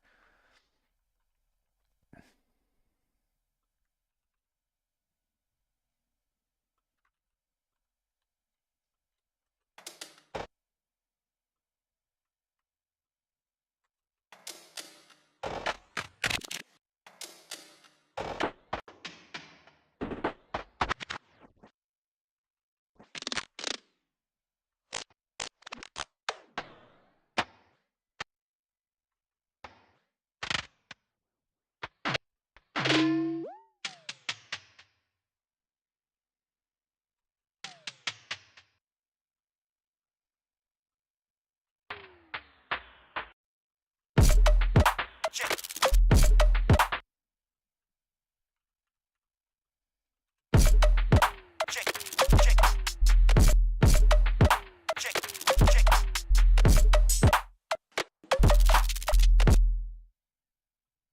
Check, check, check, check, check,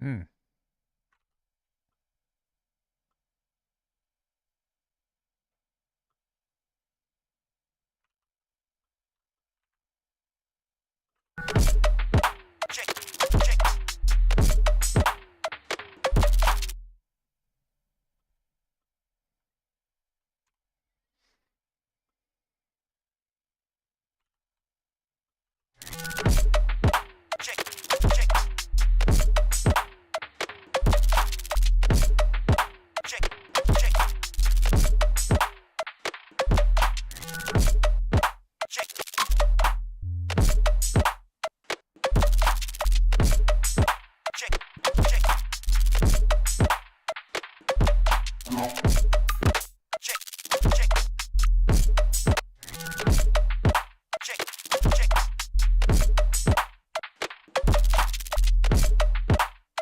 Hmm. check, check, check, check, check, check, check, check, check, check, check,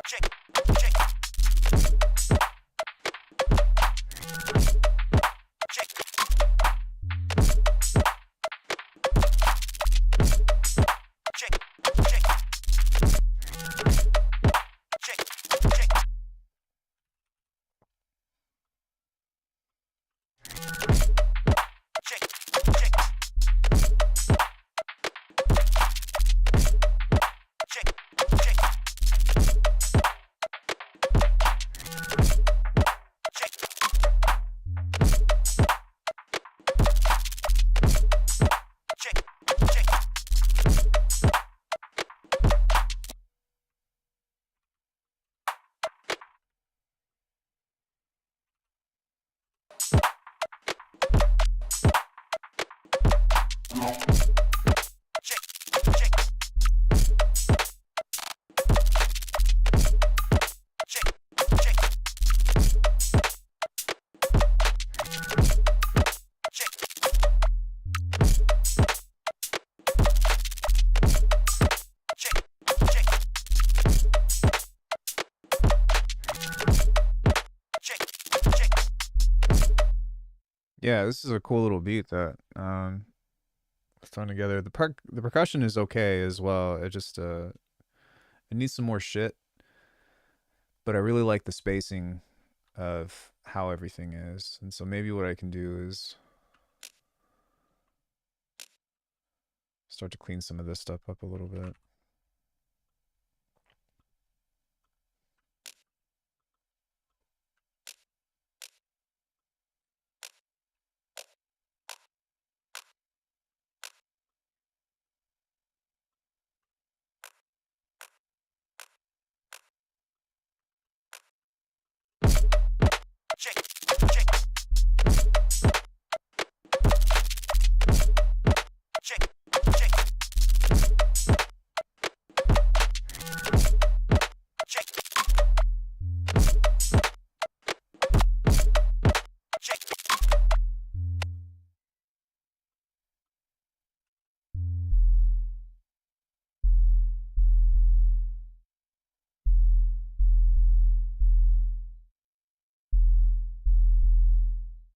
check, check, check, check, check, check, check, check, check. Yeah, this is a cool little beat that thrown together. The percussion is okay as well. It just it needs some more shit, but I really like the spacing of how everything is. And so maybe what I can do is start to clean some of this stuff up a little bit.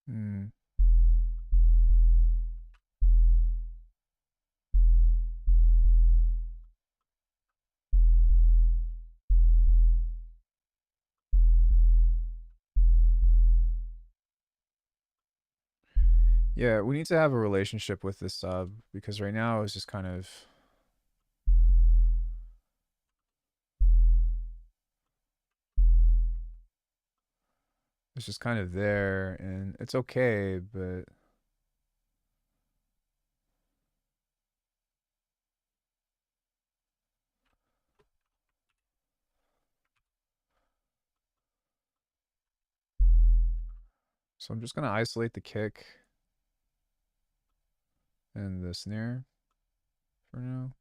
Hmm. Yeah, we need to have a relationship with this sub because right now it's just kind of there and it's okay, but so I'm just gonna isolate the kick and the snare for now.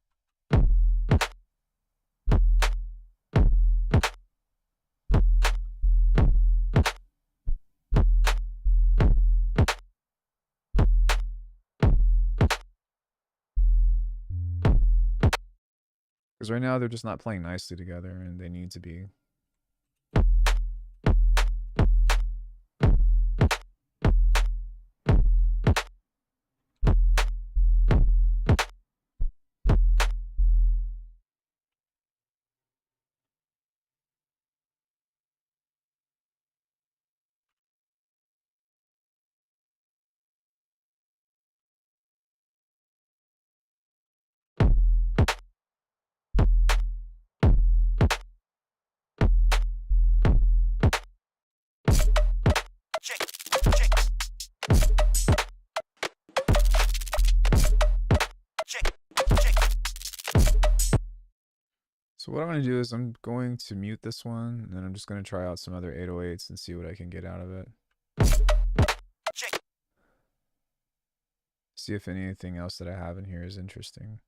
Because right now they're just not playing nicely together and they need to be. So what I'm going to do is I'm going to mute this one, and then I'm just going to try out some other 808s and see what I can get out of it. See if anything else that I have in here is interesting.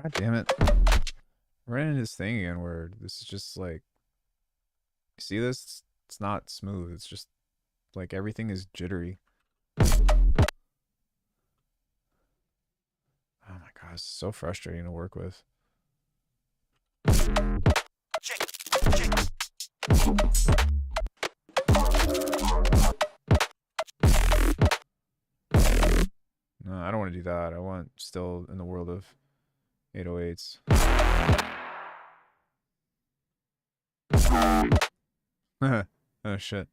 God damn it. I'm running into this thing again where this is just like, see this? It's not smooth. It's just like everything is jittery. Oh my god, it's so frustrating to work with. No, I don't want to do that. I want still in the world of 808s. Oh shit.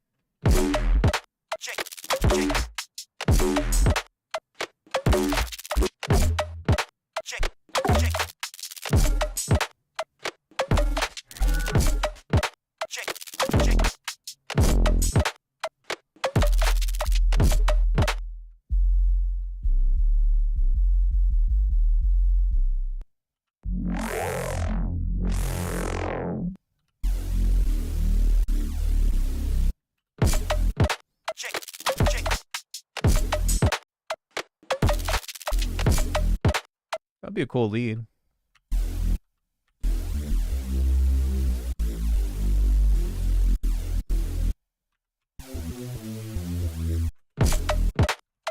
That'd be a cool lead.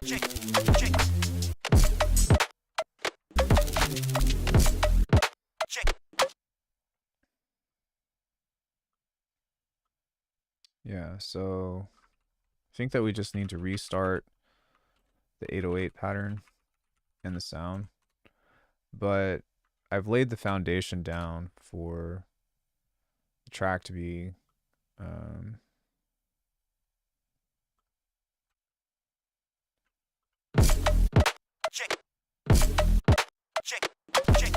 check, check. Check. Yeah, so I think that we just need to restart the 808 pattern and the sound. But I've laid the foundation down for the track to be Check. Check. Check.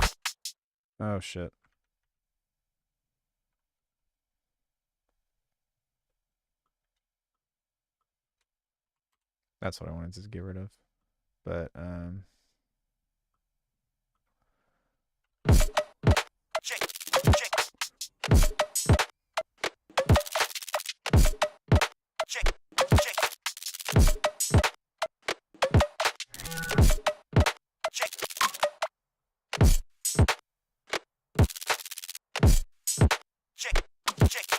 oh shit. That's what I wanted to get rid of. But Check. Check. Check. Check. Check. Check. Check. Check. Check.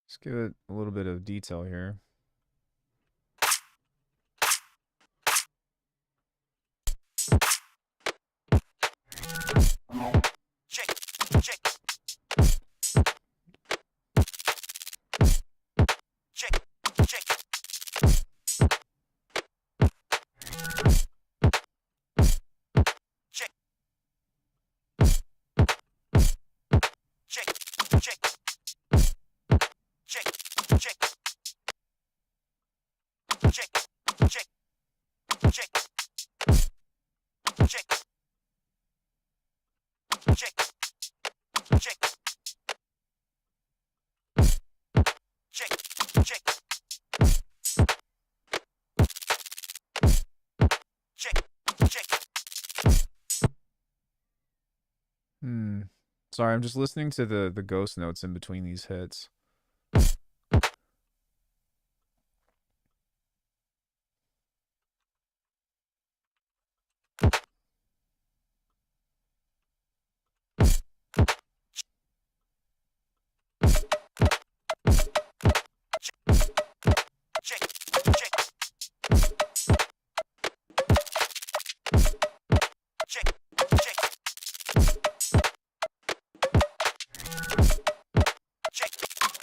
let's give it a little bit of detail here. Check. Check. Check. Check. Check. Check. Check. Check. Check. Check. Check. Check. Check. Check. Check. Check. Check. Check. Check. Sorry, I'm just listening to the ghost notes in between these hits. Check. Check. Check. Check. Check.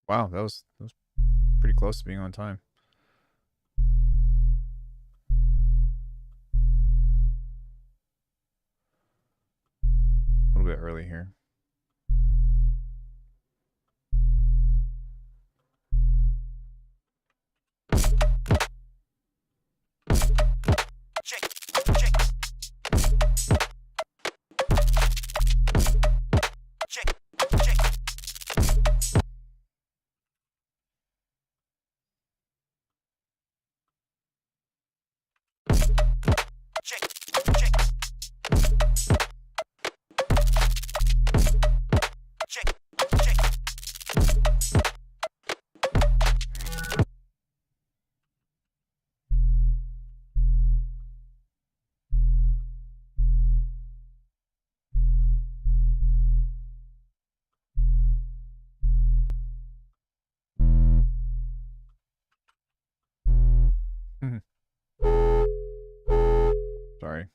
Wow, that was pretty close to being on time. A little bit early here. check, check, check, check, check, check, check, check. Sorry.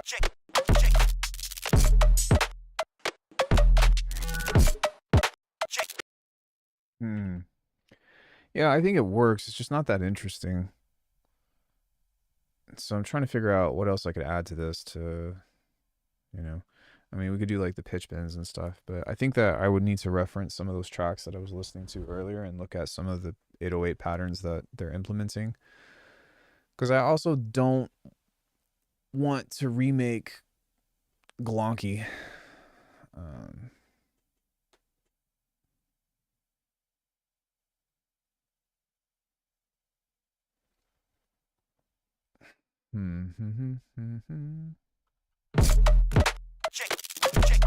Check, check, check. Hmm. Yeah, I think it works. It's just not that interesting. So I'm trying to figure out what else I could add to this to, you know, I mean, we could do like the pitch bends and stuff, but I think that I would need to reference some of those tracks that I was listening to earlier and look at some of the 808 patterns that they're implementing. Because I also don't want to remake Glonky. Um, Check, check, check,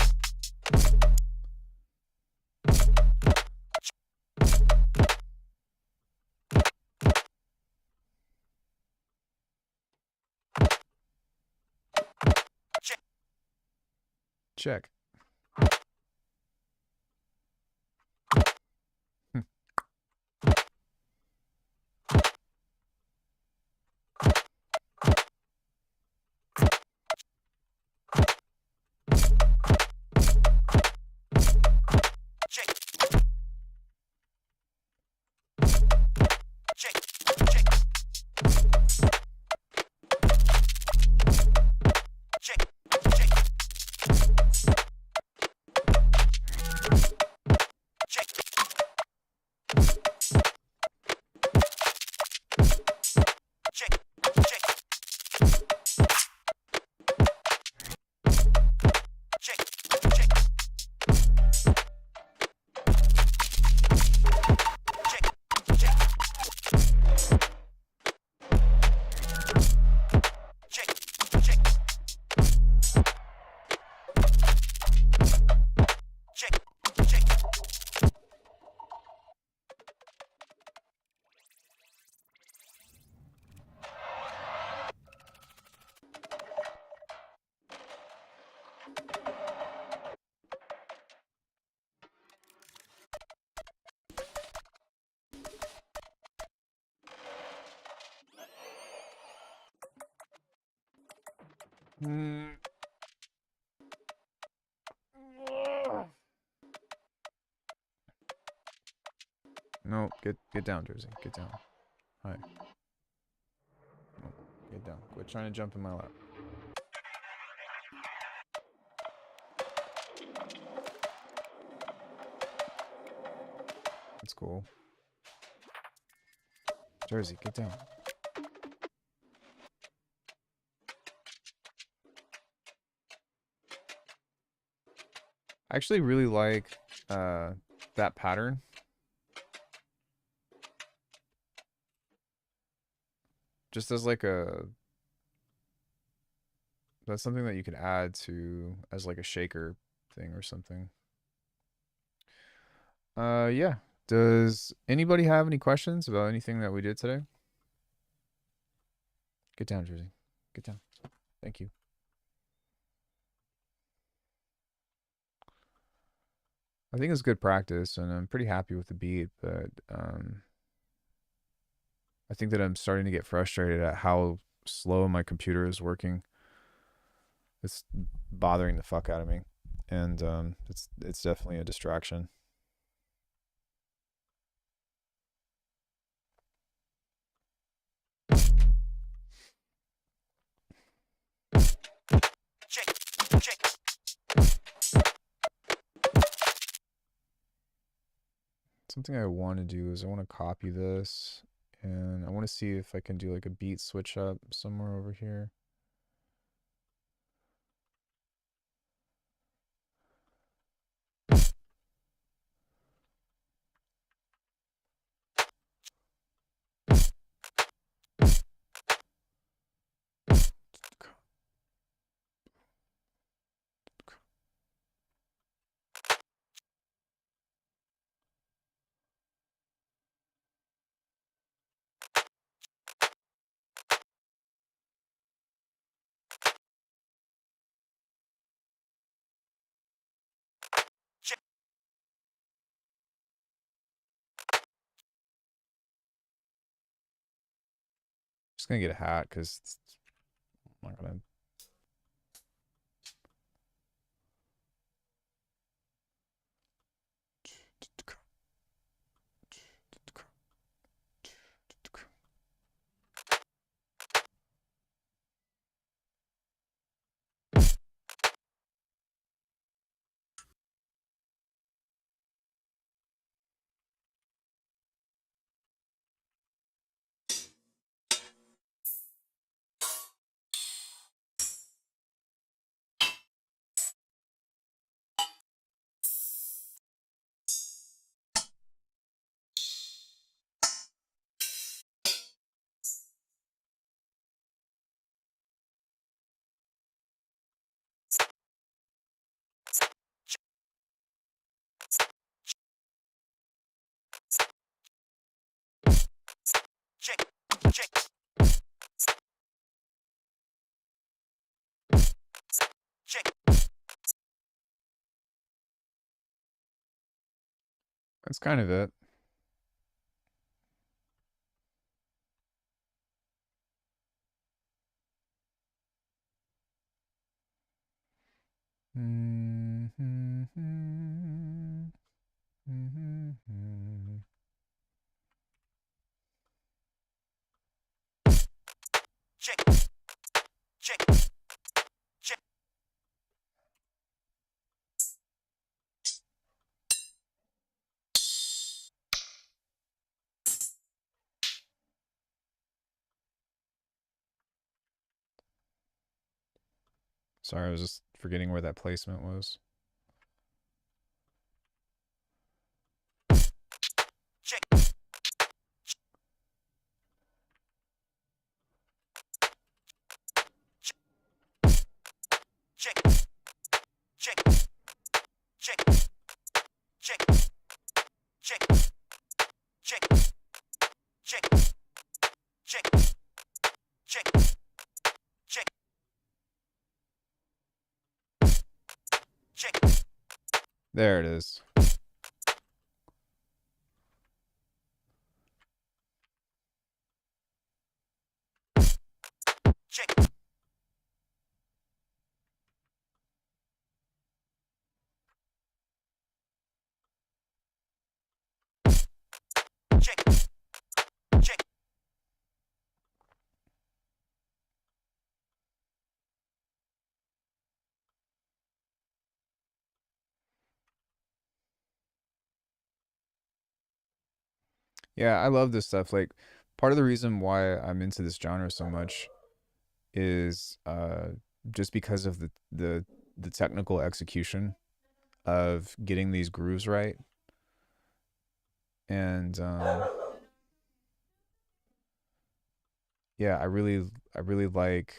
Check. check, check, check, check, check. No, get down, Jersey. Get down. Hi. No, get down. Quit trying to jump in my lap. That's cool. Jersey, get down. I actually really like that pattern. Just as like that's something that you could add to as like a shaker thing or something. Yeah. Does anybody have any questions about anything that we did today? Get down, Jersey. Get down. Thank you. I think it's good practice, and I'm pretty happy with the beat, but I think that I'm starting to get frustrated at how slow my computer is working. It's bothering the fuck out of me, and it's definitely a distraction. check, check. Something I want to do is I want to copy this, and I want to see if I can do like a beat switch up somewhere over here. Just gonna get a hat because I'm not gonna. Check, check, check. That's kind of it. Check, check, check. Sorry, I was just forgetting where that placement was. Check, check, check, check, check, check, check, check, check, check, check, check, There it is. check. Yeah, I love this stuff. Like, part of the reason why I'm into this genre so much is just because of the technical execution of getting these grooves right. And yeah, I really like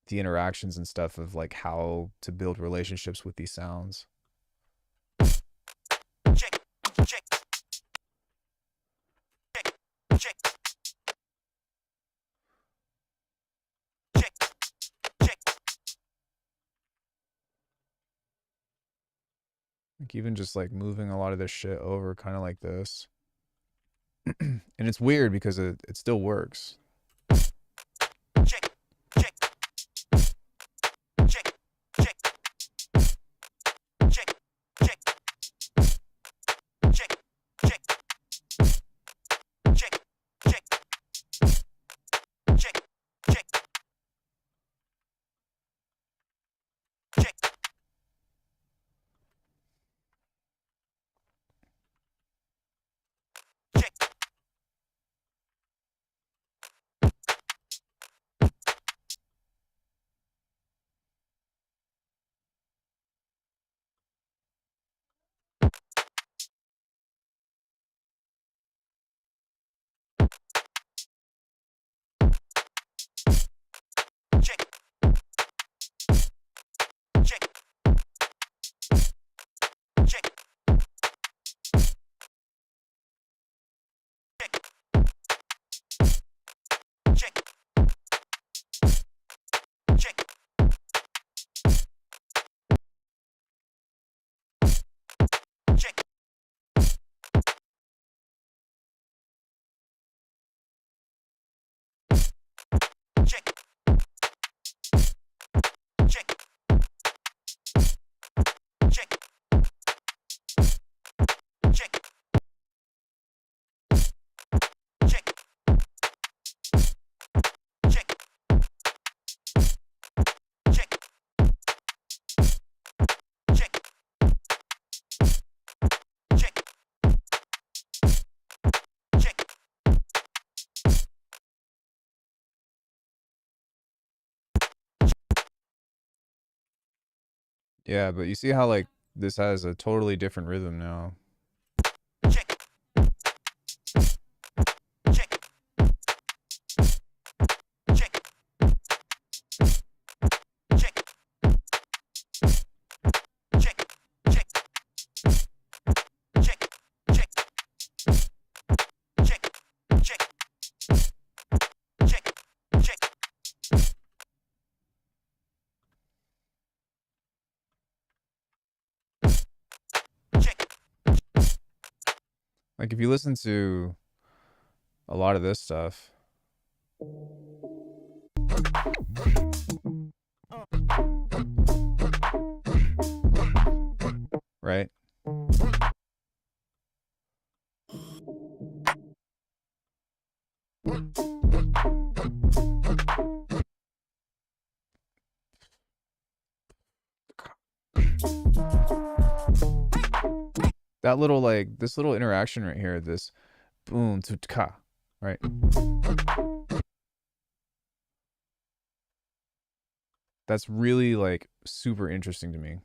the interactions and stuff of like how to build relationships with these sounds. Check, check, check, check, check, check. Like even just like moving a lot of this shit over kind of like this. And it's weird because it still works. Check, check, check, check, check, check, check, check, check, check, check, check, check. Yeah, but you see how like this has a totally different rhythm now. Like if you listen to a lot of this stuff, right? That little like this little interaction right here, this boom to ka, right? That's really like super interesting to me.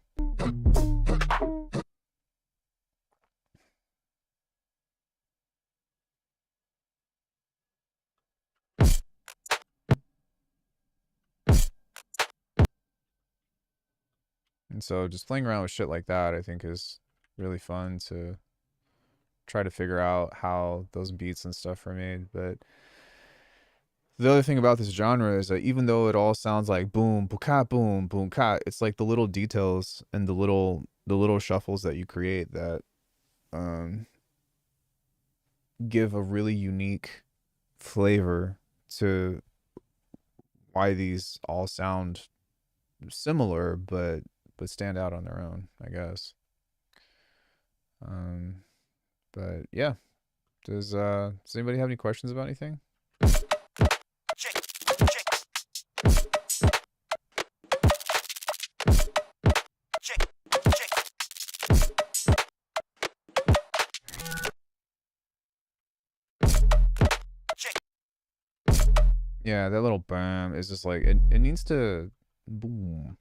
And so just playing around with shit like that, I think is really fun to try to figure out how those beats and stuff are made. But the other thing about this genre is that even though it all sounds like boom, boom, boom, ka, it's like the little details and the little shuffles that you create that um, give a really unique flavor to why these all sound similar, but stand out on their own, I guess. Um, but yeah, does anybody have any questions about anything? Yeah, that little bam is just like it needs to boom.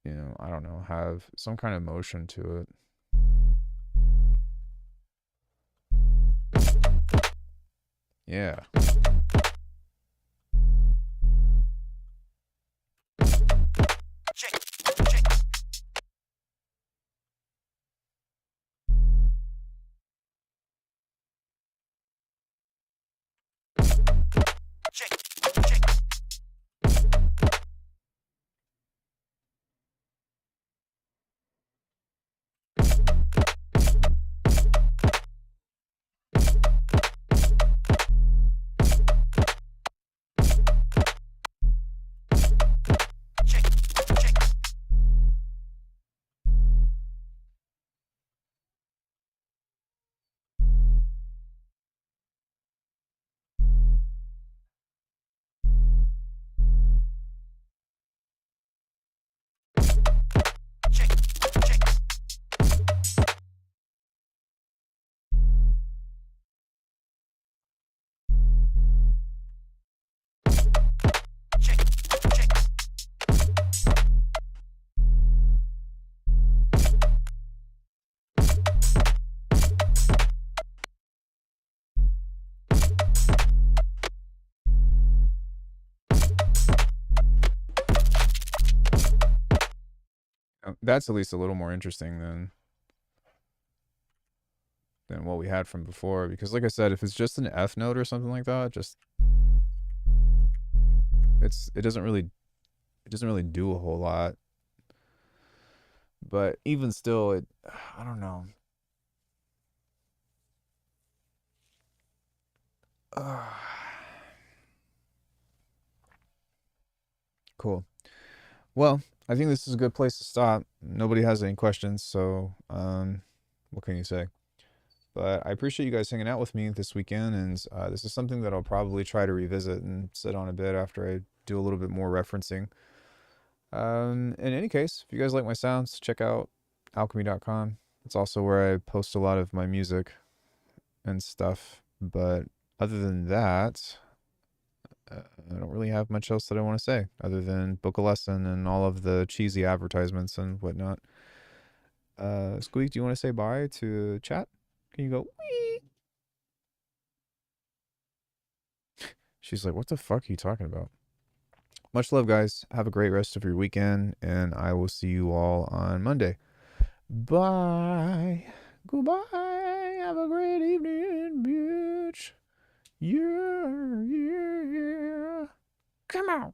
You know, I don't know, have some kind of motion to it. Yeah. check, check, check, check. Check, check, check, check, check, check. That's at least a little more interesting than what we had from before because like I said, if it's just an F note or something like that, just it doesn't really do a whole lot. But even still, it I don't know. Uh, cool. Well, I think this is a good place to stop. Nobody has any questions, so what can you say? But I appreciate you guys hanging out with me this weekend, and this is something that I'll probably try to revisit and sit on a bit after I do a little bit more referencing. In any case, if you guys like my sounds, check out alchemy.com. It's also where I post a lot of my music and stuff. But other than that, I don't really have much else that I want to say other than book a lesson and all of the cheesy advertisements and whatnot. Squeak, do you want to say bye to chat? Can you go? Wee? She's like, what the fuck are you talking about? Much love, guys. Have a great rest of your weekend, and I will see you all on Monday. Bye. Goodbye. Have a great evening, bitch. Yeah, yeah, yeah. Come on.